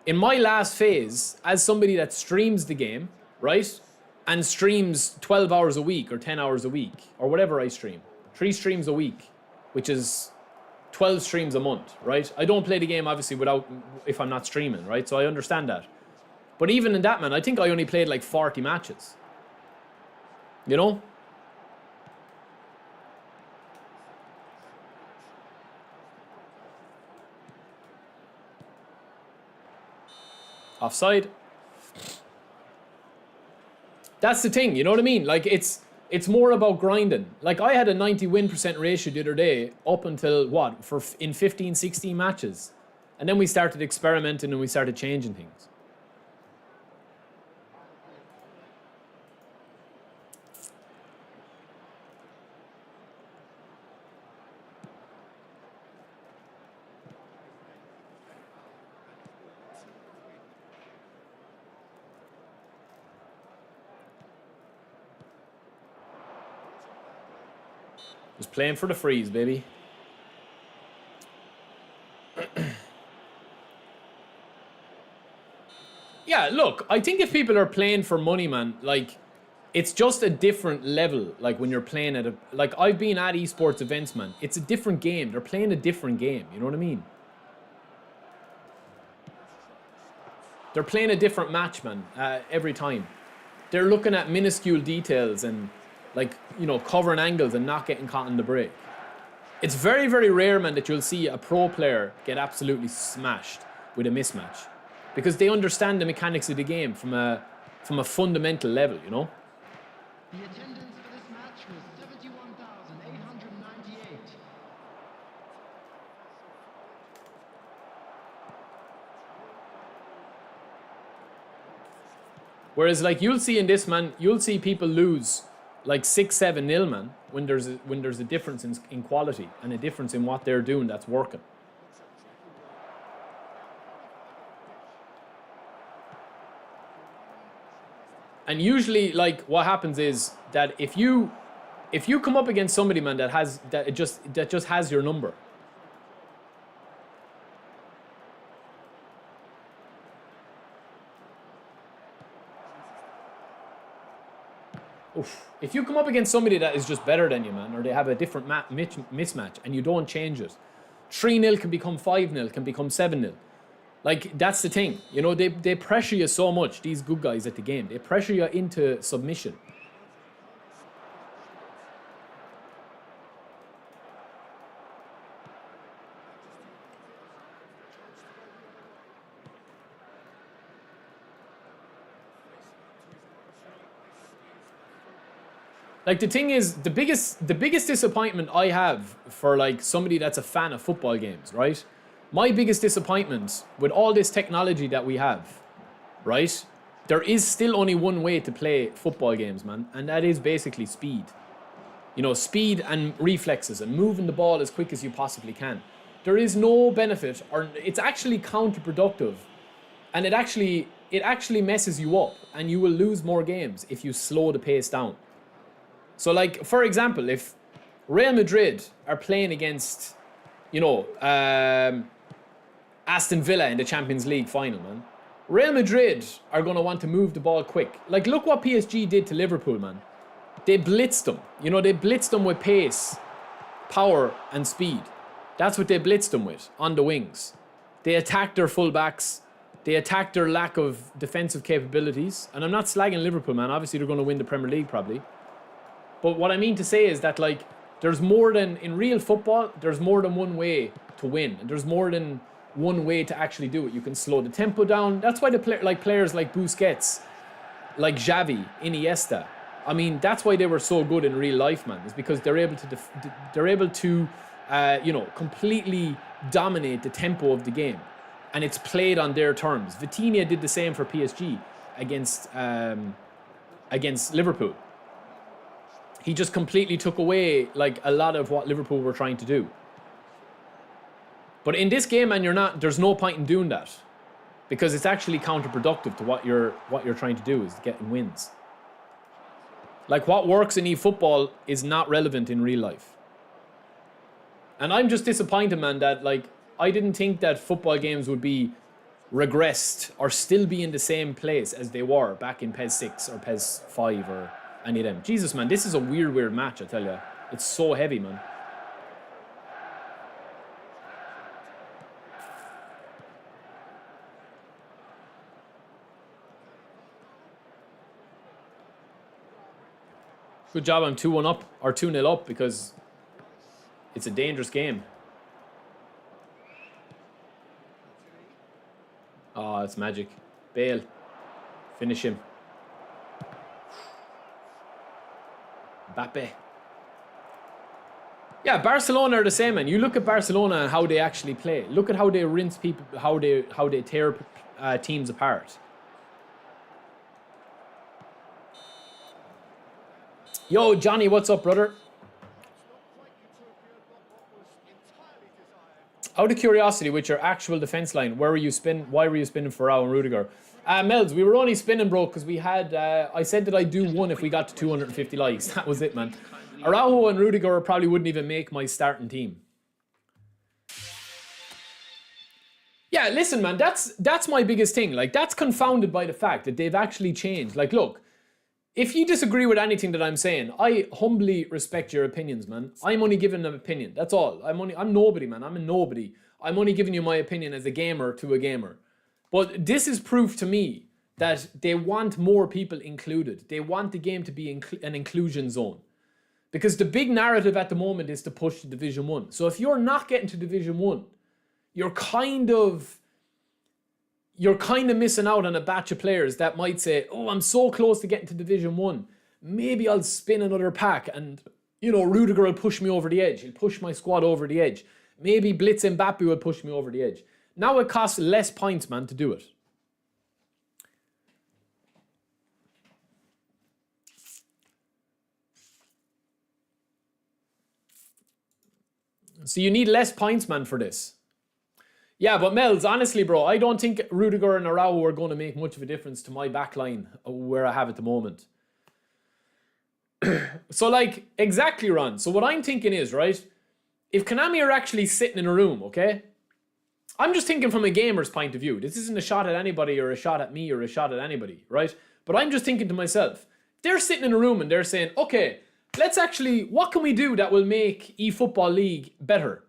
In my last phase, as somebody that streams the game, right? And streams 12 hours a week or 10 hours a week or whatever I stream. 3 streams a week, which is 12 streams a month, right? I don't play the game, obviously, if I'm not streaming, right? So I understand that. But even in that, man, I think I only played like 40 matches. You know? Offside. That's the thing, you know what I mean? Like, it's more about grinding. Like, I had a 90 win % ratio the other day up until, what, in 15, 16 matches. And then we started experimenting and we started changing things. Just playing for the freeze, baby. Yeah, look, I think if people are playing for money, man, like, it's just a different level. Like, when you're playing at like, I've been at esports events, man. It's a different game. They're playing a different game. You know what I mean? They're playing a different match, man, every time. They're looking at minuscule details and, like, you know, covering angles and not getting caught in the break. It's very, very rare, man, that you'll see a pro player get absolutely smashed with a mismatch. Because they understand the mechanics of the game from a fundamental level, you know? The attendance for this match was 71,898. Whereas, like, you'll see in this, man, you'll see people lose like 6-7-0, man, when there's a difference in quality and a difference in what they're doing that's working. And usually, like, what happens is that if you come up against somebody, man, that just has your number. Oof. If you come up against somebody that is just better than you, man, or they have a different mismatch and you don't change it, 3-0 can become 5-0, can become 7-0. Like, that's the thing. You know, they pressure you so much, these good guys at the game. They pressure you into submission. Like, the thing is, the biggest disappointment I have for, like, somebody that's a fan of football games, right? My biggest disappointment with all this technology that we have, right? There is still only one way to play football games, man, and that is basically speed. You know, speed and reflexes and moving the ball as quick as you possibly can. There is no benefit, or it's actually counterproductive, and it actually messes you up, and you will lose more games if you slow the pace down. So, like, for example, if Real Madrid are playing against, you know, Aston Villa in the Champions League final, man, Real Madrid are going to want to move the ball quick. Like, look what PSG did to Liverpool, man. They blitzed them. You know, they blitzed them with pace, power, and speed. That's what they blitzed them with on the wings. They attacked their fullbacks. They attacked their lack of defensive capabilities. And I'm not slagging Liverpool, man. Obviously, they're going to win the Premier League, probably. But what I mean to say is that, like, there's more than, in real football, there's more than one way to win. And there's more than one way to actually do it. You can slow the tempo down. That's why players like Busquets, like Xavi, Iniesta, I mean, that's why they were so good in real life, man. Is because they're able to, you know, completely dominate the tempo of the game, and it's played on their terms. Vitinha did the same for PSG against Liverpool. He just completely took away, like, a lot of what Liverpool were trying to do. But in this game, man, there's no point in doing that, because it's actually counterproductive to what you're trying to do, is getting wins. Like, what works in eFootball is not relevant in real life. And I'm just disappointed, man, that, like, I didn't think that football games would be regressed or still be in the same place as they were back in PES 6 or PES 5 or any of them. Jesus, man, this is a weird match, I tell you. It's so heavy, man. Good job, I'm 2-1 up, or 2-0 up, because it's a dangerous game. Oh, it's magic. Bale. Finish him. Mbappe. Yeah, Barcelona are the same, man. You look at Barcelona and how they actually play. Look at how they rinse people, how they tear teams apart. Yo, Johnny, what's up, brother? Out of curiosity, with your actual defense line, why were you spinning Ferrao and Rudiger? Melz, we were only spinning, bro, because we had, I said that I'd do one if we got to 250 likes. That was it, man. Araujo and Rudiger probably wouldn't even make my starting team. Yeah, listen, man, that's my biggest thing. Like, that's confounded by the fact that they've actually changed. Like, look, if you disagree with anything that I'm saying, I humbly respect your opinions, man. I'm only giving an opinion. That's all. I'm nobody, man. I'm a nobody. I'm only giving you my opinion as a gamer to a gamer. But this is proof to me that they want more people included. They want the game to be an inclusion zone. Because the big narrative at the moment is to push to Division 1. So if you're not getting to Division 1, you're kind of missing out on a batch of players that might say, oh, I'm so close to getting to Division 1. Maybe I'll spin another pack and, you know, Rudiger will push me over the edge. He'll push my squad over the edge. Maybe Blitz Mbappe will push me over the edge. Now it costs less points, man, to do it. So you need less points, man, for this. Yeah, but Mel's, honestly, bro, I don't think Rudiger and Araujo are going to make much of a difference to my backline where I have at the moment. So, like, exactly, Ron. So what I'm thinking is, right, if Konami are actually sitting in a room, okay, I'm just thinking from a gamer's point of view. This isn't a shot at anybody or a shot at me or a shot at anybody, right? But I'm just thinking to myself, they're sitting in a room and they're saying, okay, let's actually, what can we do that will make eFootball League better?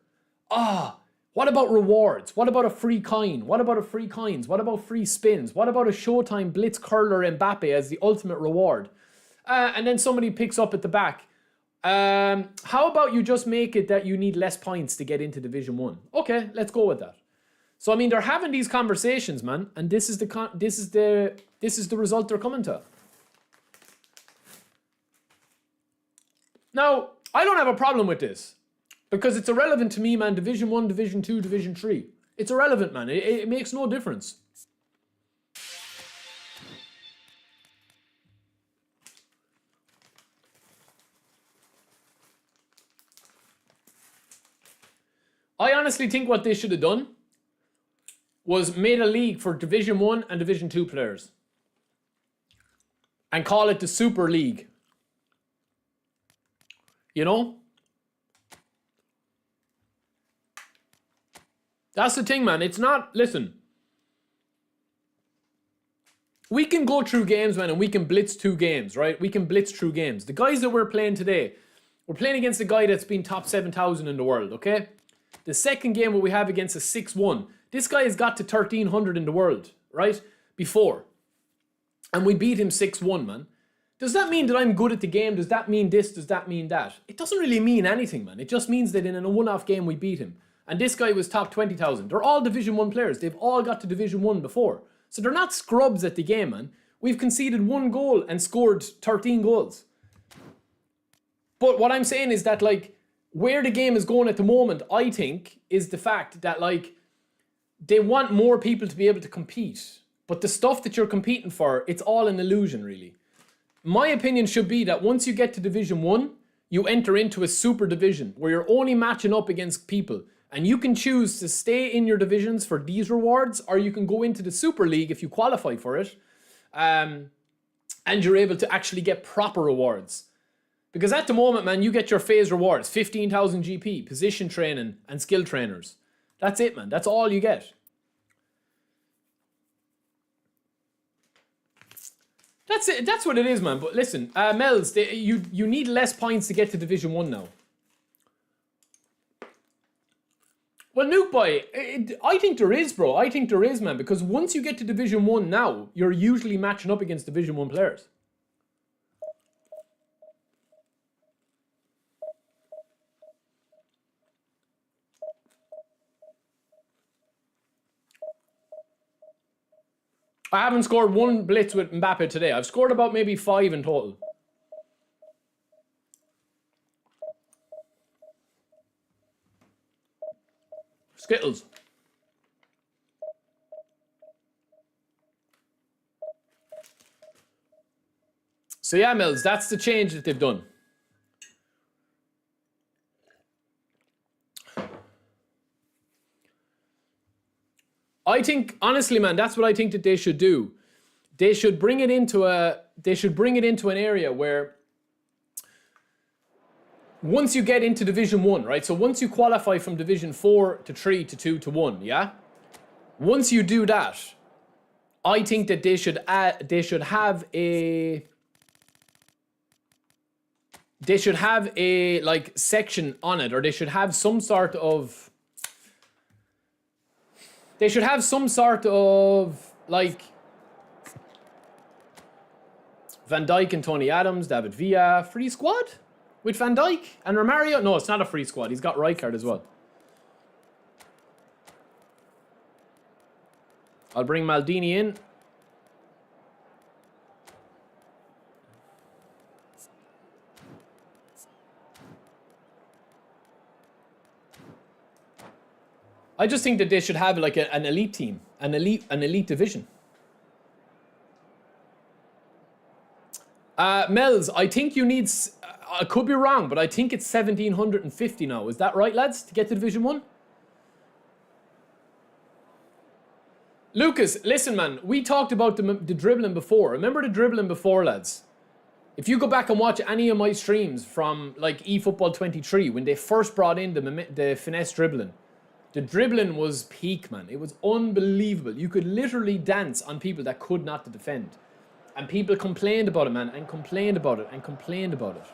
What about rewards? What about a free coin? What about a free coins? What about free spins? What about a Showtime Blitz Curler Mbappe as the ultimate reward? And then somebody picks up at the back. How about you just make it that you need less points to get into Division 1? Okay, let's go with that. So I mean, they're having these conversations, man, and this is the result they're coming to. Now, I don't have a problem with this. Because it's irrelevant to me, man. Division 1, Division 2, Division 3. It's irrelevant, man. It makes no difference. I honestly think what they should have done was made a league for Division 1 and Division 2 players. And call it the Super League. You know? That's the thing, man. It's not, listen. We can go through games, man, and we can blitz 2 games, right? We can blitz through games. The guys that we're playing today, we're playing against a guy that's been top 7,000 in the world, okay? The second game what we have against a 6-1, this guy has got to 1,300 in the world, right? Before. And we beat him 6-1, man. Does that mean that I'm good at the game? Does that mean this? Does that mean that? It doesn't really mean anything, man. It just means that in a one-off game we beat him. And this guy was top 20,000. They're all Division 1 players. They've all got to Division 1 before. So they're not scrubs at the game, man. We've conceded 1 goal and scored 13 goals. But what I'm saying is that, like, where the game is going at the moment, I think, is the fact that, like, they want more people to be able to compete. But the stuff that you're competing for, it's all an illusion, really. My opinion should be that once you get to Division 1, you enter into a super division where you're only matching up against people. And you can choose to stay in your divisions for these rewards, or you can go into the Super League if you qualify for it. And and you're able to actually get proper rewards. Because at the moment, man, you get your phase rewards, 15,000 GP, position training, and skill trainers. That's it, man. That's all you get. That's it. That's what it is, man. But listen, Mels, you need less points to get to Division 1 now. Well, Nuke Boy, I think there is, bro. I think there is, man. Because once you get to Division 1 now, you're usually matching up against Division 1 players. I haven't scored one blitz with Mbappe today. I've scored about maybe 5 in total. Skittles. So yeah, Mills, that's the change that they've done. I think, honestly, man, that's what I think that they should do. They should bring it into an area where once you get into Division 1, right? So once you qualify from Division 4 to 3 to 2 to 1, yeah? Once you do that, I think that they should have a like section on it, or they should have some sort of like Van Dijk and Tony Adams, David Villa, free squad with Van Dijk and Romario. No, it's not a free squad. He's got Rijkaard as well. I'll bring Maldini in. I just think that they should have like an elite team, an elite division. Mels, I think you need, I could be wrong, but I think it's 1,750 now. Is that right, lads, to get to Division 1? Lucas, listen, man, we talked about the dribbling before. Remember the dribbling before, lads? If you go back and watch any of my streams from like eFootball 23, when they first brought in the finesse dribbling, the dribbling was peak, man. It was unbelievable. You could literally dance on people that could not defend. And people complained about it, man, and complained about it, and complained about it.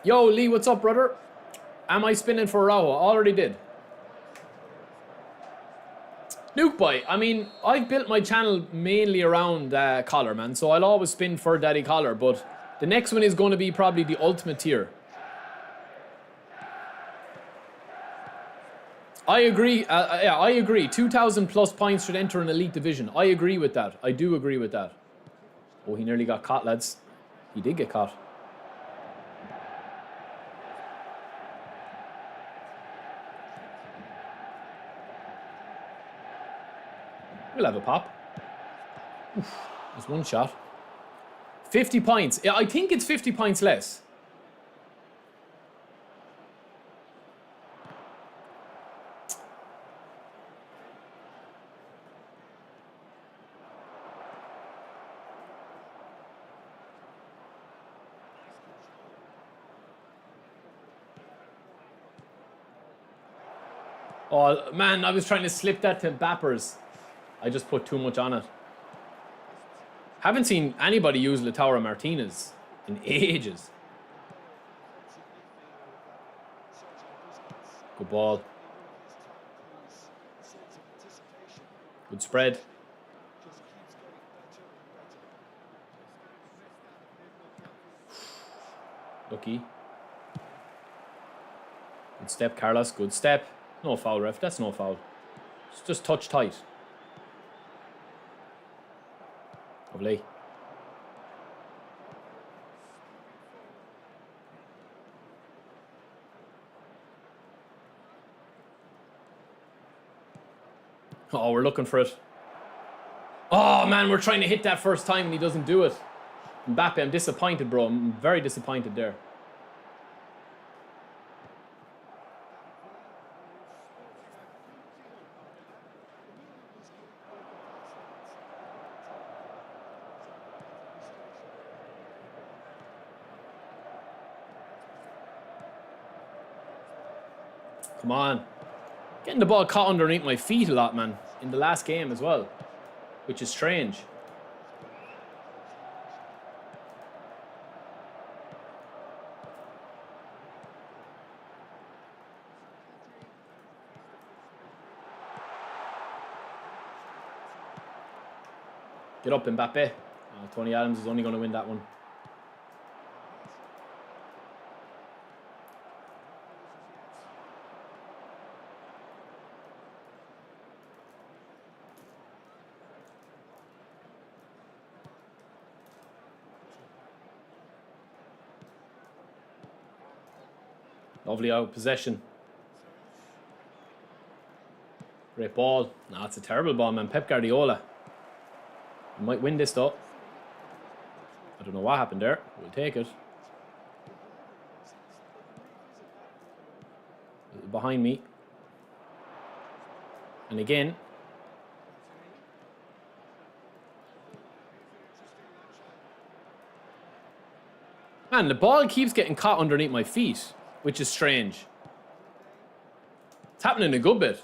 Yo, Lee, what's up, brother? Am I spinning for Rawa? Already did. Nuke Boy, I mean, I've built my channel mainly around Collar, man, so I'll always spin for Daddy Collar, but the next one is going to be probably the ultimate tier. I agree. Yeah, I agree. 2,000 plus points should enter an elite division. I agree with that. I do agree with that. Oh, he nearly got caught, lads. He did get caught. We'll have a pop. Oof, there's one shot. 50 points. Yeah, I think it's 50 points less. Oh, man, I was trying to slip that to Bappers. I just put too much on it. Haven't seen anybody use Lautaro Martinez in ages. Good ball. Good spread. Lucky. Good step, Carlos. Good step. No foul, ref. That's no foul. It's just touch tight. Lovely. Oh, we're looking for it. Oh, man, we're trying to hit that first time and he doesn't do it. Mbappe, I'm disappointed, bro. I'm very disappointed there. Come on. Getting the ball caught underneath my feet a lot, man. In the last game as well. Which is strange. Get up, Mbappe. Tony Adams is only going to win that one. Lovely out possession. Great ball. No, it's a terrible ball, man. Pep Guardiola. He might win this, though. I don't know what happened there. We'll take it. Behind me. And again. Man, the ball keeps getting caught underneath my feet, which is strange. It's happening a good bit.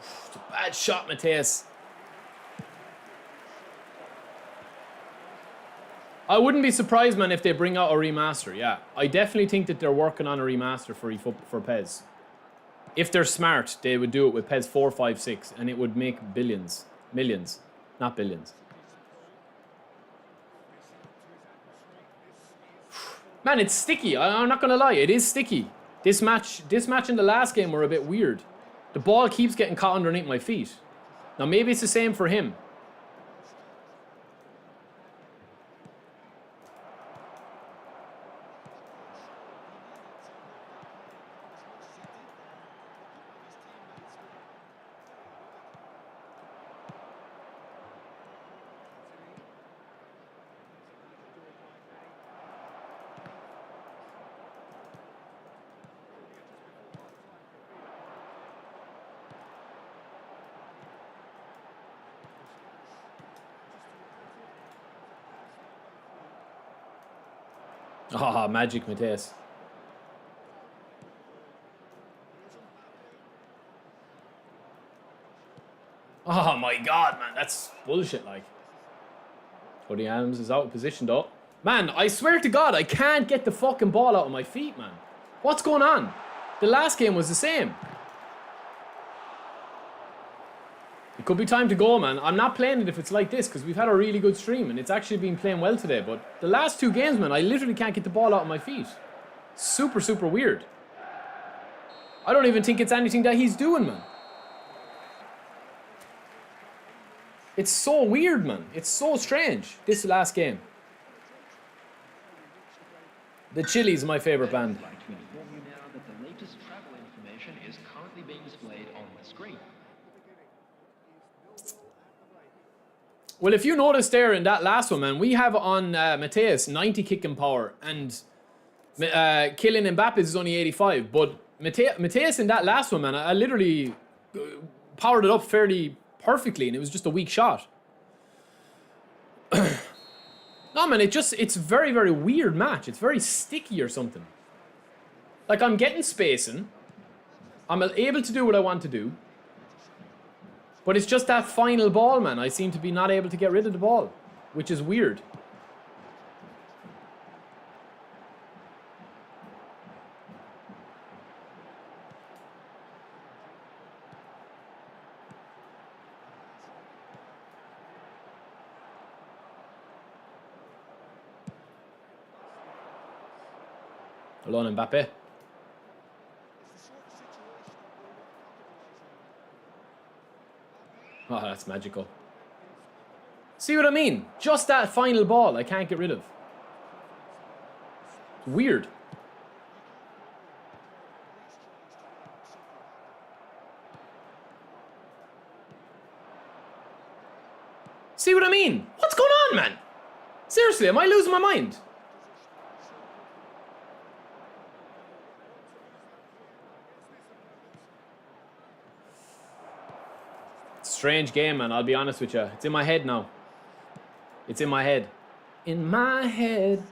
It's a bad shot, Mateus. I wouldn't be surprised, man, if they bring out a remaster. Yeah, I definitely think that they're working on a remaster for PES. If they're smart, they would do it with PES 4, 5, 6, and it would make billions. Millions, not billions. Man, it's sticky. I'm not going to lie. It is sticky. This match and the last game were a bit weird. The ball keeps getting caught underneath my feet. Now, maybe it's the same for him. Ah, magic, Mateus. Oh my god, man, that's bullshit, like. Tony Adams is out of position, though. Man, I swear to God, I can't get the fucking ball out of my feet, man. What's going on? The last game was the same. It could be time to go, man. I'm not playing it if it's like this, because we've had a really good stream, and it's actually been playing well today. But the last two games, man, I literally can't get the ball out of my feet. Super, super weird. I don't even think it's anything that he's doing, man. It's so weird, man. It's so strange, this last game. The Chili's my favorite band. I'd like to inform you now that the latest travel information is currently being displayed on the screen. Well, if you noticed there in that last one, man, we have on Mateus 90 kicking power, and Kylian Mbappe's is only 85. But Mateus in that last one, man, I literally powered it up fairly perfectly, and it was just a weak shot. No, man, it's very, very weird match. It's very sticky or something. Like, I'm getting spacing. I'm able to do what I want to do. But it's just that final ball, man. I seem to be not able to get rid of the ball, which is weird. Alone Mbappe. Oh, that's magical. See what I mean? Just that final ball I can't get rid of. It's weird. See what I mean? What's going on, man? Seriously, am I losing my mind? Strange game, man. I'll be honest with you. It's in my head now. It's in my head. In my head.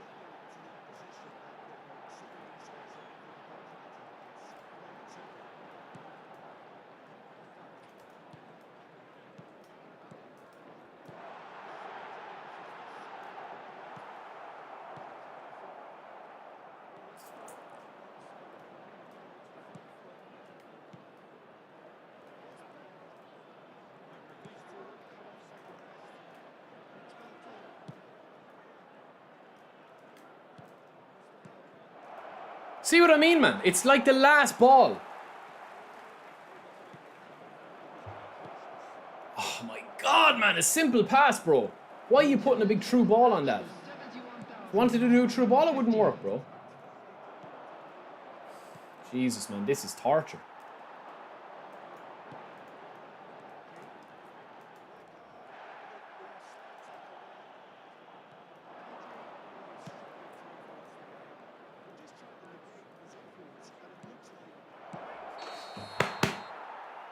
See what I mean, man? It's like the last ball. Oh my God, man. A simple pass, bro. Why are you putting a big true ball on that? If you wanted to do a true ball, it wouldn't work, bro. Jesus, man. This is torture.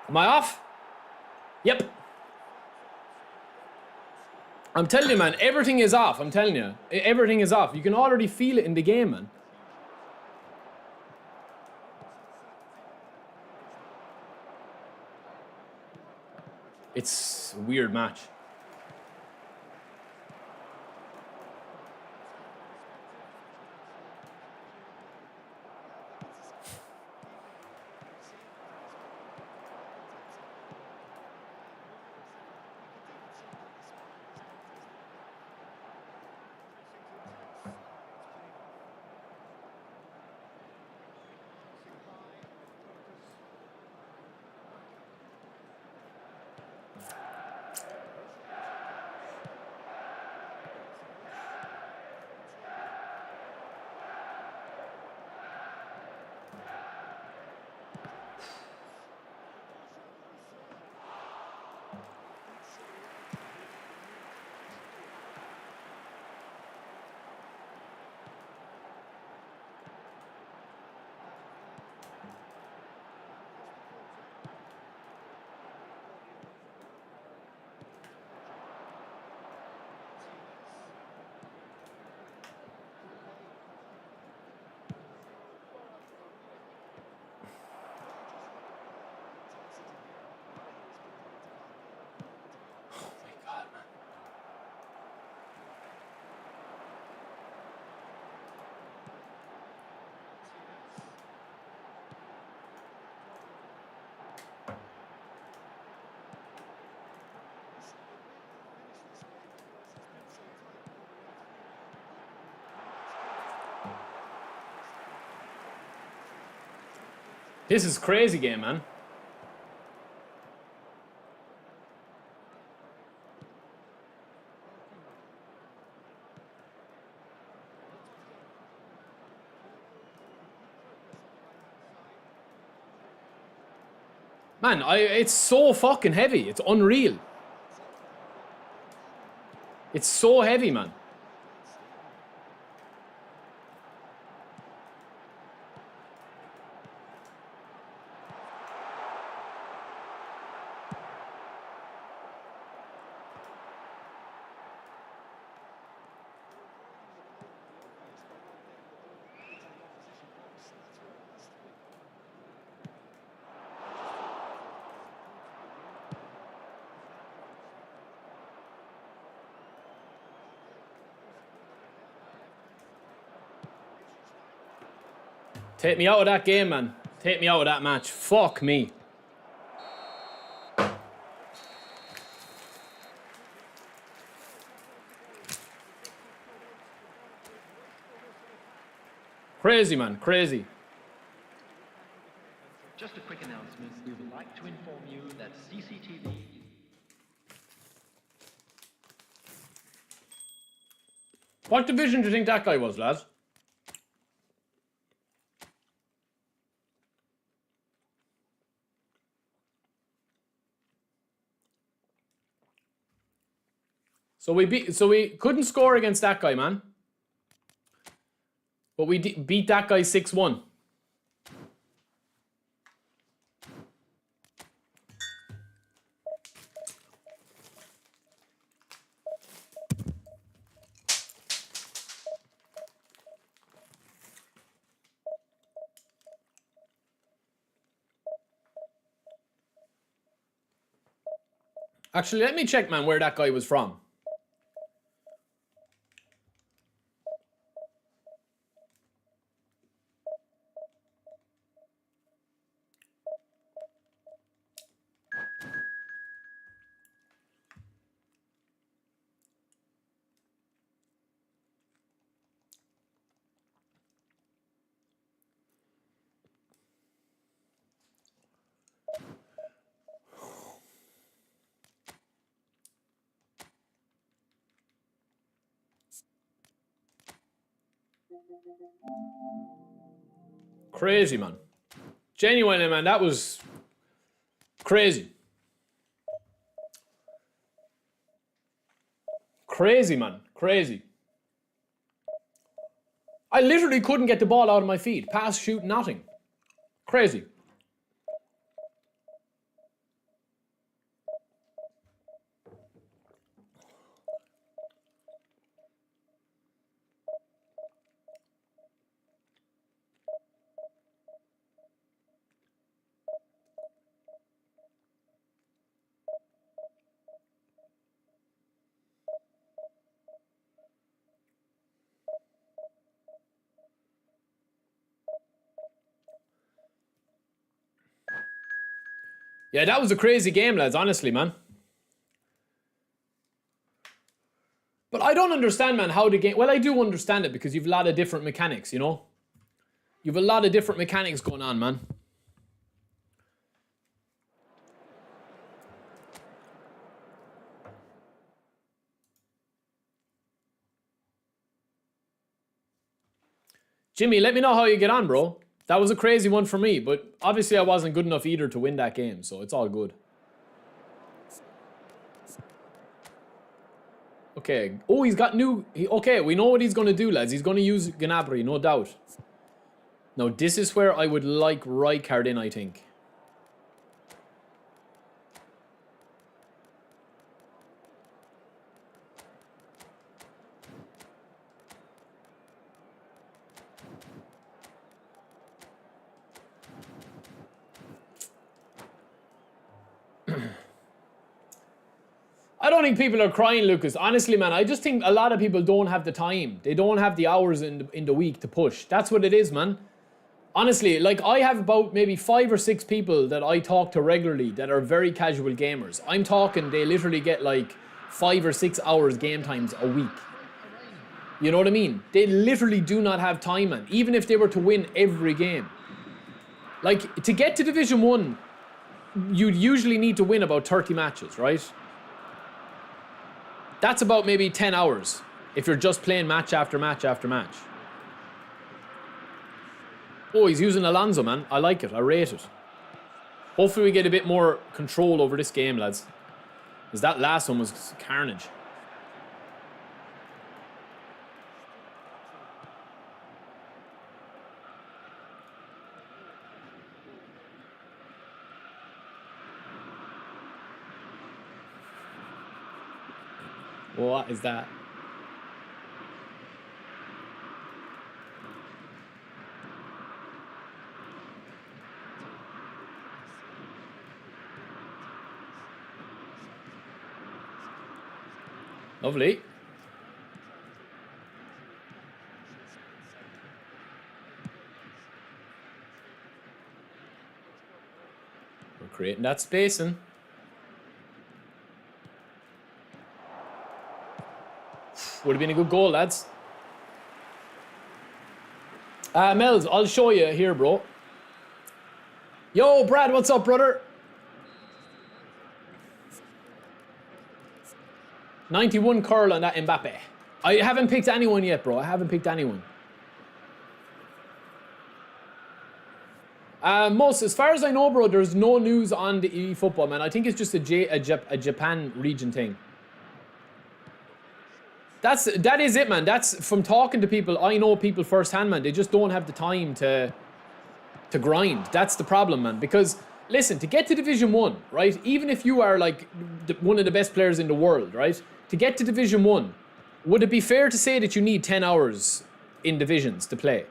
Am I off? Yep. I'm telling you, man, everything is off. I'm telling you. Everything is off. You can already feel it in the game, man. It's a weird match. This is crazy game, man. Man, it's so fucking heavy. It's unreal. It's so heavy, man. Take me out of that game, man. Take me out of that match. Fuck me. Crazy, man. Crazy. Just a quick announcement. We would like to inform you that CCTV... What division do you think that guy was, lads? So we couldn't score against that guy, man. But we beat that guy 6-1. Actually, let me check, man, where that guy was from. Crazy, man. Genuinely, man, that was crazy. Crazy, man. Crazy. I literally couldn't get the ball out of my feet. Pass, shoot, nothing. Crazy. Yeah, that was a crazy game, lads, honestly, man. But I don't understand, man, how the game... Well, I do understand it because you've a lot of different mechanics, you know? You've a lot of different mechanics going on, man. Jimmy, let me know how you get on, bro. That was a crazy one for me, but obviously I wasn't good enough either to win that game, so it's all good. Okay. Oh, he's got new... Okay, we know what he's going to do, lads. He's going to use Gnabry, no doubt. Now, this is where I would like Rijkaard in, I think. I don't think people are crying, Lucas. Honestly, man, I just think a lot of people don't have the time. They don't have the hours in the week to push. That's what it is, man. Honestly, like, I have about maybe 5 or 6 people that I talk to regularly that are very casual gamers. I'm talking they literally get like 5 or 6 hours game times a week. You know what I mean? They literally do not have time, man. Even if they were to win every game. Like, to get to Division 1, you'd usually need to win about 30 matches, right? That's about maybe 10 hours if you're just playing match after match after match. Oh, he's using Alonso, man. I like it. I rate it. Hopefully we get a bit more control over this game, lads. Because that last one was carnage. What is that? Lovely. We're creating that spacing. Would have been a good goal, lads. Mels, I'll show you here, bro. Yo, Brad, what's up, brother? 91 curl on that Mbappe. I haven't picked anyone yet, bro. I haven't picked anyone. Most, as far as I know, bro, there's no news on the eFootball, man. I think it's just a Japan region thing. That is it, man. That's from talking to people. I know people firsthand, man. They just don't have the time to grind. That's the problem, man. Because listen, to get to Division 1, right? Even if you are like one of the best players in the world, right? To get to Division 1, would it be fair to say that you need 10 hours in divisions to play?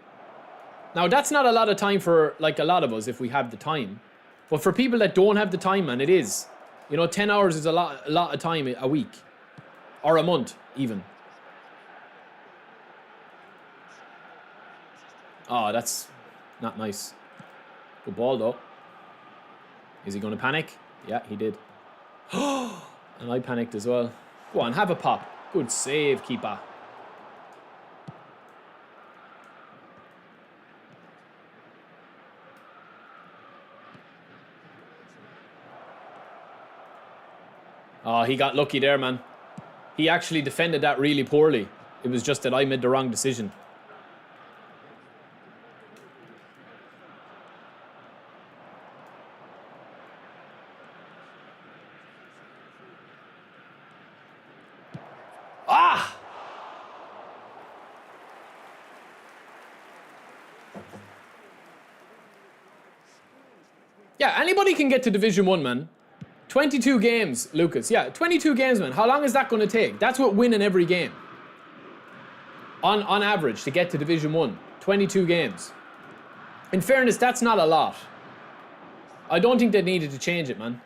Now, that's not a lot of time for like a lot of us if we have the time. But for people that don't have the time, man, it is. You know, 10 hours is a lot of time a week. Or a month, even. Oh, that's not nice. Good ball, though. Is he going to panic? Yeah, he did. And I panicked as well. Go on, have a pop. Good save, keeper. Oh, he got lucky there, man. He actually defended that really poorly. It was just that I made the wrong decision. Ah! Yeah, anybody can get to Division 1, man. 22 games, Lucas. Yeah, 22 games, man. How long is that going to take? That's what winning every game. On average, to get to Division 1. 22 games. In fairness, that's not a lot. I don't think they needed to change it, man.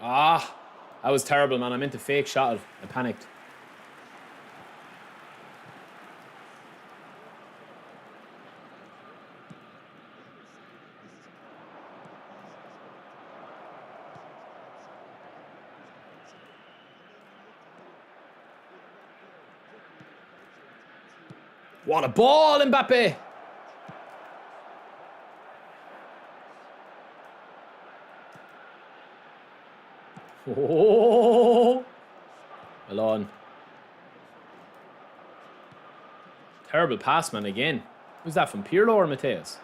Ah, that was terrible, man. I meant to fake shot it. I panicked. What a ball, Mbappe! Oh, well on. Terrible pass, man, again. Who's that, from Pirlo or Mateus?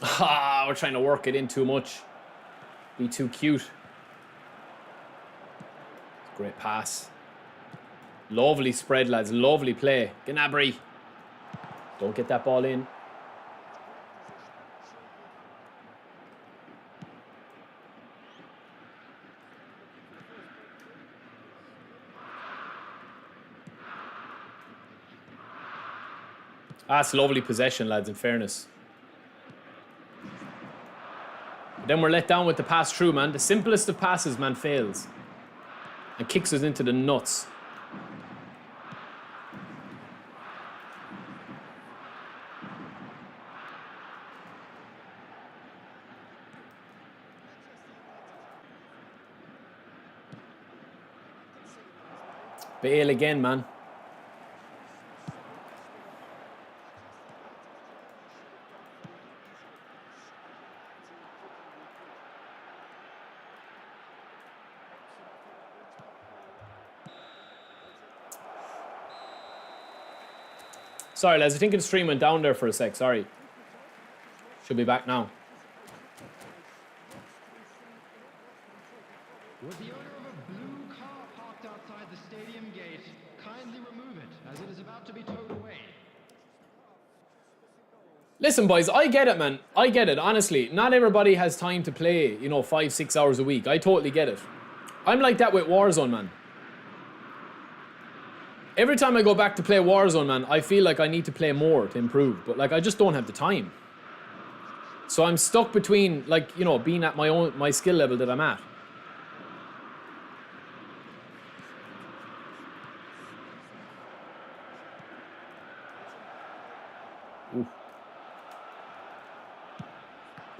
Ah, we're trying to work it in too much. Be too cute. Great pass. Lovely spread, lads. Lovely play. Gnabry. Don't get that ball in. That's lovely possession, lads, in fairness. But then we're let down with the pass through, man. The simplest of passes, man, fails. And kicks us into the nuts. Bale again, man. Sorry, lads. I think the stream went down there for a sec. Sorry. Should be back now. Would the owner of a blue car parked outside the stadium gate kindly remove it, as it is about to be towed away? Listen, boys, I get it, man. I get it, honestly. Not everybody has time to play, you know, 5-6 hours a week. I totally get it. I'm like that with Warzone, man. Every time I go back to play Warzone, man, I feel like I need to play more to improve. But, like, I just don't have the time. So I'm stuck between, like, you know, being at my skill level that I'm at. Oof.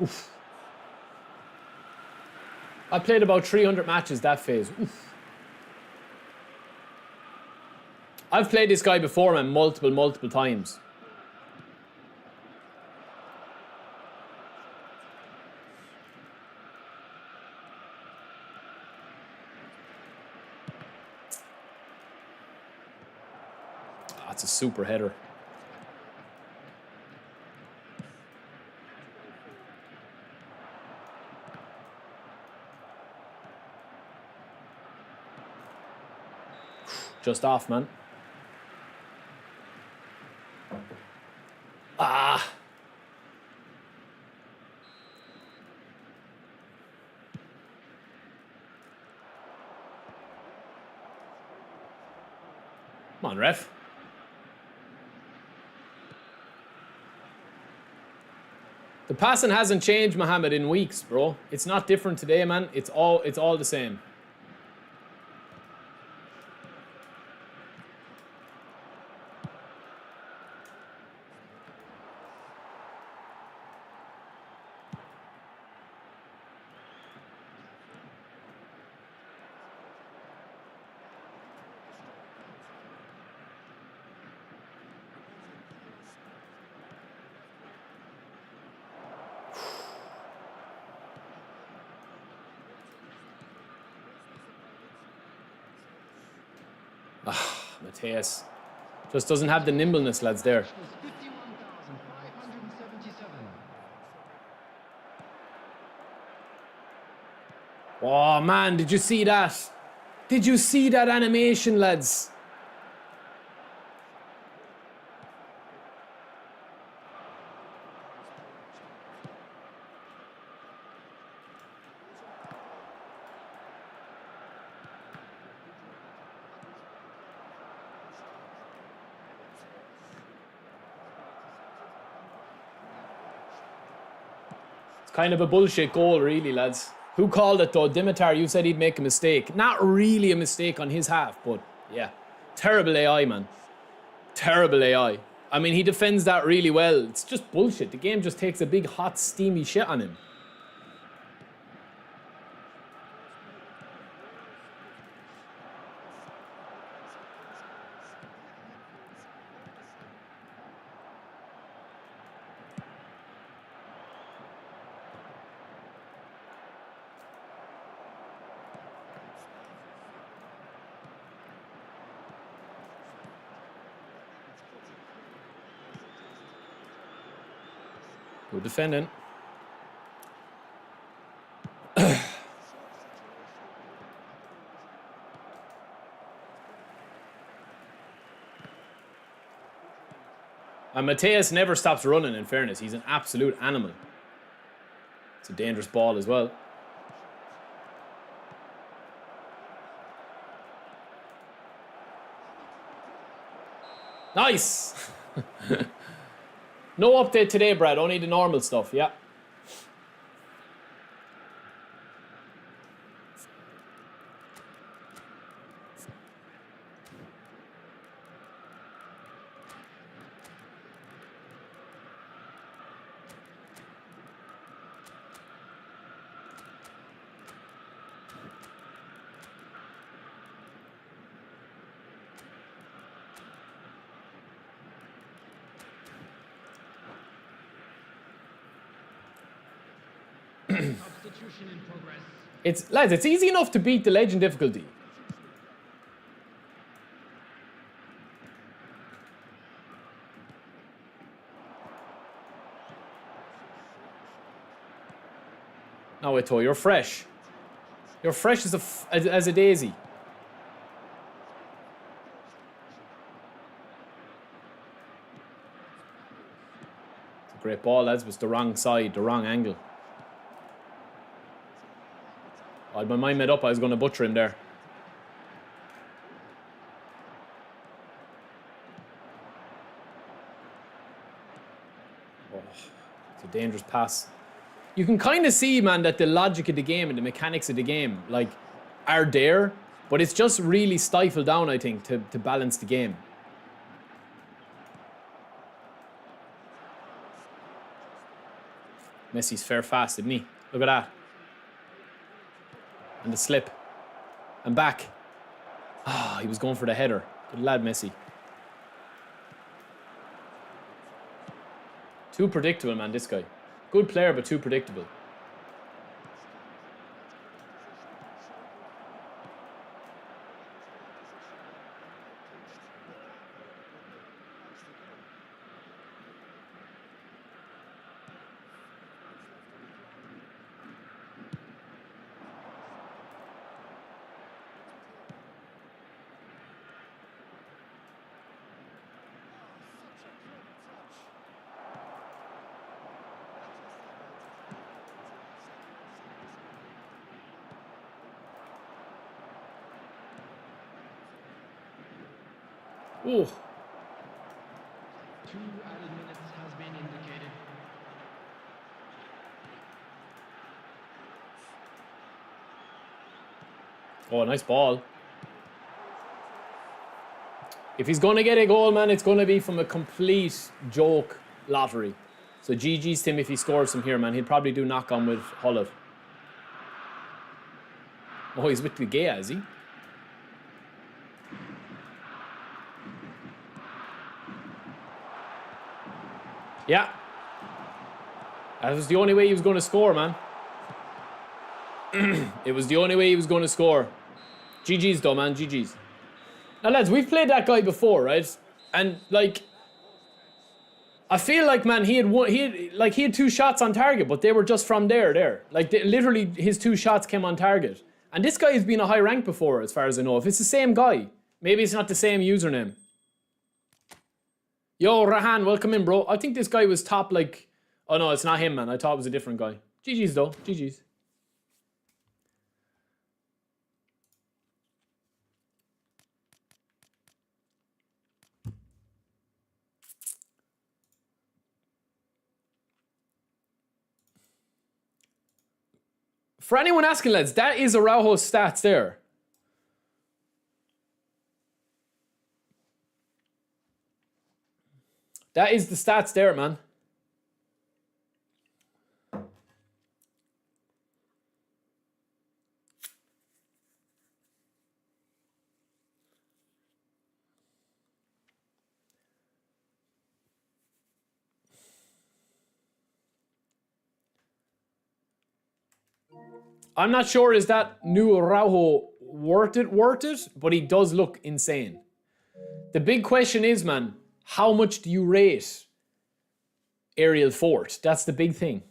Oof. I played about 300 matches that phase. Oof. I've played this guy before, man, multiple times. That's a super header. Just off, man. Ah. Come on, ref. The passing hasn't changed, Mohammed, in weeks, bro. It's not different today, man. It's all the same. Mateus just doesn't have the nimbleness, lads, there. 51,577. Oh, man, did you see that? Did you see that animation, lads? Kind of a bullshit goal, really, lads. Who called it, though? Dimitar, you said he'd make a mistake. Not really a mistake on his half, but yeah. Terrible AI, man. Terrible AI. I mean, he defends that really well. It's just bullshit. The game just takes a big, hot, steamy shit on him. Good defending. And Mateus never stops running, in fairness. He's an absolute animal. It's a dangerous ball as well. Nice! No update today, Brad. Only the normal stuff, yeah. Substitution in progress. Lads, it's easy enough to beat the legend difficulty. No, Ito, you're fresh. You're fresh as a daisy. It's a great ball, lads, but it's the wrong side, the wrong angle. I had my mind made up, I was going to butcher him there. Oh, it's a dangerous pass. You can kind of see, man, that the logic of the game and the mechanics of the game, like, are there, but it's just really stifled down, I think, to balance the game. Messi's fair fast, isn't he? Look at that. And the slip. And back. Ah, he was going for the header. Good lad, Messi. Too predictable, man, this guy. Good player, but too predictable. Oh. 2 added minutes has been indicated. Oh, nice ball. If he's going to get a goal, man, it's going to be from a complete joke lottery. So GG's to him if he scores from here, man. He'll probably do knock-on with Hullet. Oh, he's with De Gea, is he? Yeah. That was the only way he was going to score, man. It was the only way he was going to score. GG's though, man. GG's. Now, lads, we've played that guy before, right? And, like, I feel like, man, he had 2 shots on target, but they were just from there. Like, literally, his 2 shots came on target. And this guy has been a high rank before, as far as I know. If it's the same guy, maybe it's not the same username. Yo, Rahan, welcome in, bro. I think this guy was top, like... Oh, no, it's not him, man. I thought it was a different guy. GG's, though. GG's. For anyone asking, lads, that is Araujo's stats there. That is the stats there, man. I'm not sure is that new Araujo worth it, but he does look insane. The big question is, man, how much do you rate Aerial Fort? That's the big thing.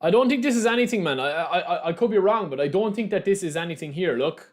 I don't think this is anything, man. I could be wrong, but I don't think that this is anything here. Look.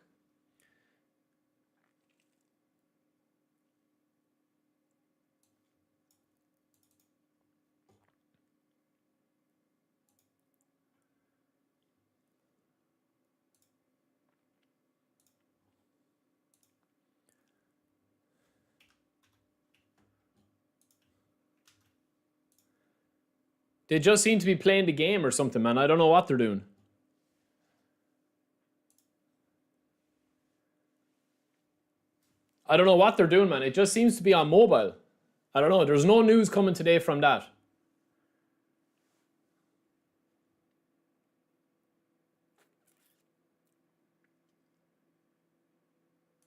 They just seem to be playing the game or something, man. I don't know what they're doing. I don't know what they're doing, man. It just seems to be on mobile. I don't know. There's no news coming today from that.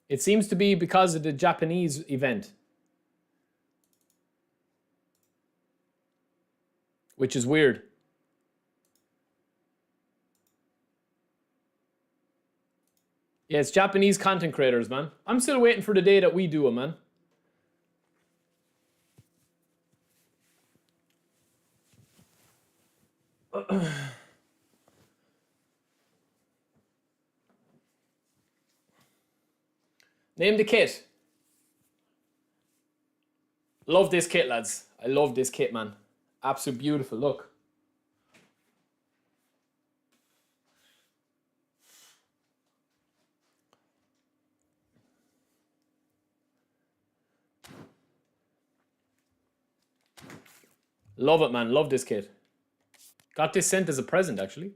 It seems to be because of the Japanese event. Which is weird. Yeah, it's Japanese content creators, man. I'm still waiting for the day that we do it, man. Name the kit. Love this kit, lads. I love this kit, man. Absolute beautiful. Look. Love it, man. Love this kit. Got this sent as a present, actually.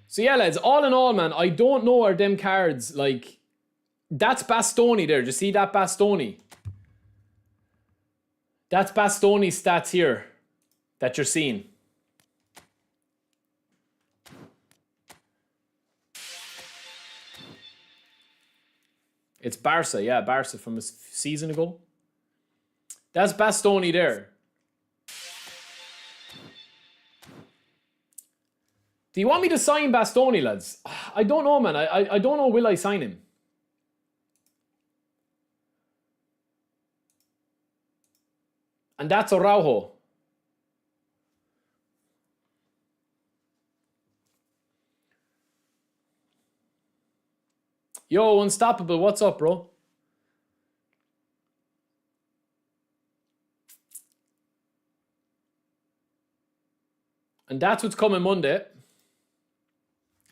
So yeah, lads, all in all, man, I don't know are them cards, like... That's Bastoni there. Do you see that Bastoni? That's Bastoni's stats here that you're seeing. It's Barca, yeah, Barca from a season ago. That's Bastoni there. Do you want me to sign Bastoni, lads? I don't know, man. I don't know, will I sign him? And that's Araujo. Yo, Unstoppable, what's up, bro? And that's what's coming Monday.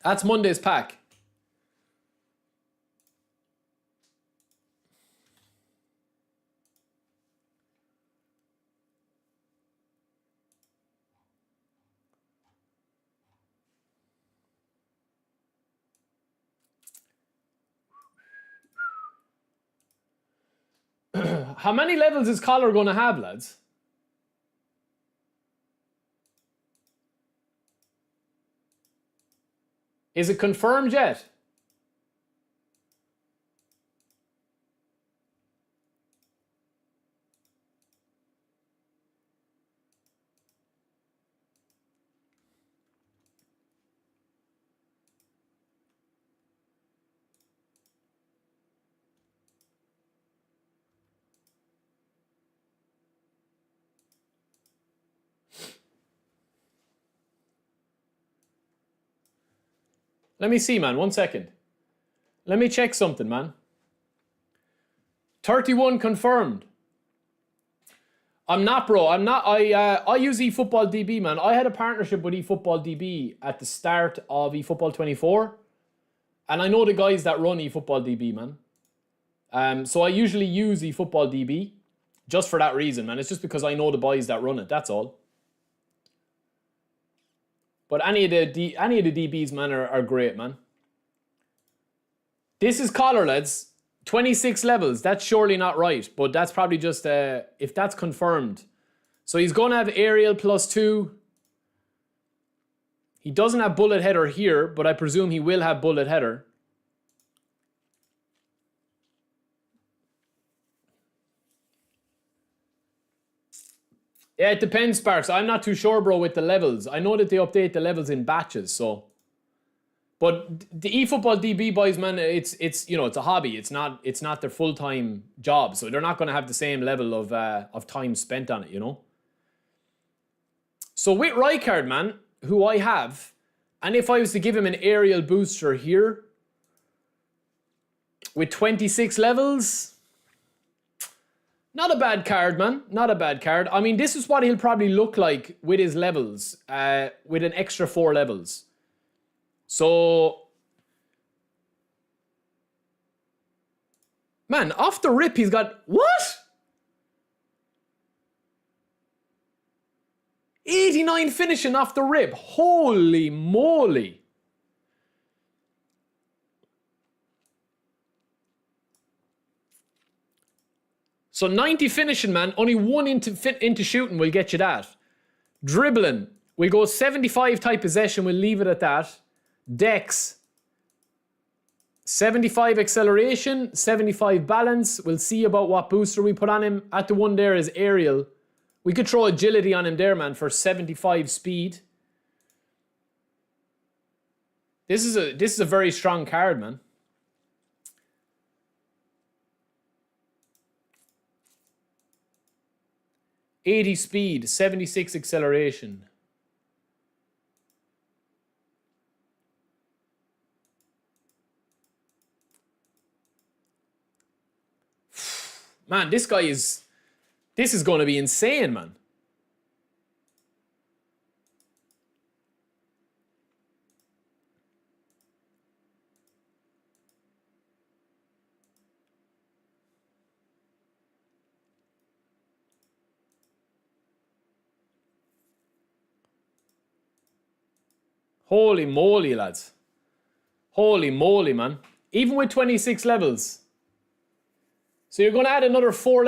That's Monday's pack. How many levels is Collar going to have, lads? Is it confirmed yet? Let me see, man. 1 second. Let me check something, man. 31 confirmed. I'm not, bro. I'm not. I use eFootball DB, man. I had a partnership with eFootball DB at the start of eFootball 24. And I know the guys that run eFootball DB, man. So I usually use eFootball DB just for that reason, man. It's just because I know the boys that run it. That's all. But any of the DBs, man, are great, man. This is Collar, lads. 26 levels. That's surely not right. But that's probably just, if that's confirmed. So he's going to have aerial +2. He doesn't have bullet header here, but I presume he will have bullet header. Yeah, it depends, Sparks. I'm not too sure, bro, with the levels. I know that they update the levels in batches, so. But the eFootball DB boys, man, it's you know, it's a hobby. It's not their full-time job, so they're not going to have the same level of time spent on it, you know. So with Rijkaard, man, who I have, and if I was to give him an aerial booster here with 26 levels, not a bad card, man. Not a bad card. I mean, this is what he'll probably look like with his levels, with an extra 4 levels. So, man, off the rip, he's got, what? 89 finishing off the rip. Holy moly. So 90 finishing, man. Only 1 into shooting will get you that. Dribbling. We'll go 75 type possession. We'll leave it at that. Dex. 75 acceleration. 75 balance. We'll see about what booster we put on him. At the one there is aerial. We could throw agility on him there, man, for 75 speed. This is a very strong card, man. $80 speed, $76 acceleration. Man, this is going to be insane, man. Holy moly, lads. Holy moly, man. Even with 26 levels. So you're going to add another 3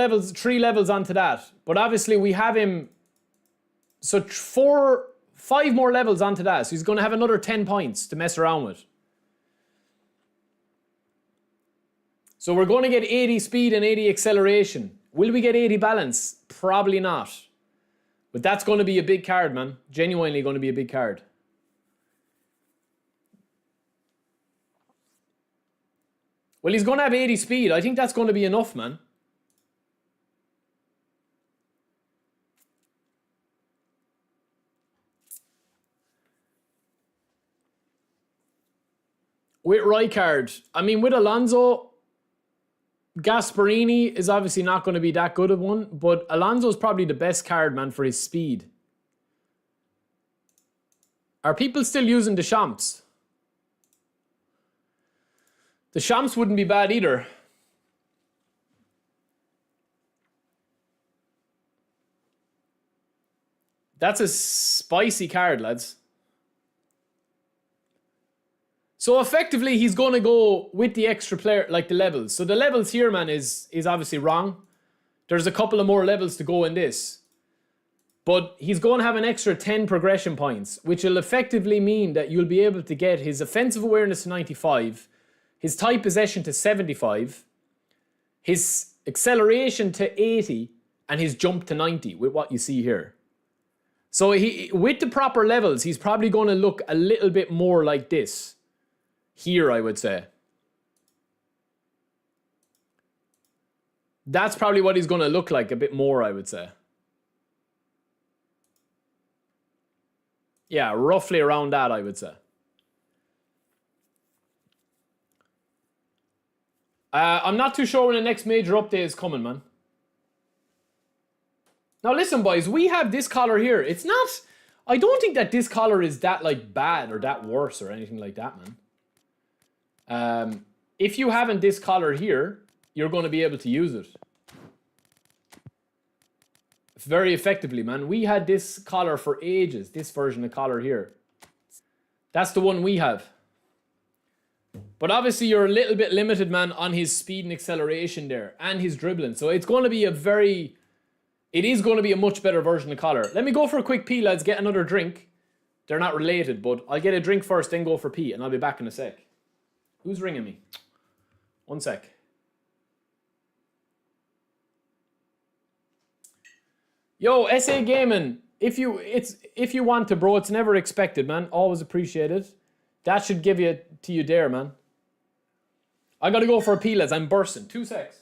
levels onto that. But obviously we have him, so 5 more levels onto that. So he's going to have another 10 points to mess around with. So we're going to get 80 speed and 80 acceleration. Will we get 80 balance? Probably not. But that's going to be a big card, man. Genuinely going to be a big card. Well, he's going to have 80 speed. I think that's going to be enough, man. With Rijkaard, I mean, with Alonso, Gasparini is obviously not going to be that good of one, but Alonso's probably the best card, man, for his speed. Are people still using Deschamps? Deschamps wouldn't be bad either. That's a spicy card, lads. So effectively, he's going to go with the extra player, like the levels. So the levels here, man, is obviously wrong. There's a couple of more levels to go in this. But he's going to have an extra 10 progression points, which will effectively mean that you'll be able to get his offensive awareness to 95, his tight possession to 75, his acceleration to 80, and his jump to 90 with what you see here. So with the proper levels, he's probably going to look a little bit more like this. Here, I would say. That's probably what he's going to look like, a bit more, I would say. Yeah, roughly around that, I would say. I'm not too sure when the next major update is coming, man. Now listen, boys, we have this collar here. It's not... I don't think that this collar is that, like, bad or that worse or anything like that, man. If you haven't this collar here, you're going to be able to use it very effectively, man. We had this collar for ages, this version of collar here. That's the one we have. But obviously you're a little bit limited, man, on his speed and acceleration there and his dribbling. So it's going to be it is going to be a much better version of collar. Let me go for a quick pee, lads, get another drink. They're not related, but I'll get a drink first, then go for pee, and I'll be back in a sec. Who's ringing me? One sec. Yo, SA Gaming. If you want to, bro, it's never expected, man. Always appreciated. That should give you to you there, man. I gotta go for a pee, lads. I'm bursting. 2 secs.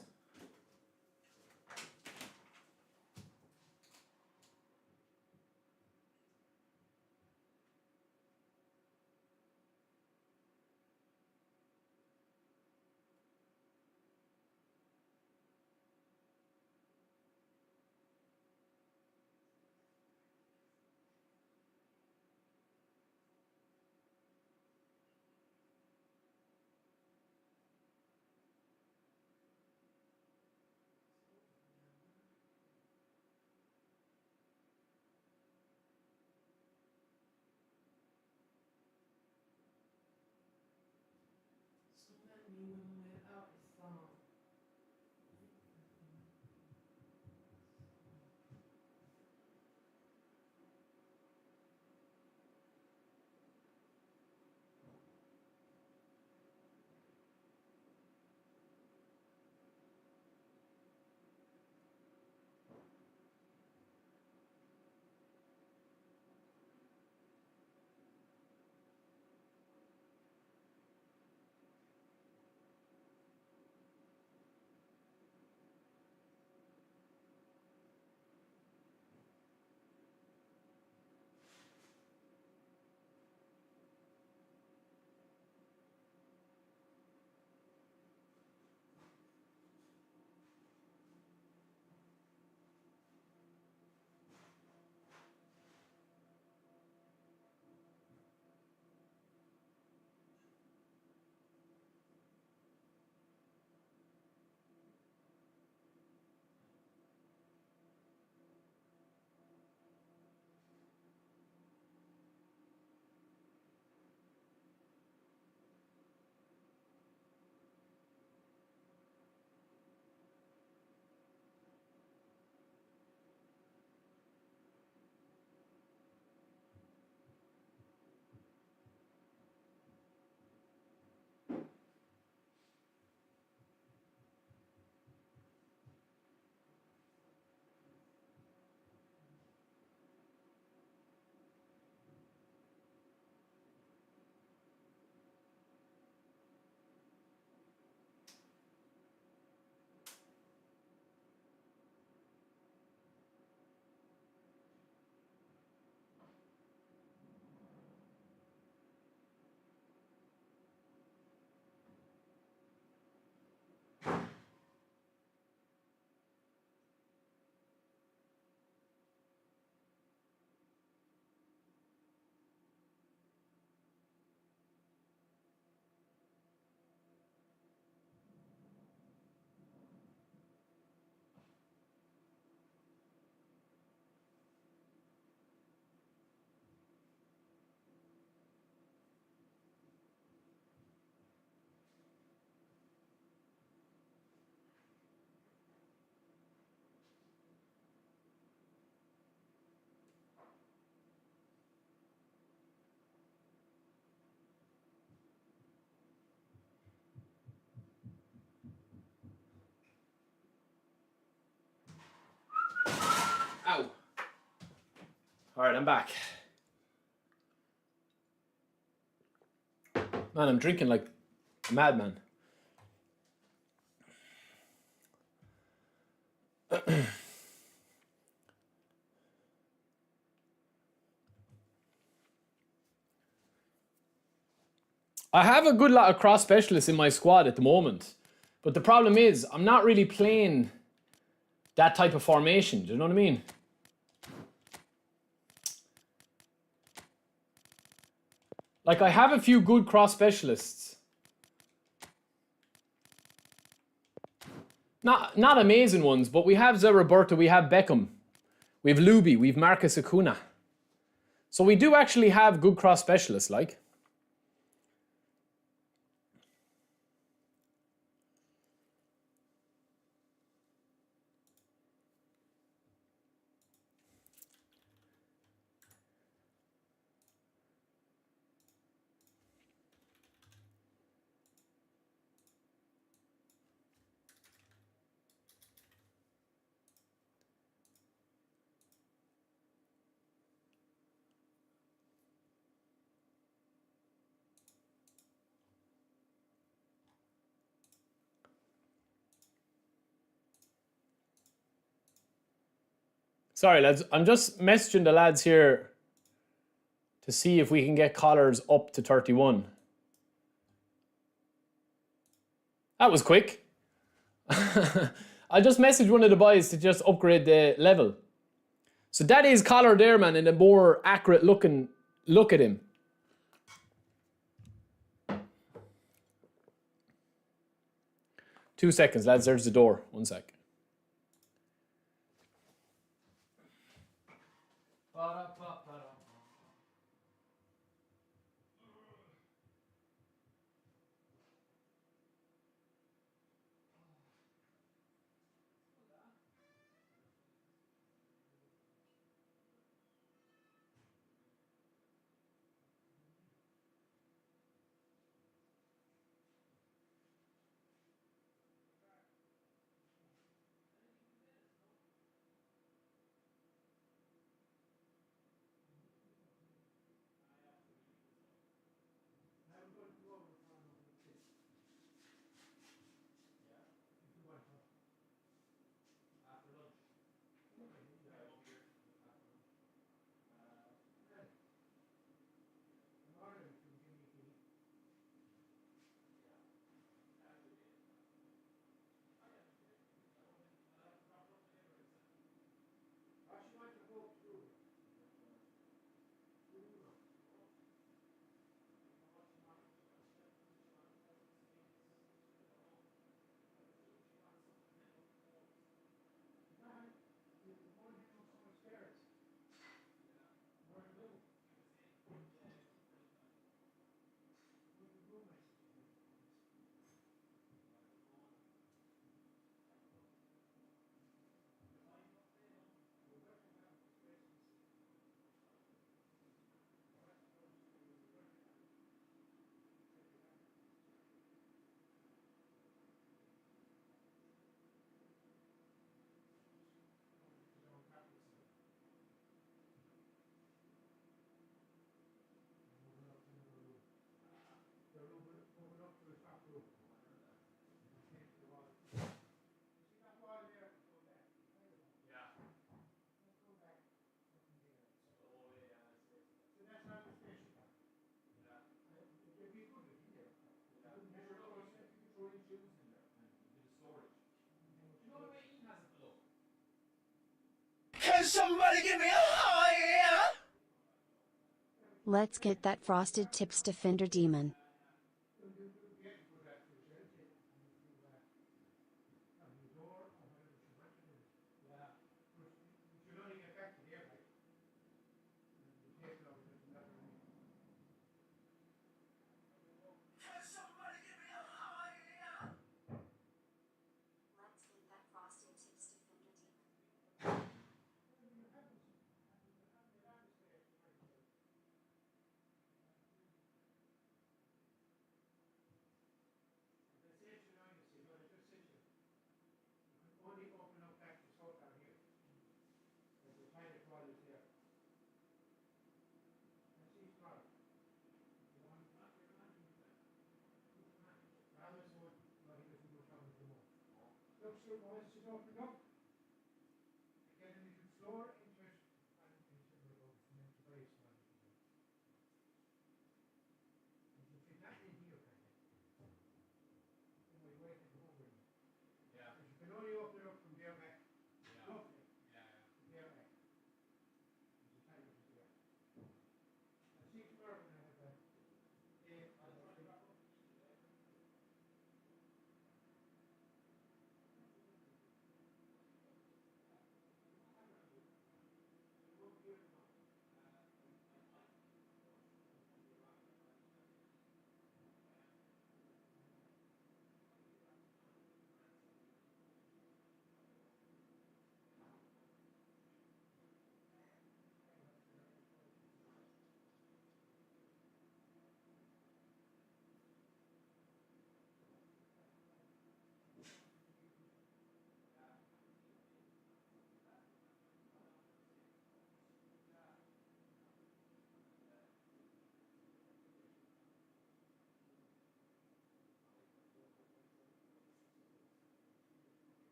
Ow. All right, I'm back. Man, I'm drinking like a madman. I have a good lot of cross specialists in my squad at the moment. But the problem is, I'm not really playing that type of formation. Do you know what I mean? Like, I have a few good cross specialists. Not amazing ones, but we have Roberto, we have Beckham, we have Luby, we have Marcus Acuna. So we do actually have good cross specialists, like. Sorry, lads. I'm just messaging the lads here to see if we can get collars up to 31. That was quick. I just messaged one of the boys to just upgrade the level. So that is collar there, man, in a more accurate looking look at him. Two seconds, lads. There's the door. 1 sec. Somebody give me a high. Let's get that Frosted Tips Defender demon. Somebody give me a high. Let's get that Frosted Tips Defender demon. Only open up back to Showtime here. There's a tiny closet here. And see smart. Alice would, well, he doesn't go shopping anymore. Look, sure, boys, she's opened up. Get a little floor into it. And it's very small. And you fit that in here, kind of. And we wait at the home room. Yeah. But you can only open it up from there back. Yeah. Lovely. Yeah. From there back. There's a tiny bit there. And see tomorrow when I have a day on the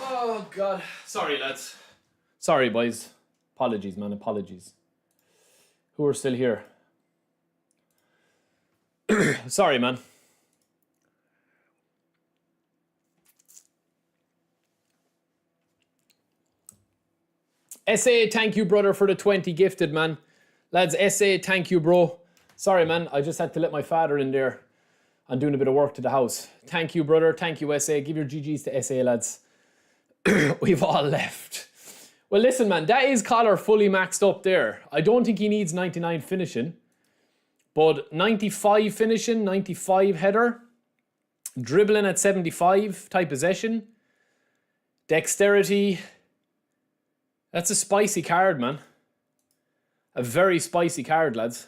Oh, God. Sorry, lads. Sorry, boys. Apologies, man. Apologies. Who are still here? Sorry, man. SA, thank you, brother, for the 20 gifted, man. Lads, SA, thank you, bro. Sorry, man. I just had to let my father in there. I'm doing a bit of work to the house. Thank you, brother. Thank you, SA. Give your GGs to SA, lads. We've all left. Well, listen, man. That is Collar fully maxed up there. I don't think he needs 99 finishing. But 95 finishing, 95 header. Dribbling at 75, tight possession. Dexterity. That's a spicy card, man. A very spicy card, lads.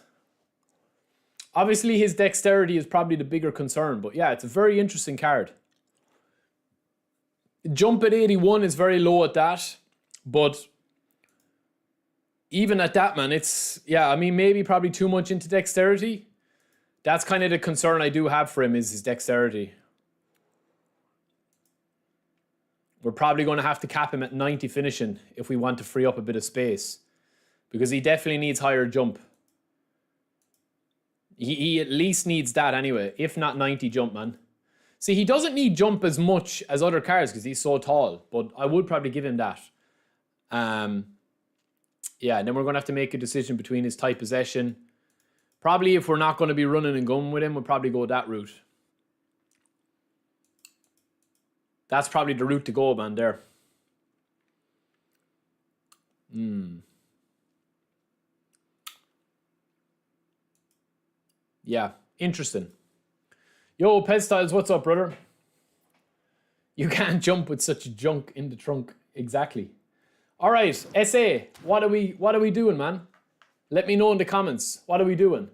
Obviously, his dexterity is probably the bigger concern. But yeah, it's a very interesting card. Jump at 81 is very low at that. But even at that, man, it's... Yeah, I mean, maybe probably too much into dexterity. That's kind of the concern I do have for him, is his dexterity. We're probably going to have to cap him at 90 finishing if we want to free up a bit of space. Because he definitely needs higher jump. He at least needs that anyway, if not 90 jump, man. See, he doesn't need jump as much as other cards because he's so tall, but I would probably give him that. Yeah, and then we're going to have to make a decision between his tight possession, Probably if we're not going to be running and gunning with him, we'll probably go that route. That's probably the route to go, man, there. Yeah, interesting. Yo, Pez Styles, what's up, brother? You can't jump with such junk in the trunk. Exactly. All right, SA, what are we doing, man? Let me know in the comments. What are we doing?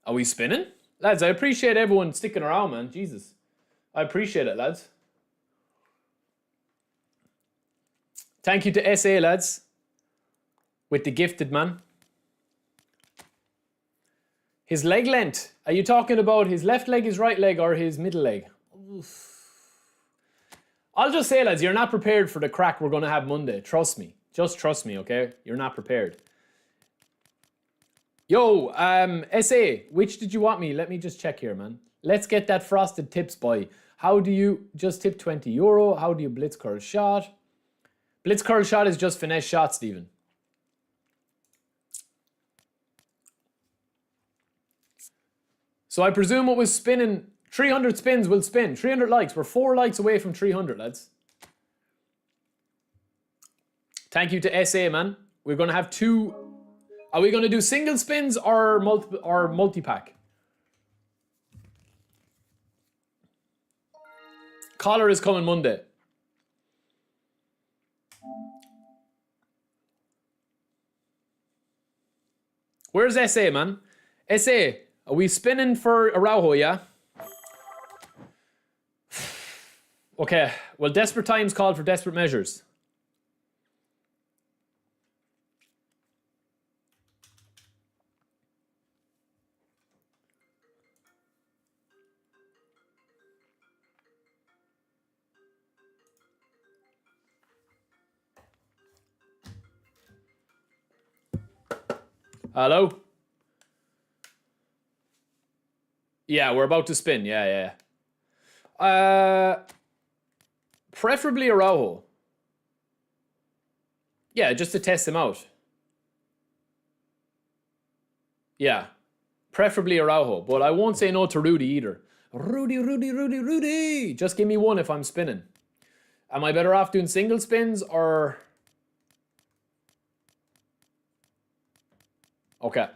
Are we spinning? Lads, I appreciate everyone sticking around, man. Jesus. I appreciate it, lads. Thank you to SA, lads. With the gifted, man. His leg length. Are you talking about his left leg, his right leg, or his middle leg? Oof. I'll just say, lads, you're not prepared for the crack we're going to have Monday. Trust me. Just trust me, okay? You're not prepared. Yo, SA, which did you want me? Let me just check here, man. Let's get that frosted tips boy. How do you just tip €20? How do you blitz curl shot? Blitz curl shot is just finesse shot, Stephen. So I presume it was spinning. 300 spins will spin. 300 likes. We're 4 likes away from 300, lads. Thank you to SA, man. We're going to have 2... Are we going to do single spins or multi-pack? Collar is coming Monday. Where's SA, man? SA, are we spinning for Araujo, yeah? Okay, well, desperate times call for desperate measures. Hello? Yeah, we're about to spin. Yeah. Preferably Araujo. Yeah, just to test him out. Yeah, preferably Araujo, but I won't say no to Rudy either. Rudy. Just give me one if I'm spinning. Am I better off doing single spins or... Okay.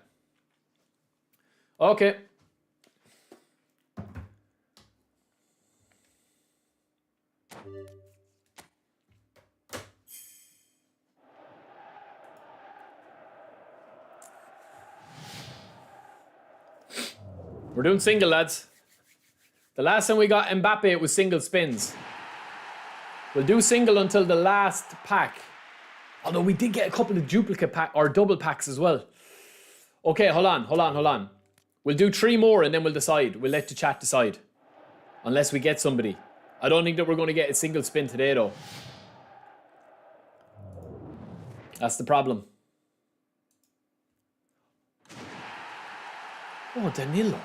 We're doing single, lads. The last time we got Mbappe, it was single spins. We'll do single until the last pack. Although we did get a couple of duplicate pack or double packs as well. Okay, hold on. We'll do 3 more and then we'll decide. We'll let the chat decide. Unless we get somebody. I don't think that we're going to get a single spin today, though. That's the problem. Oh, Danilo.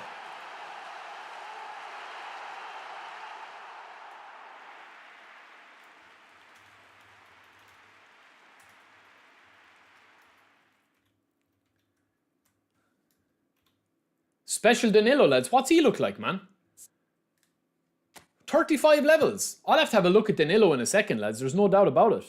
Special Danilo, lads. What's he look like, man? 35 levels. I'll have to have a look at Danilo in a second, lads. There's no doubt about it.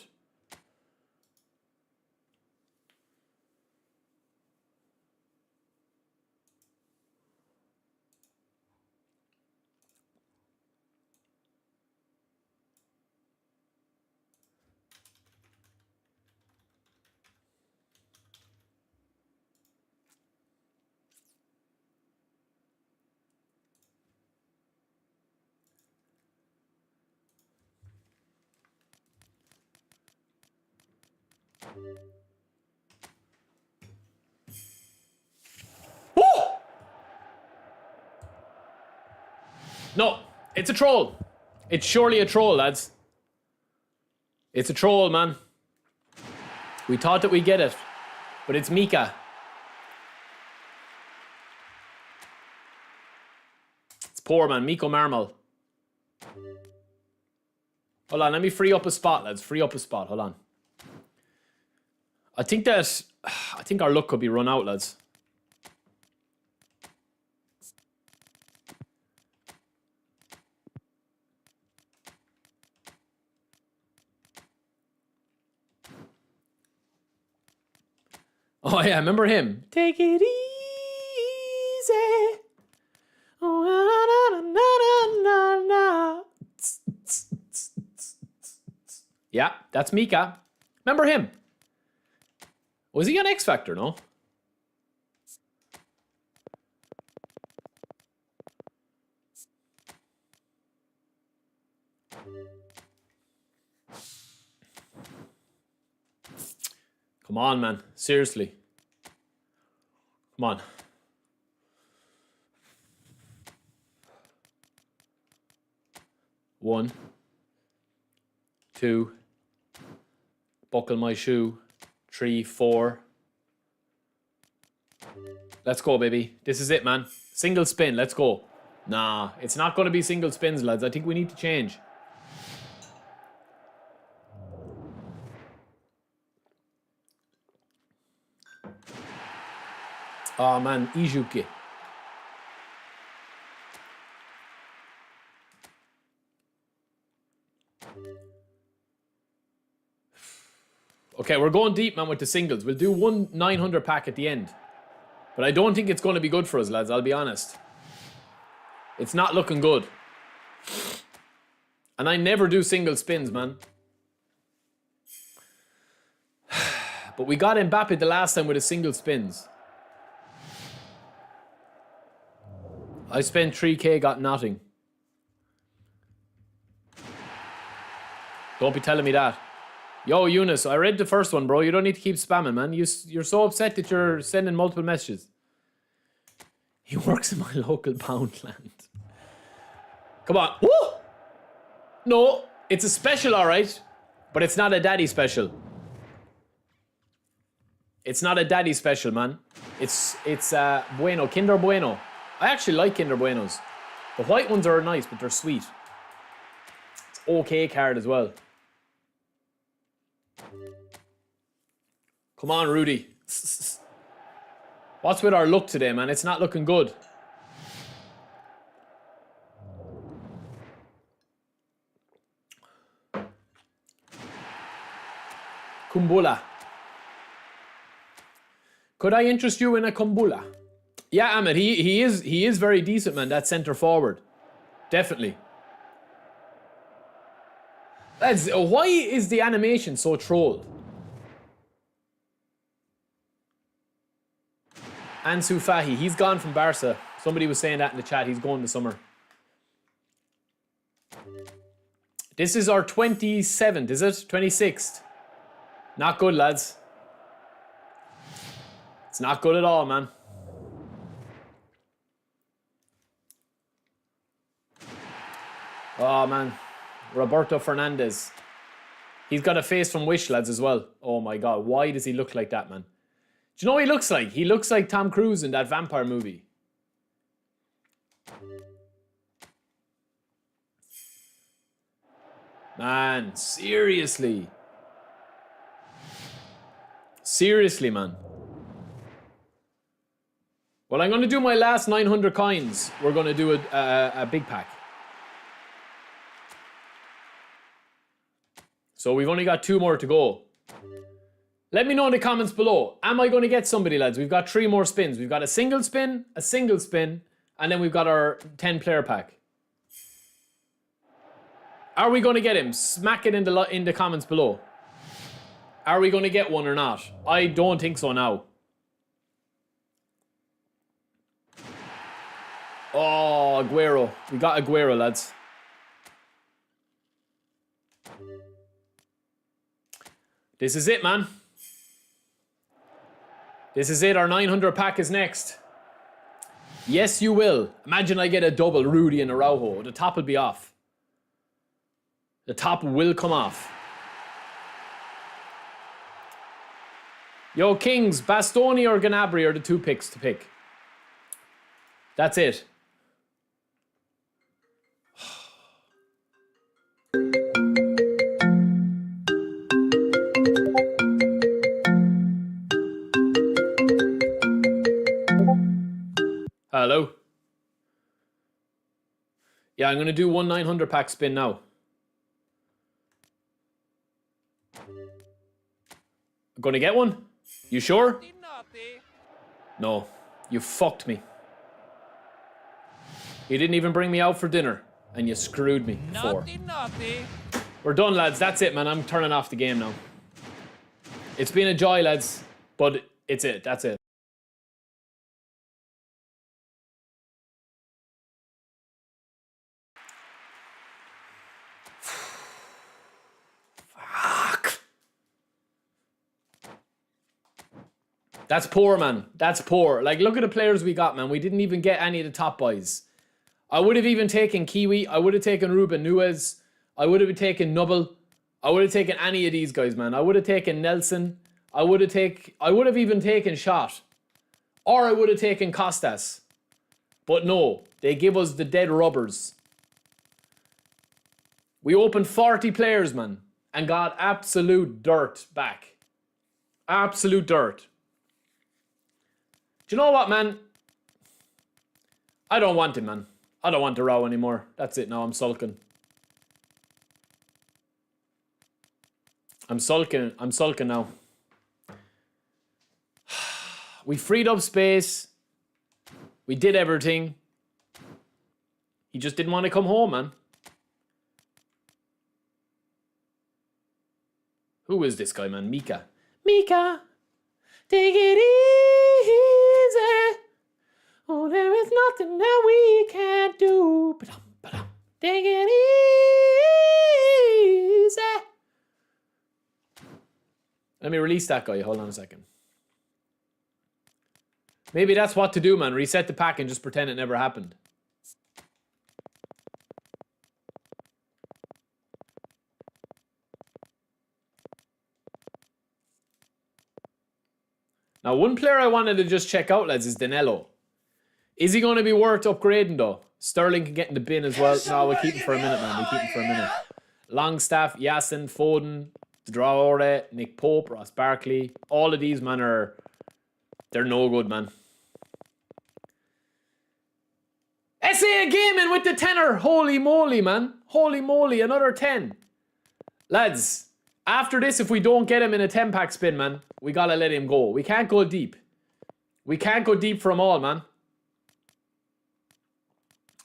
Oh! No, it's a troll. It's surely a troll, lads. It's a troll, man. We thought that we'd get it, but it's Mika. It's poor, man. Miko Marmal. Hold on, let me free up a spot, lads. Free up a spot. Hold on. I think our luck could be run out, lads. Oh yeah, remember him? Take it easy. Oh, na, na, na, na, na. Yeah, that's Mika. Remember him? Was he on X Factor, no? Come on, man. Seriously. Come on. One. Two. Buckle my shoe. 3, 4. Let's go, baby. This is it, man. Single spin. Let's go. Nah, it's not going to be single spins, lads. I think we need to change. Oh, man. Ijuki. Okay, we're going deep, man, with the singles. We'll do one 900 pack at the end. But I don't think it's going to be good for us, lads. I'll be honest. It's not looking good. And I never do single spins, man. But we got Mbappe the last time with a single spins. I spent 3k, got nothing. Don't be telling me that. Yo, Eunice, I read the first one, bro. You don't need to keep spamming, man. You're so upset that you're sending multiple messages. He works in my local Poundland. Come on. Woo! No, it's a special, all right. But it's not a daddy special. It's not a daddy special, man. It's Bueno, Kinder Bueno. I actually like Kinder Buenos. The white ones are nice, but they're sweet. It's okay card as well. Come on, Rudy. What's with our luck today, man? It's not looking good. Kumbula. Could I interest you in a Kumbula? Yeah, Ahmed, he is very decent, man. That centre forward. Definitely. Why is the animation so trolled? Ansu Fahi, he's gone from Barca. Somebody was saying that in the chat. He's going this summer. This is our 27th, is it? 26th. Not good, lads. It's not good at all, man. Oh, man. Roberto Fernandez. He's got a face from Wish, lads, as well. Oh, my God. Why does he look like that, man? Do you know what he looks like? He looks like Tom Cruise in that vampire movie. Man, seriously. Seriously, man. Well, I'm going to do my last 900 coins. We're going to do a big pack. So we've only got 2 more to go. Let me know in the comments below. Am I going to get somebody, lads? We've got 3 more spins. We've got a single spin, and then we've got our 10-player pack. Are we going to get him? Smack it in the comments below. Are we going to get one or not? I don't think so now. Oh, Aguero. We got Aguero, lads. This is it, man. This is it. Our 900 pack is next. Yes, you will. Imagine I get a double Rudy and Araujo. The top will be off. The top will come off. Yo, Kings, Bastoni or Gnabry are the 2 picks to pick. That's it. Yeah, I'm going to do one 900 pack spin now. Going to get one? You sure? No. You fucked me. You didn't even bring me out for dinner. And you screwed me before. We're done, lads. That's it, man. I'm turning off the game now. It's been a joy, lads. But it's it. That's it. Fuck. That's poor, man. That's poor. Like, look at the players we got, man. We didn't even get any of the top boys. I would have even taken Kiwi. I would have taken Ruben Nuez. I would have taken Nubble. I would have taken any of these guys, man. I would have taken Nelson. I would have even taken Shot. Or I would have taken Costas. But no, they give us the dead rubbers. We opened 40 players, man, and got absolute dirt back. Absolute dirt. Do you know what, man? I don't want him, man. I don't want the row anymore. That's it now. I'm sulking. I'm sulking now. We freed up space. We did everything. He just didn't want to come home, man. Who is this guy, man? Mika. Mika, take it easy. Oh, there is nothing that we can't do. Take it easy. Let me release that guy. Hold on a second. Maybe that's what to do, man. Reset the pack and just pretend it never happened. Now, one player I wanted to just check out, lads, is Danilo. Is he going to be worth upgrading, though? Sterling can get in the bin as well. No, we'll keep him for a minute, man. We'll keep him for a minute. Longstaff, Yasin, Foden, Traore, Nick Pope, Ross Barkley. All of these, man, they're no good, man. SA Gaming with the tenner. Holy moly, man. Holy moly, another 10. Lads, after this, if we don't get him in a 10-pack spin, man, we gotta let him go. We can't go deep. We can't go deep for them all, man.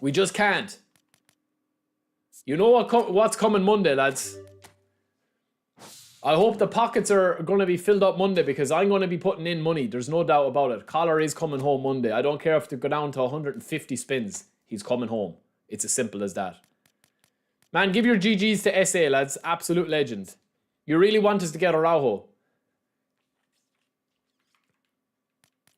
We just can't. You know what's coming Monday, lads? I hope the pockets are going to be filled up Monday because I'm going to be putting in money. There's no doubt about it. Collar is coming home Monday. I don't care if they go down to 150 spins. He's coming home. It's as simple as that. Man, give your GGs to SA, lads. Absolute legend. You really want us to get Araujo.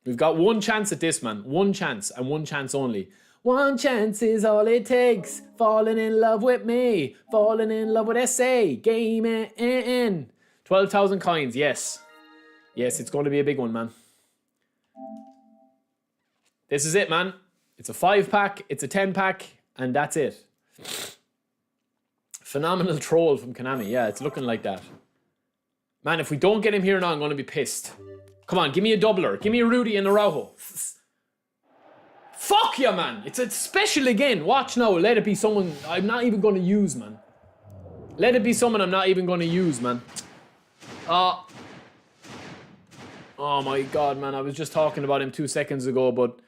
We've got one chance at this, man. One chance and one chance only. One chance is all it takes. Falling in love with me. Falling in love with SA. Game in. 12,000 coins, yes. Yes, it's going to be a big one, man. This is it, man. It's a 5-pack, it's a 10-pack, and that's it. Phenomenal troll from Konami. Yeah, it's looking like that. Man, if we don't get him here now, I'm going to be pissed. Come on, give me a doubler. Give me a Rudy and Araujo. Fuck yeah, man. It's a special again. Watch now. Let it be someone I'm not even going to use, man. Let it be someone I'm not even going to use, man. Oh my God, man. I was just talking about him 2 seconds ago, but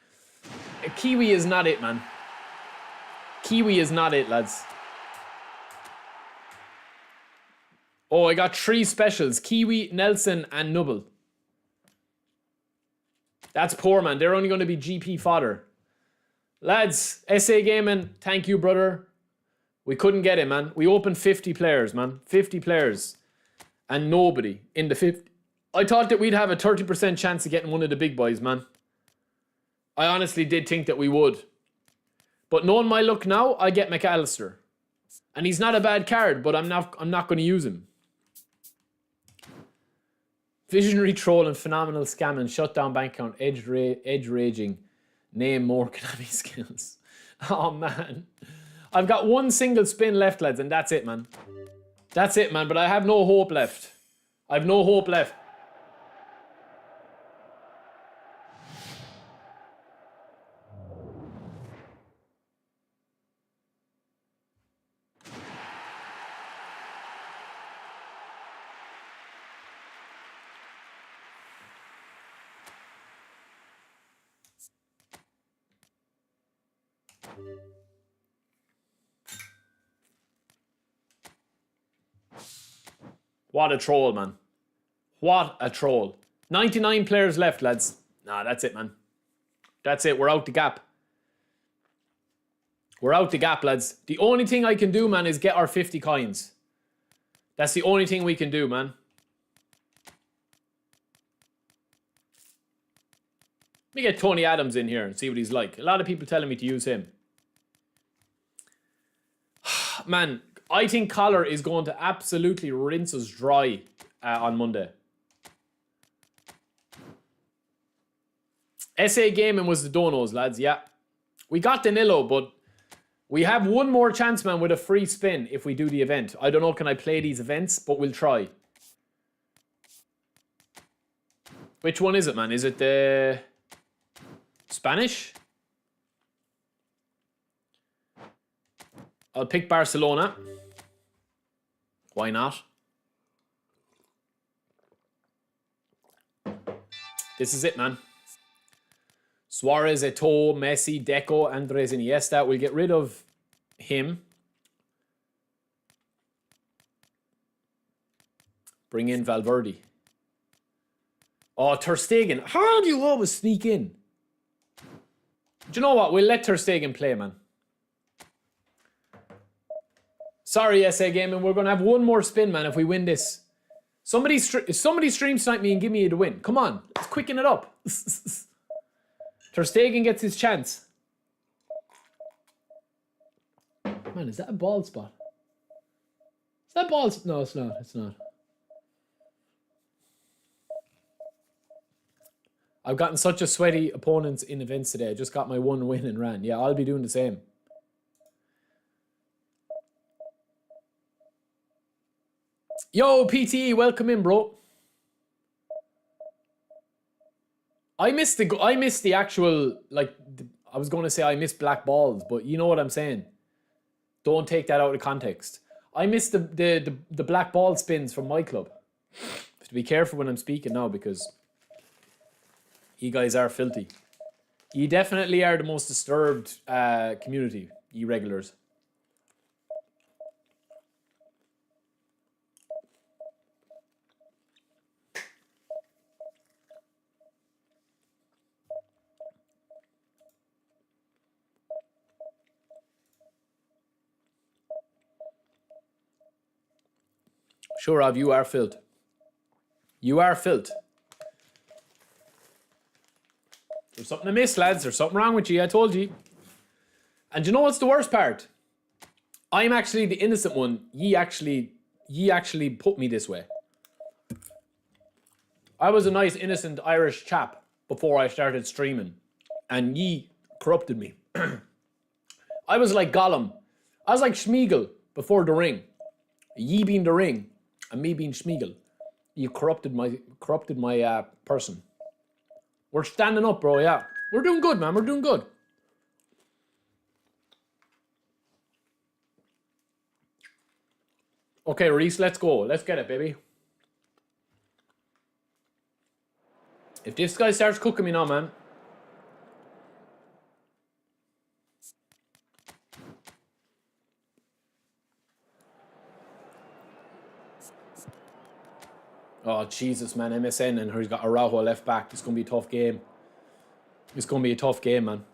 Kiwi is not it, man. Kiwi is not it, lads. Oh, I got 3 specials. Kiwi, Nelson, and Nubble. That's poor, man. They're only going to be GP fodder. Lads, SA Gaming, thank you, brother. We couldn't get him, man. We opened 50 players, man. 50 players. And nobody in the 50. I thought that we'd have a 30% chance of getting one of the big boys, man. I honestly did think that we would. But knowing my luck now, I get McAllister. And he's not a bad card, but I'm not going to use him. Visionary troll and phenomenal scamming, shut down bank account, edge raging, name more Konami skills. Oh man. I've got one single spin left, lads, and that's it, man. That's it, man, but I have no hope left. I have no hope left. What a troll, man. What a troll. 99 players left, lads. Nah, that's it, man. That's it. We're out the gap. We're out the gap, lads. The only thing I can do, man, is get our 50 coins. That's the only thing we can do, man. Let me get Tony Adams in here and see what he's like. A lot of people telling me to use him. Man, I think Collar is going to absolutely rinse us dry on Monday. SA Gaming was the donos, lads, yeah. We got Danilo, but we have one more chance, man, with a free spin if we do the event. I don't know, can I play these events? But we'll try. Which one is it, man? Is it the Spanish? I'll pick Barcelona. Why not? This is it, man. Suarez, Eto'o, Messi, Deco, Andres Iniesta. We'll get rid of him. Bring in Valverde. Oh, Ter Stegen. How do you always sneak in? Do you know what? We'll let Ter Stegen play, man. Sorry, SA Gaming. We're going to have one more spin, man, if we win this. Somebody stream snipe me and give me the win. Come on. Let's quicken it up. Ter Stegen gets his chance. Man, is that a bald spot? Is that bald? No, it's not. It's not. I've gotten such a sweaty opponents in events today. I just got my one win and ran. Yeah, I'll be doing the same. Yo, PTE, welcome in, bro. I missed the actual, like, I was going to say I missed black balls, but you know what I'm saying. Don't take that out of context. I missed the black ball spins from my club. Have to be careful when I'm speaking now because you guys are filthy. You definitely are the most disturbed community, you regulars. Sure, Rob, you are filth. You are filth. There's something to miss, lads. There's something wrong with you, I told you. And you know what's the worst part? I'm actually the innocent one. Ye actually put me this way. I was a nice, innocent Irish chap before I started streaming. And ye corrupted me. I was like Gollum. I was like Schmeagol before the ring. Ye being the ring. And me being Schmeagol, you corrupted my person. We're standing up, bro. Yeah, we're doing good, man. We're doing good. Okay, Reese, let's go. Let's get it, baby. If this guy starts cooking me now, man. Oh, Jesus, man. MSN and he's got Araujo left back. It's going to be a tough game. It's going to be a tough game, man.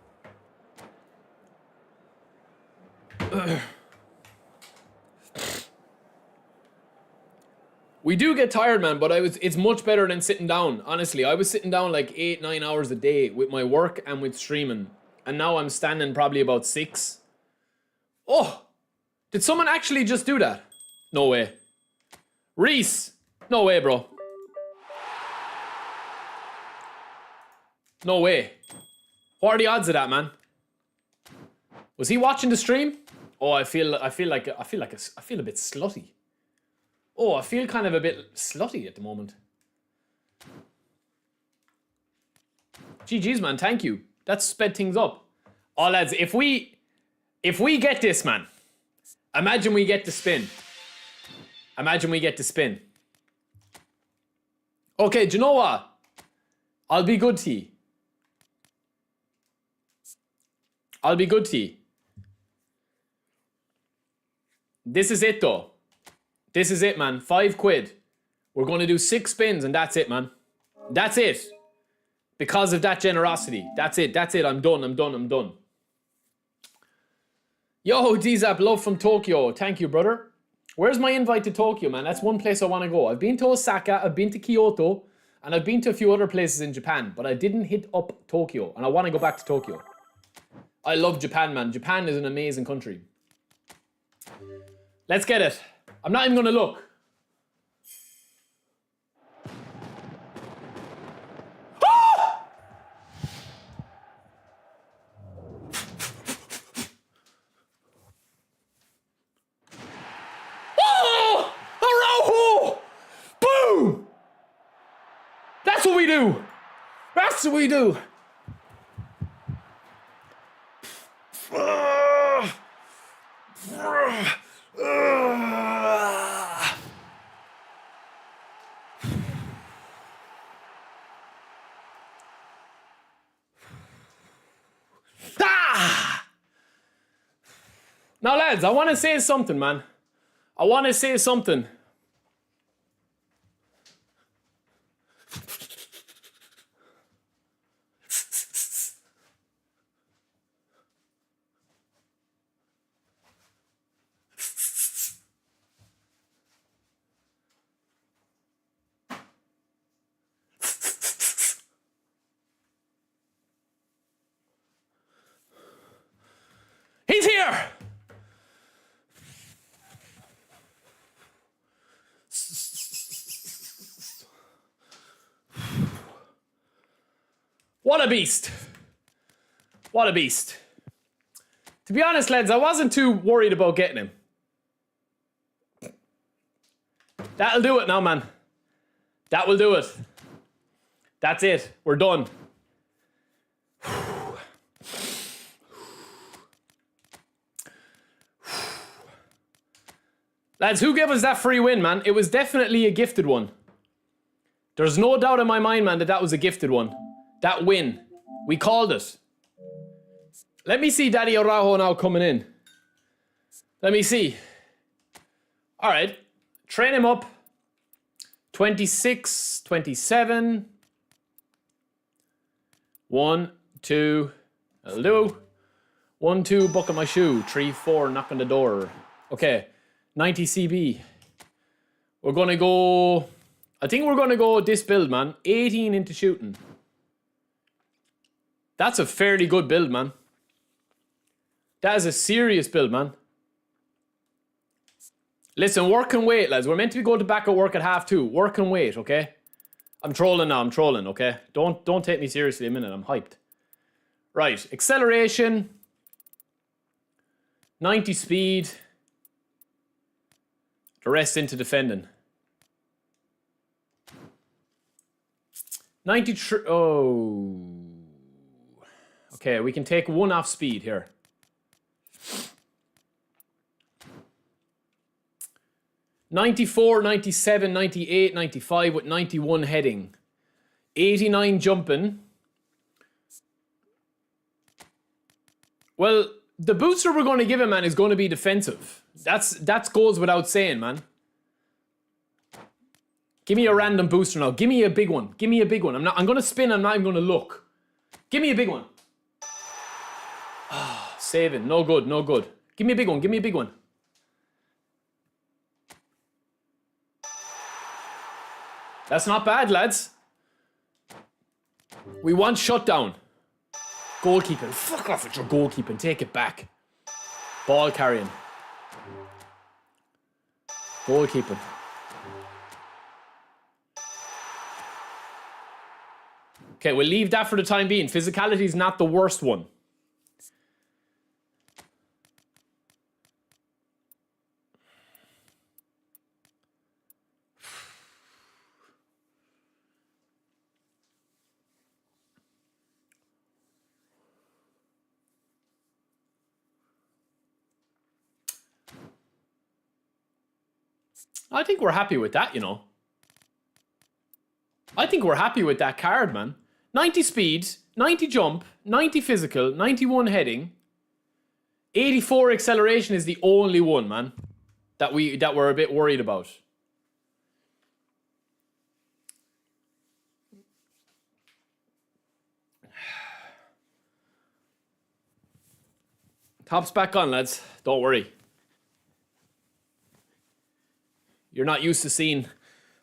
We do get tired, man, but it's much better than sitting down. Honestly, I was sitting down like 8-9 hours a day with my work and with streaming. And now I'm standing probably about 6. Oh, did someone actually just do that? No way. Reese. No way, bro. No way. What are the odds of that, man? Was he watching the stream? Oh, I feel a bit slutty. Oh, I feel kind of a bit slutty at the moment. GG's, man. Thank you. That sped things up. Oh, lads, if we get this, man. Imagine we get the spin. Imagine we get the spin. Okay, do you know what? I'll be good to you. I'll be good to you. This is it, though. This is it, man. £5. We're going to do 6 spins, and that's it, man. That's it. Because of that generosity. That's it. That's it. I'm done. I'm done. I'm done. Yo, D-Zap, love from Tokyo. Thank you, brother. Where's my invite to Tokyo, man? That's one place I want to go. I've been to Osaka, I've been to Kyoto, and I've been to a few other places in Japan, but I didn't hit up Tokyo, and I want to go back to Tokyo. I love Japan, man. Japan is an amazing country. Let's get it. I'm not even going to look. That's what we do. That's what we do. Now, lads, I want to say something, man. I want to say something. He's here! What a beast. What a beast. To be honest, lads, I wasn't too worried about getting him. That'll do it now, man. That will do it. That's it. We're done. Lads, who gave us that free win, man? It was definitely a gifted one. There's no doubt in my mind, man, that that was a gifted one. That win. We called it. Let me see Daddy Araujo now coming in. Let me see. All right. Train him up. 26, 27. 1, 2. That'll do. 1, 2, buckle my shoe. 3, 4, knock on the door. Okay. 90 CB. We're going to go... I think we're going to go this build, man. 18 into shooting. That's a fairly good build, man. That is a serious build, man. Listen, work and wait, lads. We're meant to be going to back at work at 2:30. Work and wait, okay? I'm trolling now. I'm trolling, okay? Don't take me seriously a minute. I'm hyped. Right. Acceleration. 90 speed. The rest into defending. 90... Oh... Okay, we can take 1 off speed here. $94, $97, $98, $95 with $91 heading. $89 jumping. Well, the booster we're going to give him, man, is going to be defensive. That goes without saying, man. Give me a random booster now. Give me a big one. Give me a big one. I'm going to spin. I'm not even going to look. Give me a big one. Ah, saving. No good. No good. Give me a big one. Give me a big one. That's not bad, lads. We want shutdown. Goalkeeping. Fuck off with your goalkeeping. Take it back. Ball carrying. Goalkeeping. Okay, we'll leave that for the time being. Physicality is not the worst one. I think we're happy with that, you know. I think we're happy with that card, man. 90 speed, 90 jump, 90 physical, 91 heading. 84 acceleration is the only one, man. that we're a bit worried about. Top's back on, lads. Don't worry. You're not used to seeing...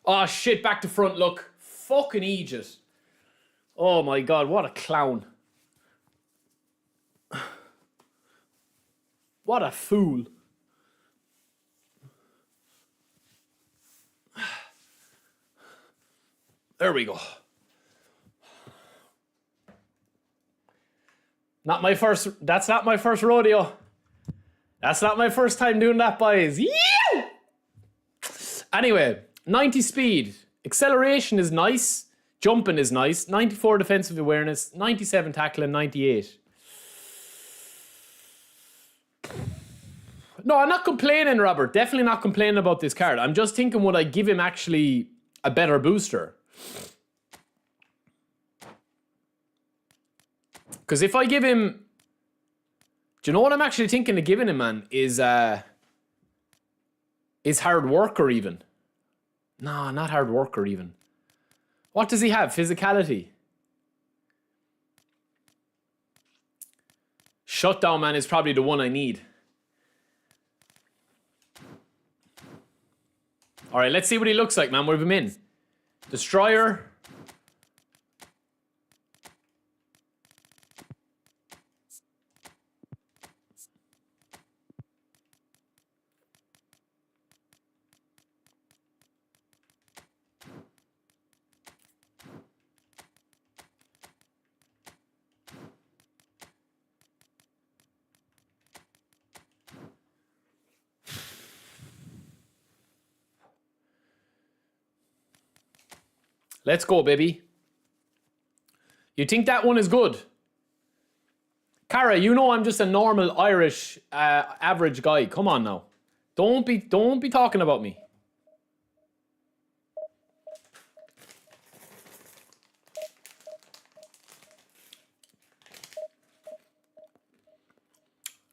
Oh, shit, back to front, look. Fucking Aegis. Oh, my God, what a clown. What a fool. There we go. That's not my first rodeo. That's not my first time doing that, boys. Yeah! Anyway, 90 speed. Acceleration is nice. Jumping is nice. 94 defensive awareness. 97 tackling. 98. No, I'm not complaining, Robert. Definitely not complaining about this card. I'm just thinking, would I give him actually a better booster? Because if I give him... Do you know what I'm actually thinking of giving him, man? Is hard worker even. No, not hard worker even. What does he have? Physicality. Shutdown, man, is probably the one I need. All right, let's see what he looks like, man. What have him in? Destroyer. Let's go, baby. You think that one is good? Cara, you know I'm just a normal Irish average guy. Come on now. Don't be talking about me.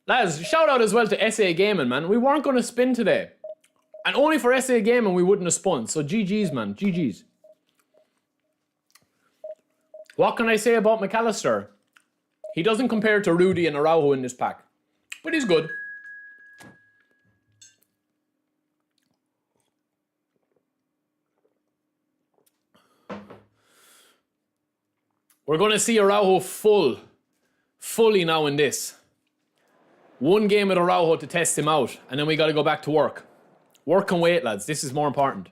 Lads, shout out as well to SA Gaming, man. We weren't going to spin today. And only for SA Gaming we wouldn't have spun. So GG's, man. GG's. What can I say about McAllister? He doesn't compare to Rudy and Araujo in this pack. But he's good. We're going to see Araujo fully now in this. One game with Araujo to test him out. And then we got to go back to work. Work and wait, lads. This is more important.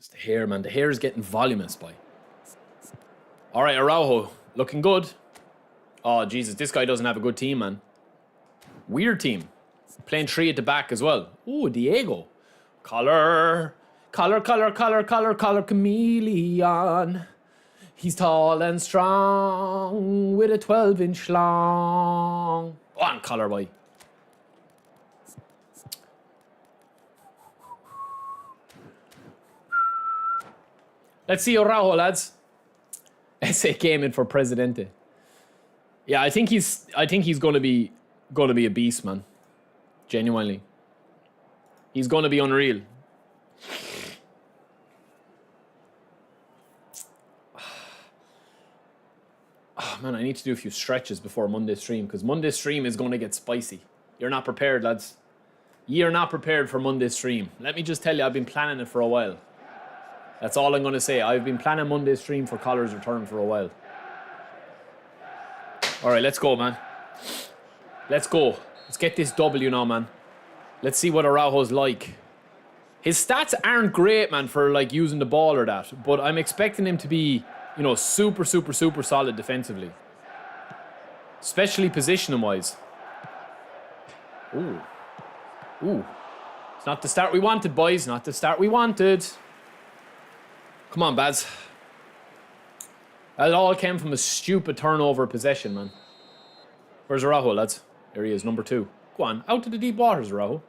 The hair, man. The hair is getting voluminous, boy. All right, Araujo. Looking good. Oh, Jesus. This guy doesn't have a good team, man. Weird team. Playing 3 at the back as well. Ooh, Diego. Collar chameleon. He's tall and strong with a 12-inch long. Go on, collar, boy. Let's see Araujo, lads. SA came in for Presidente. Yeah, I think he's gonna be a beast, man. Genuinely. He's gonna be unreal. Oh, man, I need to do a few stretches before Monday's stream, because Monday's stream is gonna get spicy. You're not prepared, lads. You're not prepared for Monday's stream. Let me just tell you, I've been planning it for a while. That's all I'm going to say. I've been planning Monday's stream for Collar's return for a while. All right, let's go, man. Let's go. Let's get this W now, man. Let's see what Araujo's like. His stats aren't great, man, for like using the ball or that. But I'm expecting him to be, you know, super solid defensively. Especially positioning-wise. Ooh. Ooh. It's not the start we wanted, boys. Not the start we wanted. Come on, Baz. That all came from a stupid turnover possession, man. Where's Araujo, lads? There he is, number 2. Go on, out to the deep waters, Araujo.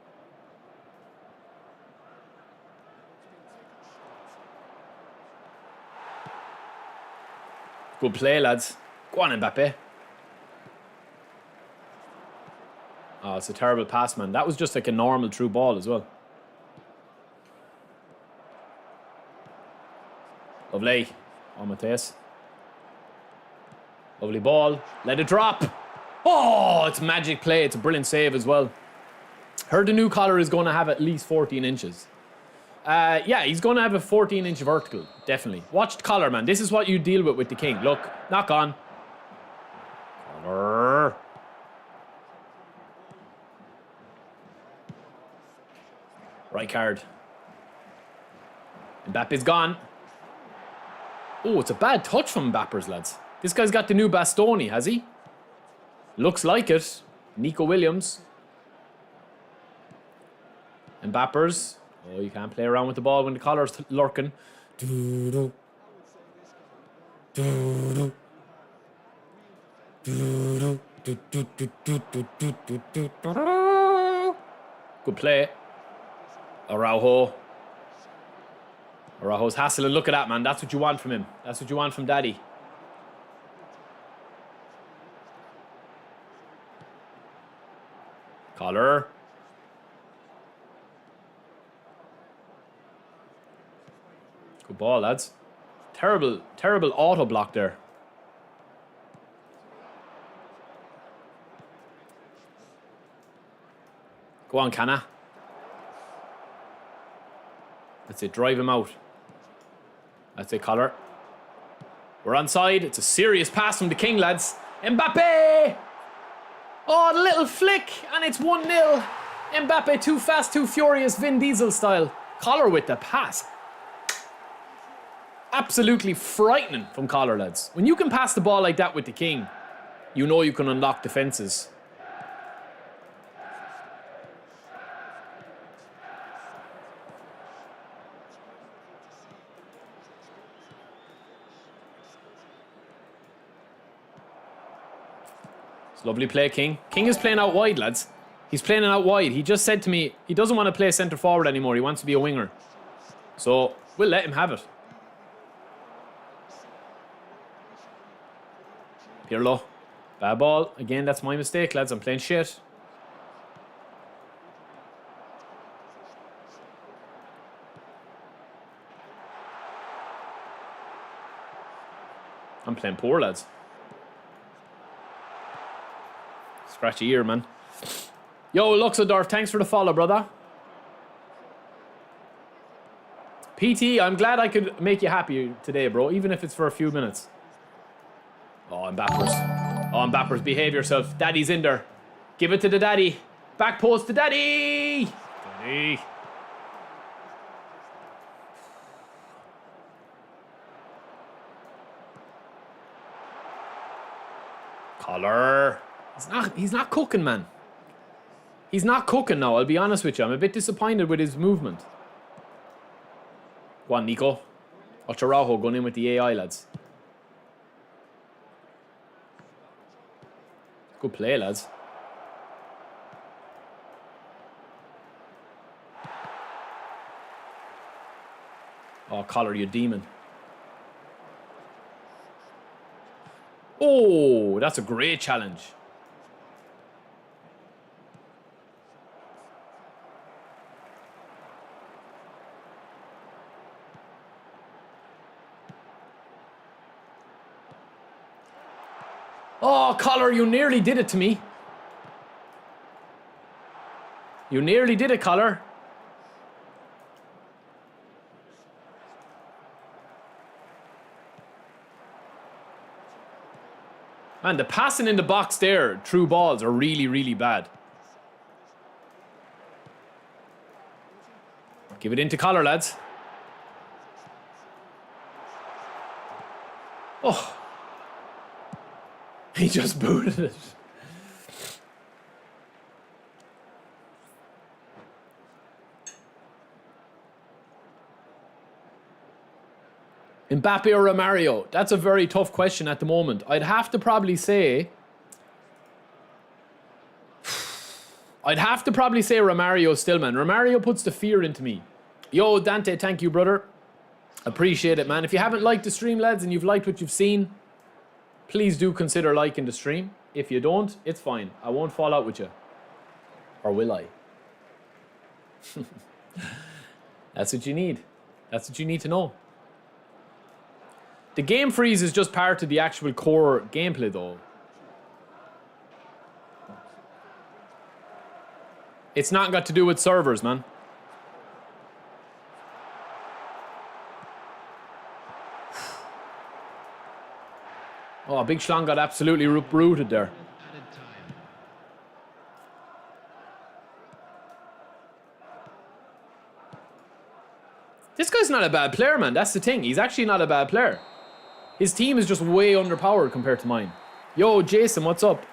Good play, lads. Go on, Mbappe. Oh, it's a terrible pass, man. That was just like a normal through ball as well. Lovely. On Mateus. Lovely ball. Let it drop. Oh, it's magic play. It's a brilliant save as well. Heard the new collar is going to have at least 14 inches. Yeah, he's going to have a 14-inch vertical. Definitely. Watch the collar, man. This is what you deal with the king. Look. Knock on. Collar. Right card. Mbappe's gone. Oh, it's a bad touch from Mbappe's, lads. This guy's got the new Bastoni, has he? Looks like it. Nico Williams. Mbappe's. Oh, you can't play around with the ball when the collar's lurking. Good play. Araujo. Araujo's hassling. Look at that, man. That's what you want from him. That's what you want from Daddy. Collar. Good ball, lads. Terrible, terrible auto block there. Go on, Canna. That's it. Drive him out. That's it, Collar. We're onside. It's a serious pass from the king, lads. Mbappe! Oh, the little flick, and it's 1-0. Mbappe, too fast, too furious, Vin Diesel style. Collar with the pass. Absolutely frightening from Collar, lads. When you can pass the ball like that with the king, you know you can unlock defences. It's lovely play, King. King is playing out wide, lads. He's playing it out wide. He just said to me he doesn't want to play centre forward anymore. He wants to be a winger. So we'll let him have it. Pirlo. Bad ball. Again, that's my mistake, lads. I'm playing shit. I'm playing poor, lads. Scratchy ear, man. Yo, Luxendorf, thanks for the follow, brother. PT, I'm glad I could make you happy today, bro, even if it's for a few minutes. Oh, Mbappe's. Oh, Mbappe's, behave yourself. Daddy's in there. Give it to the daddy. Back post to daddy. Daddy. Collar. He's not cooking, man. He's not cooking now, I'll be honest with you. I'm a bit disappointed with his movement. Go on, Nico. Watch Araujo going in with the AI, lads. Good play, lads. Oh, Collar, you demon. Oh, that's a great challenge. Oh, Collar, you nearly did it to me. You nearly did it, Collar. Man, the passing in the box there, through balls, are really, really bad. Give it into Collar, lads. Oh. He just booted it. Mbappe or Romario? That's a very tough question at the moment. I'd have to probably say Romario still, man. Romario puts the fear into me. Yo, Dante, thank you, brother. Appreciate it, man. If you haven't liked the stream, lads, and you've liked what you've seen, please do consider liking the stream. If you don't, it's fine. I won't fall out with you. Or will I? That's what you need. That's what you need to know. The game freeze is just part of the actual core gameplay, though. It's not got to do with servers, man. Oh, Big Schlong got absolutely uprooted there. This guy's not a bad player, man. That's the thing. He's actually not a bad player. His team is just way underpowered compared to mine. Yo, Jason, what's up?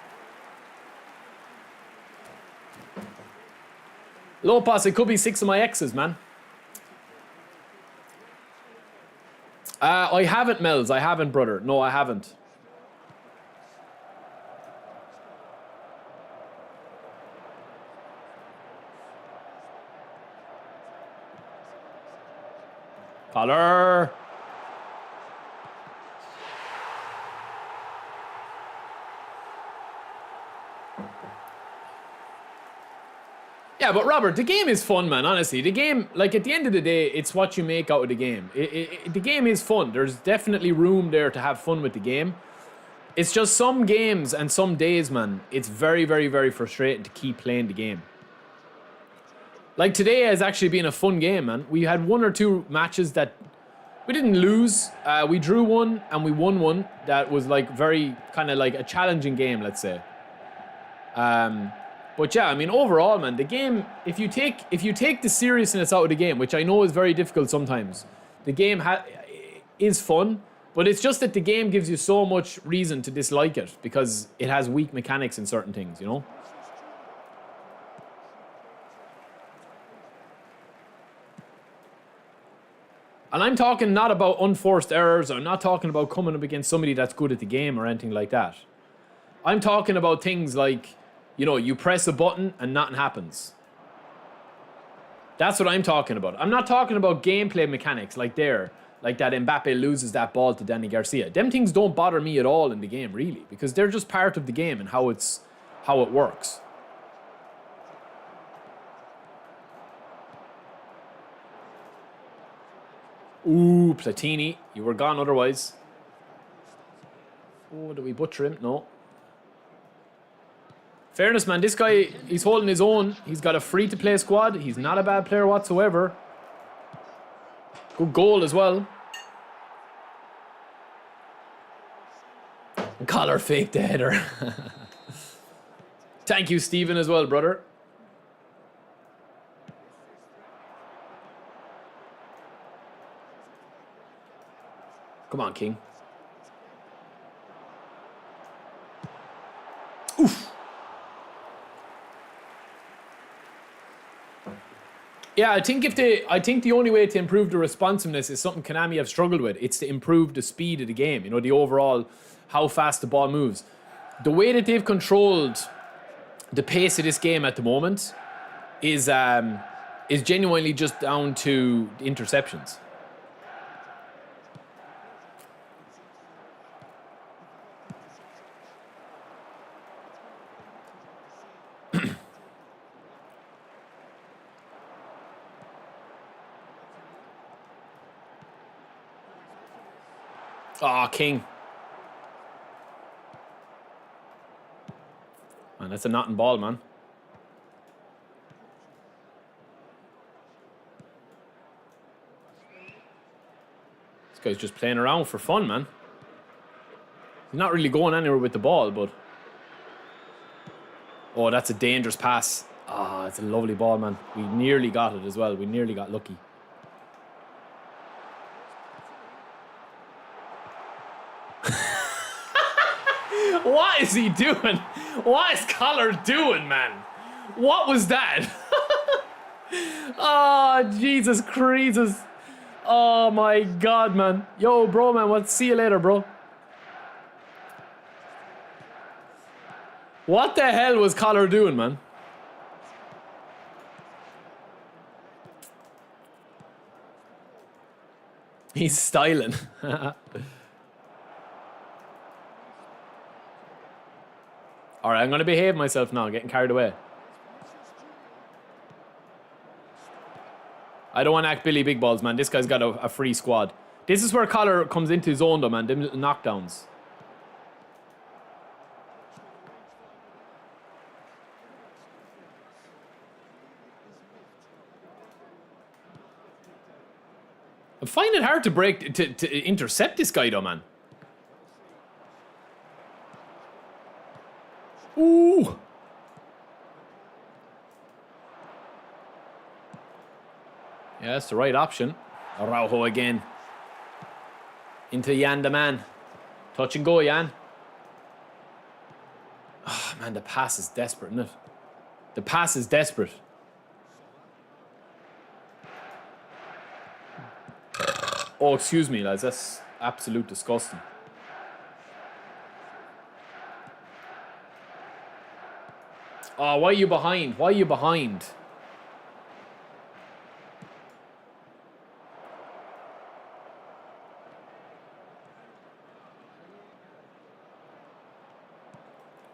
Low pass, it could be 6 of my exes, man. I haven't, Mel's. I haven't, brother. No, I haven't. Collar. Yeah, but Robert, the game is fun, man, honestly. The game, like, at the end of the day, it's what you make out of the game. The game is fun. There's definitely room there to have fun with the game. It's just some games and some days, man, it's very, very, very frustrating to keep playing the game. Like, today has actually been a fun game, man. We had 1 or 2 matches that we didn't lose. We drew one and we won one that was, like, very kind of like a challenging game, let's say. But yeah, I mean, overall, man, the game, if you take the seriousness out of the game, which I know is very difficult sometimes, the game is fun, but it's just that the game gives you so much reason to dislike it because it has weak mechanics in certain things, you know? And I'm talking not about unforced errors. I'm not talking about coming up against somebody that's good at the game or anything like that. I'm talking about things like, you know, you press a button and nothing happens. That's what I'm talking about. I'm not talking about gameplay mechanics like that Mbappe loses that ball to Danny Garcia. Them things don't bother me at all in the game, really, because they're just part of the game and how it works. Ooh, Platini. You were gone otherwise. Oh, did we butcher him? No. Fairness, man. This guy, he's holding his own. He's got a free-to-play squad. He's not a bad player whatsoever. Good goal as well. Collar faked the header. Thank you, Stephen, as well, brother. Come on, King. Oof. Yeah, I think the only way to improve the responsiveness is something Konami have struggled with. It's to improve the speed of the game, you know, the overall how fast the ball moves. The way that they've controlled the pace of this game at the moment is genuinely just down to interceptions. Oh, King. Man, that's a knotting ball, man. This guy's just playing around for fun, man. He's not really going anywhere with the ball, but... Oh, that's a dangerous pass. Ah, oh, it's a lovely ball, man. We nearly got it as well. We nearly got lucky. What is he doing? What is Collar doing, man? What was that? Oh, Jesus Christ. Oh, my God, man. Yo, bro, man. Well, see you later, bro. What the hell was Collar doing, man? He's styling. All right, I'm going to behave myself now, getting carried away. I don't want to act Billy Big Balls, man. This guy's got a free squad. This is where Collar comes into his own, though, man. Them little knockdowns. I find it hard to break, to intercept this guy, though, man. Ooh. Yeah, that's the right option. Araujo again. Into Yan the man. Touch and go, Yan. Oh, man, the pass is desperate, isn't it? The pass is desperate. Oh, excuse me, lads. That's absolute disgusting. Oh, why are you behind? Why are you behind?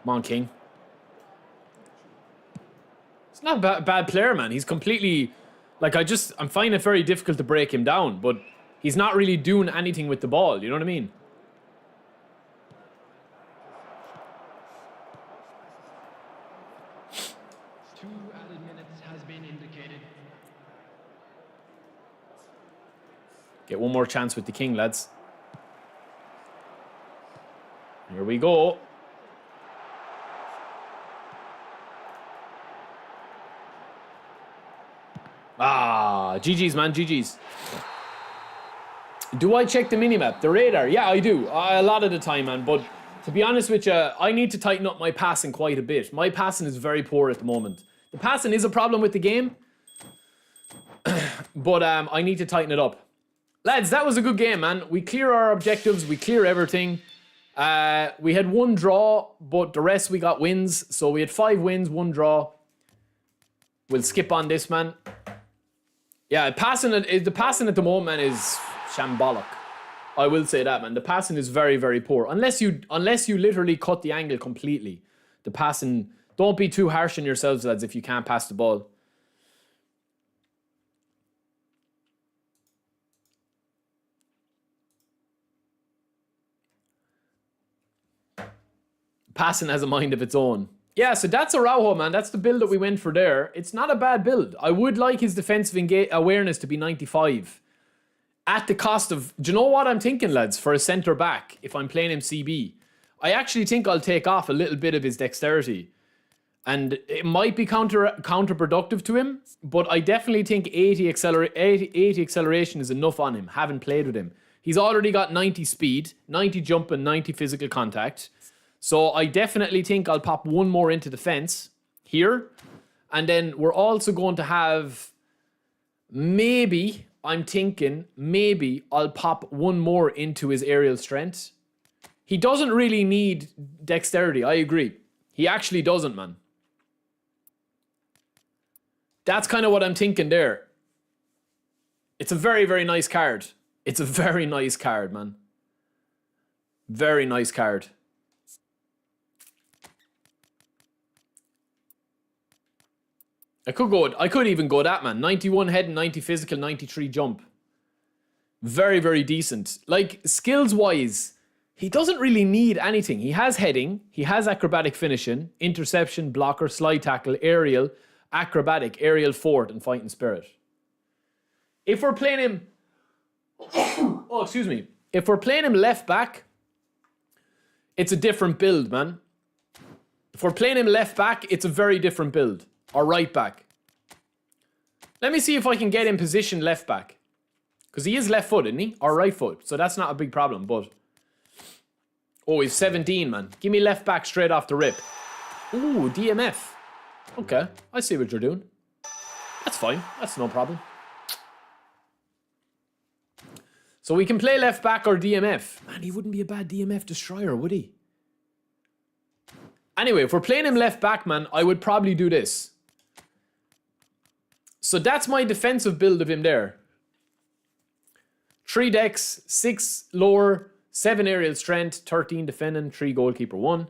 Come on, King. He's not a bad player, man. He's completely... Like, I'm finding it very difficult to break him down, but he's not really doing anything with the ball. You know what I mean? Get one more chance with the King, lads. Here we go. Ah, GG's, man, GG's. Do I check the minimap, the radar? Yeah, I do. A lot of the time, man. But to be honest with you, I need to tighten up my passing quite a bit. My passing is very poor at the moment. The passing is a problem with the game. But I need to tighten it up. Lads, that was a good game, man. We clear our objectives. We clear everything. We had one draw, but the rest we got wins. So we had 5 wins, 1 draw. We'll skip on this, man. Yeah, the passing at the moment is shambolic. I will say that, man. The passing is very, very poor. Unless you literally cut the angle completely. The passing, don't be too harsh on yourselves, lads, if you can't pass the ball. Passing has a mind of its own. Yeah, so that's Araujo, man. That's the build that we went for there. It's not a bad build. I would like his defensive awareness to be 95. At the cost of... Do you know what I'm thinking, lads? For a centre-back, if I'm playing him CB. I actually think I'll take off a little bit of his dexterity. And it might be counterproductive to him, but I definitely think 80 acceleration is enough on him, having played with him. He's already got 90 speed, 90 jump and 90 physical contact. So I definitely think I'll pop one more into defense here. And then we're also going to have, maybe, I'm thinking, maybe I'll pop one more into his aerial strength. He doesn't really need dexterity, I agree. He actually doesn't, man. That's kind of what I'm thinking there. It's a very, very nice card. It's a very nice card, man. Very nice card. I could even go that, man. 91 head and 90 physical, 93 jump. Very, very decent. Like, skills-wise, he doesn't really need anything. He has heading, he has acrobatic finishing, interception, blocker, slide tackle, aerial, acrobatic, aerial fort, and fighting spirit. If we're playing him... oh, excuse me. If we're playing him left back, it's a different build, man. If we're playing him left back, it's a very different build. Or right back. Let me see if I can get in position left back. Because he is left foot, isn't he? Or right foot. So that's not a big problem, but... Oh, he's 17, man. Give me left back straight off the rip. Ooh, DMF. Okay, I see what you're doing. That's fine. That's no problem. So we can play left back or DMF. Man, he wouldn't be a bad DMF destroyer, would he? Anyway, if we're playing him left back, man, I would probably do this. So that's my defensive build of him there. 3 dex, 6 lower, 7 aerial strength, 13 defending, 3 goalkeeper 1.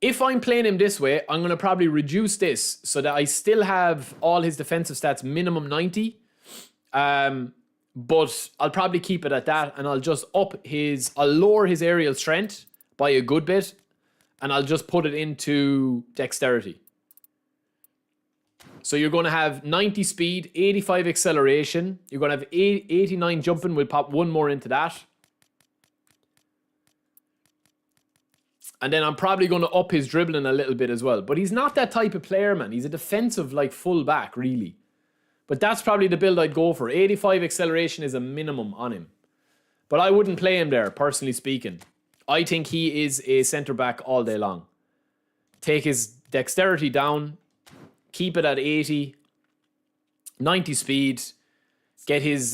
If I'm playing him this way, I'm going to probably reduce this so that I still have all his defensive stats minimum 90. But I'll probably keep it at that, and I'll just I'll lower his aerial strength by a good bit, and I'll just put it into dexterity. So you're going to have 90 speed, 85 acceleration. You're going to have 89 jumping. We'll pop one more into that. And then I'm probably going to up his dribbling a little bit as well. But he's not that type of player, man. He's a defensive, like, full back, really. But that's probably the build I'd go for. 85 acceleration is a minimum on him. But I wouldn't play him there, personally speaking. I think he is a centre-back all day long. Take his dexterity down. Keep it at 80. 90 speed. Get his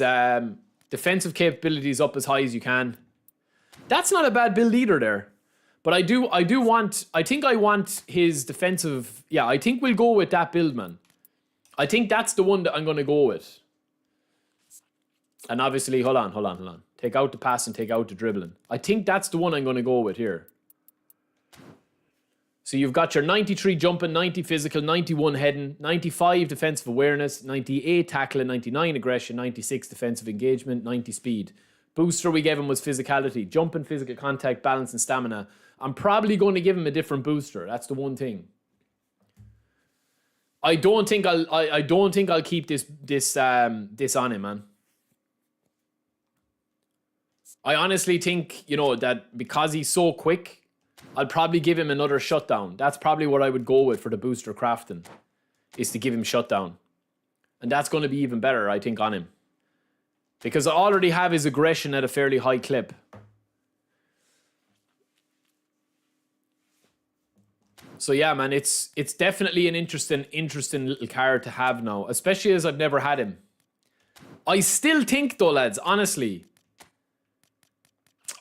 defensive capabilities up as high as you can. That's not a bad build either there. But I think I want his defensive. Yeah, I think we'll go with that build, man. I think that's the one that I'm going to go with. And obviously, hold on. Take out the pass and take out the dribbling. I think that's the one I'm going to go with here. So you've got your 93 jumping, 90 physical, 91 heading, 95 defensive awareness, 98 tackling, 99 aggression, 96 defensive engagement, 90 speed. Booster we gave him was physicality, jumping, physical contact, balance, and stamina. I'm probably going to give him a different booster. That's the one thing. I don't think I'll keep this on him, man. I honestly think, that because he's so quick, I'll probably give him another shutdown. That's probably what I would go with for the booster crafting, is to give him shutdown. And that's going to be even better, I think, on him. Because I already have his aggression at a fairly high clip. So yeah, man, it's definitely an interesting little card to have now, especially as I've never had him. I still think though, lads, honestly,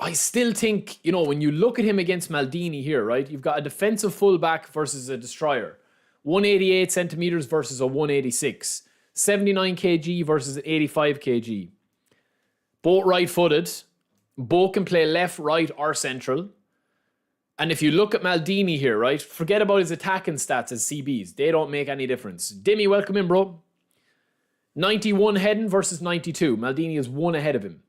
I still think, when you look at him against Maldini here, right? You've got a defensive fullback versus a destroyer. 188 centimeters versus a 186. 79 kg versus 85 kg. Both right-footed. Both can play left, right, or central. And if you look at Maldini here, right? Forget about his attacking stats as CBs. They don't make any difference. Dimmy, welcome in, bro. 91 heading versus 92. Maldini is one ahead of him.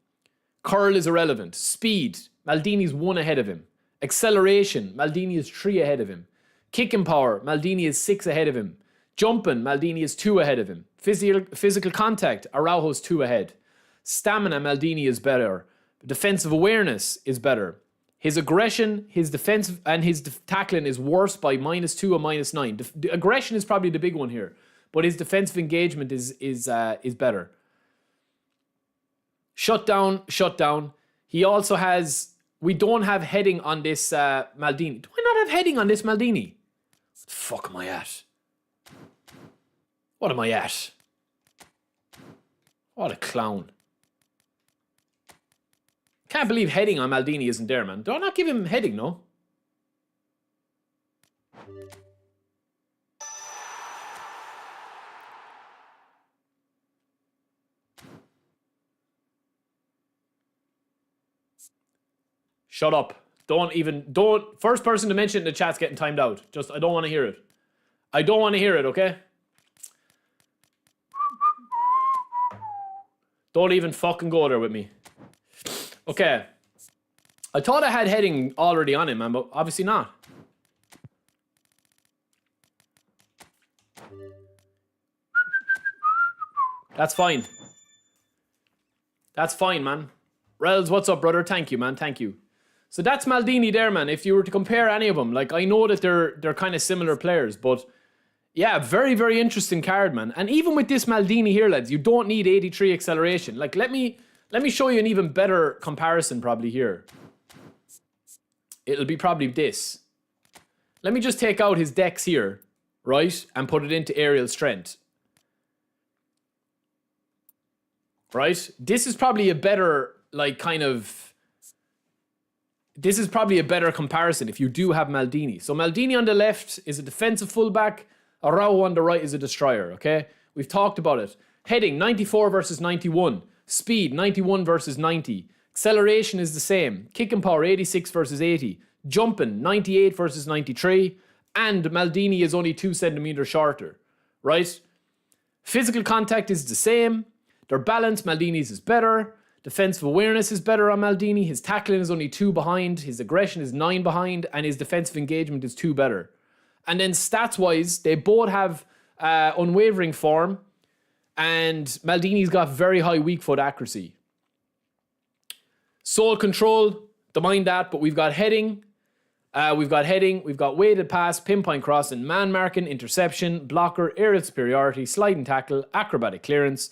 Curl is irrelevant. Speed, Maldini's one ahead of him. Acceleration, Maldini is 3 ahead of him. Kicking power, Maldini is 6 ahead of him. Jumping, Maldini is 2 ahead of him. Physical contact, Araujo's 2 ahead. Stamina, Maldini is better. Defensive awareness is better. His aggression, his defensive, and his tackling is worse by -2 or -9. The aggression is probably the big one here, but his defensive engagement is better. Shutdown. He also has. We don't have heading on this Maldini. Do I not have heading on this Maldini? What the fuck am I at? What am I at? What a clown. Can't believe heading on Maldini isn't there, man. Do I not give him heading, no? Shut up. Don't. First person to mention it in the chat's getting timed out. I don't want to hear it. I don't want to hear it, okay? Don't even fucking go there with me. Okay. I thought I had heading already on him, man, but obviously not. That's fine. That's fine, man. Rels, what's up, brother? Thank you, man. Thank you. So that's Maldini there, man. If you were to compare any of them, like, I know that they're kind of similar players, but yeah, very, very interesting card, man. And even with this Maldini here, lads, you don't need 83 acceleration. Like, let me show you an even better comparison probably here. It'll be probably this. Let me just take out his dex here, right? And put it into aerial strength. Right? This is probably a better, like, this is probably a better comparison if you do have Maldini. So Maldini on the left is a defensive fullback. Araujo on the right is a destroyer, okay? We've talked about it. Heading, 94 versus 91. Speed, 91 versus 90. Acceleration is the same. Kicking power, 86 versus 80. jumping 98 versus 93, and Maldini is only 2 centimeters shorter, right? Physical contact is the same. Their balance, Maldini's is better. Defensive awareness is better on Maldini. His tackling is only 2 behind. His aggression is 9 behind. And his defensive engagement is 2 better. And then stats-wise, they both have unwavering form. And Maldini's got very high weak foot accuracy. Sole control, don't mind that. But we've got heading. We've got weighted pass, pinpoint crossing, man marking, interception, blocker, aerial superiority, sliding tackle, acrobatic clearance.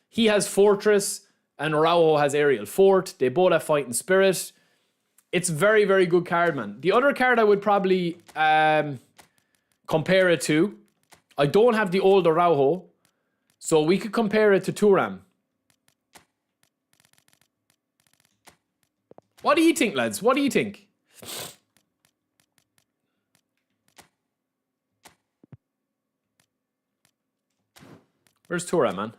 He has fortress. And Araujo has aerial fort. They both have fighting spirit. It's very, very good card, man. The other card I would probably compare it to, I don't have the old Araujo, so we could compare it to Thuram. What do you think, lads? What do you think? Where's Thuram, man?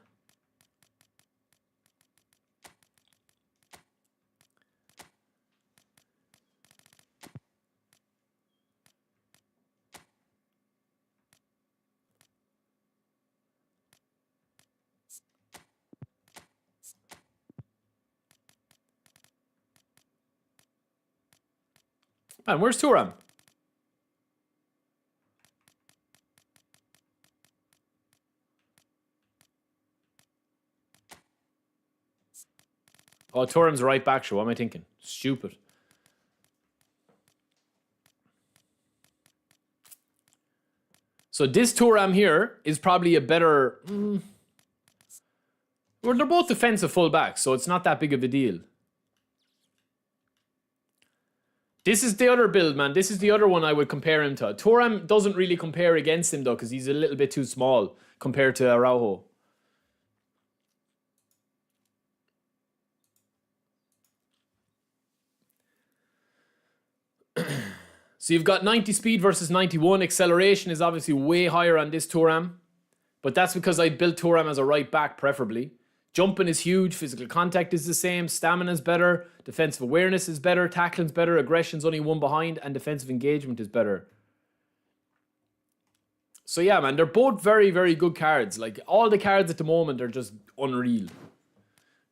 Man, where's Thuram? Oh, Thuram's right back, sure. What am I thinking? Stupid. So this Thuram here is probably a better... Well, they're both defensive fullbacks, so it's not that big of a deal. This is the other build, man. This is the other one I would compare him to. Thuram doesn't really compare against him, though, because he's a little bit too small compared to Araujo. So you've got 90 speed versus 91. Acceleration is obviously way higher on this Thuram. But that's because I built Thuram as a right back, preferably. Jumping is huge. Physical contact is the same. Stamina is better. Defensive awareness is better. Tackling's better. Aggression's only 1 behind. And defensive engagement is better. So yeah, man. They're both very, very good cards. Like, all the cards at the moment are just unreal.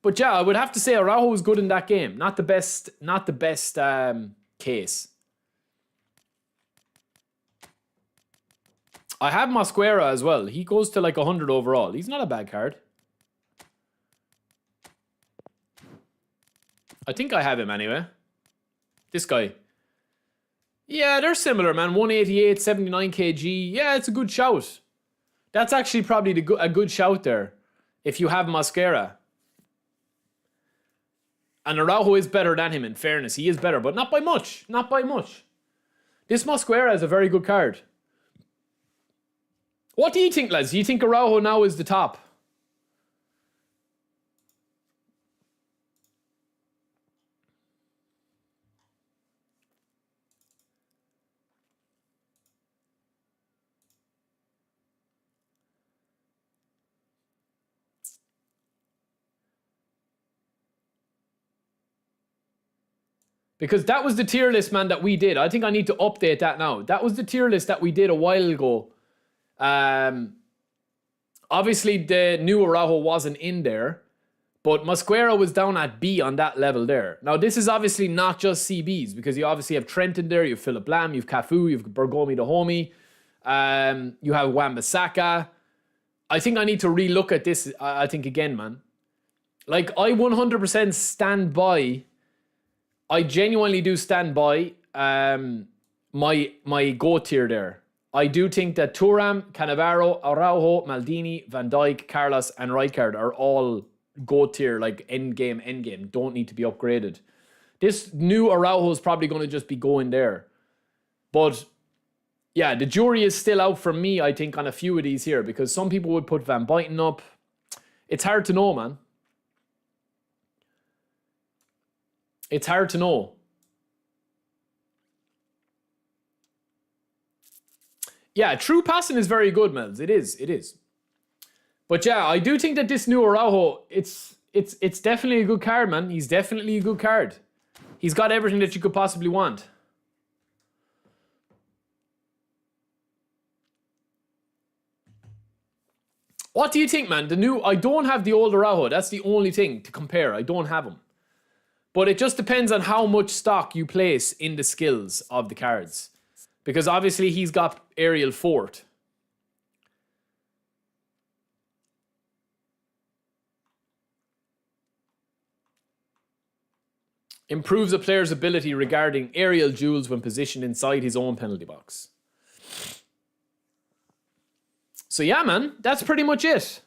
But yeah, I would have to say Araujo was good in that game. Not the best case. I have Mosquera as well. He goes to like 100 overall. He's not a bad card. I think I have him anyway. This guy. Yeah, they're similar, man. 188, 79 kg. Yeah, it's a good shout. That's actually probably a good shout there. If you have Mosquera. And Araujo is better than him, in fairness. He is better, but not by much. Not by much. This Mosquera is a very good card. What do you think, lads? Do you think Araujo now is the top? Because that was the tier list, man, that we did. I think I need to update that now. That was the tier list that we did a while ago. Obviously, the new Araujo wasn't in there. But Mosquera was down at B on that level there. Now, this is obviously not just CBs. Because you obviously have Trent in there. You have Philip Lam. You have Cafu. You have Bergomi Dahomey. You have Wan-Bissaka. I think I need to relook at this, I think, again, man. Like, I 100% stand by... I genuinely do stand by my GOAT tier there. I do think that Thuram, Cannavaro, Araujo, Maldini, Van Dijk, Carlos, and Rijkaard are all GOAT tier, like endgame. Don't need to be upgraded. This new Araujo is probably going to just be going there. But yeah, the jury is still out for me, I think, on a few of these here. Because some people would put Van Buyten up. It's hard to know, man. It's hard to know. Yeah, true passing is very good, Mels. It is. But yeah, I do think that this new Araujo, it's definitely a good card, man. He's definitely a good card. He's got everything that you could possibly want. What do you think, man? I don't have the old Araujo. That's the only thing to compare. I don't have him. But it just depends on how much stock you place in the skills of the cards. Because obviously he's got aerial fort. Improves a player's ability regarding aerial duels when positioned inside his own penalty box. So yeah, man, that's pretty much it.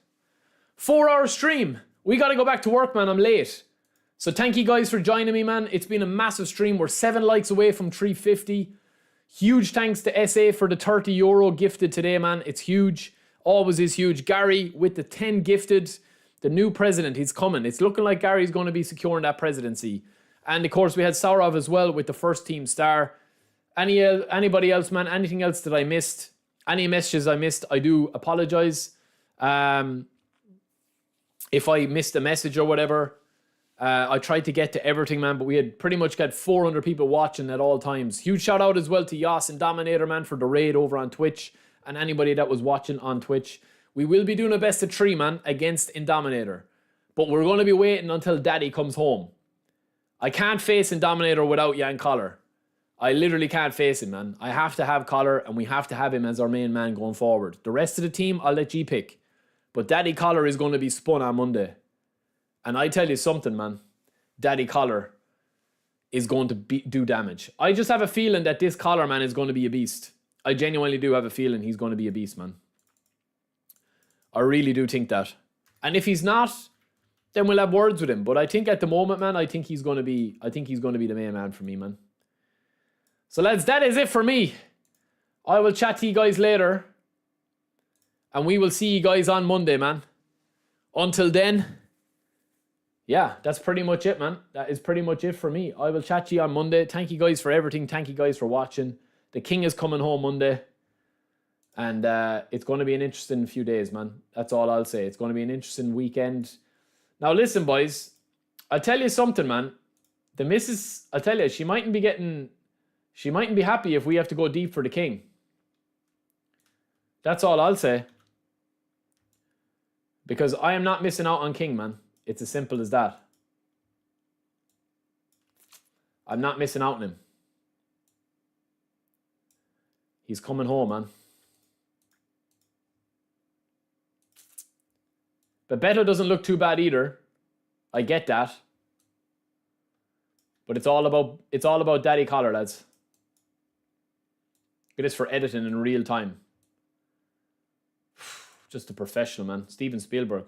4-hour stream. We got to go back to work, man. I'm late. So thank you guys for joining me, man. It's been a massive stream. We're 7 likes away from 350. Huge thanks to SA for the €30 gifted today, man. It's huge. Always is huge. Gary with the 10 gifted. The new president, he's coming. It's looking like Gary's going to be securing that presidency. And of course, we had Saurov as well with the first team star. Anybody else, man? Anything else that I missed? Any messages I missed, I do apologize. If I missed a message or whatever, I tried to get to everything, man, but we had pretty much got 400 people watching at all times. Huge shout out as well to Yas and Dominator, man, for the raid over on Twitch, and anybody that was watching on Twitch. We will be doing a best of 3, man, against Indominator, but we're going to be waiting until Daddy comes home. I can't face Indominator without Jan Collar. I literally can't face him, man. I have to have Collar, and we have to have him as our main man going forward. The rest of the team, I'll let you pick. But Daddy Collar is going to be spun on Monday. And I tell you something, man. Daddy Collar is going to do damage. I just have a feeling that this Collar, man, is going to be a beast. I genuinely do have a feeling he's going to be a beast, man. I really do think that. And if he's not, then we'll have words with him. But I think at the moment, man, I think he's going to be the main man for me, man. So lads, that is it for me. I will chat to you guys later. And we will see you guys on Monday, man. Until then, yeah, that's pretty much it, man. That is pretty much it for me. I will chat to you on Monday. Thank you guys for everything. Thank you guys for watching. The King is coming home Monday. And it's going to be an interesting few days, man. That's all I'll say. It's going to be an interesting weekend. Now, listen, boys. I'll tell you something, man. The missus, I'll tell you, she mightn't be happy if we have to go deep for the King. That's all I'll say. Because I am not missing out on King, man. It's as simple as that. I'm not missing out on him. He's coming home, man. But Beto doesn't look too bad either. I get that. But it's all about Daddy Collar, lads. It is for editing in real time. Just a professional, man. Steven Spielberg.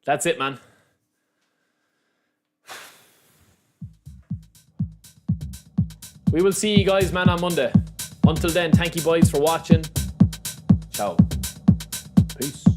That's it, man. We will see you guys, man, on Monday. Until then, thank you, boys, for watching. Ciao. Peace.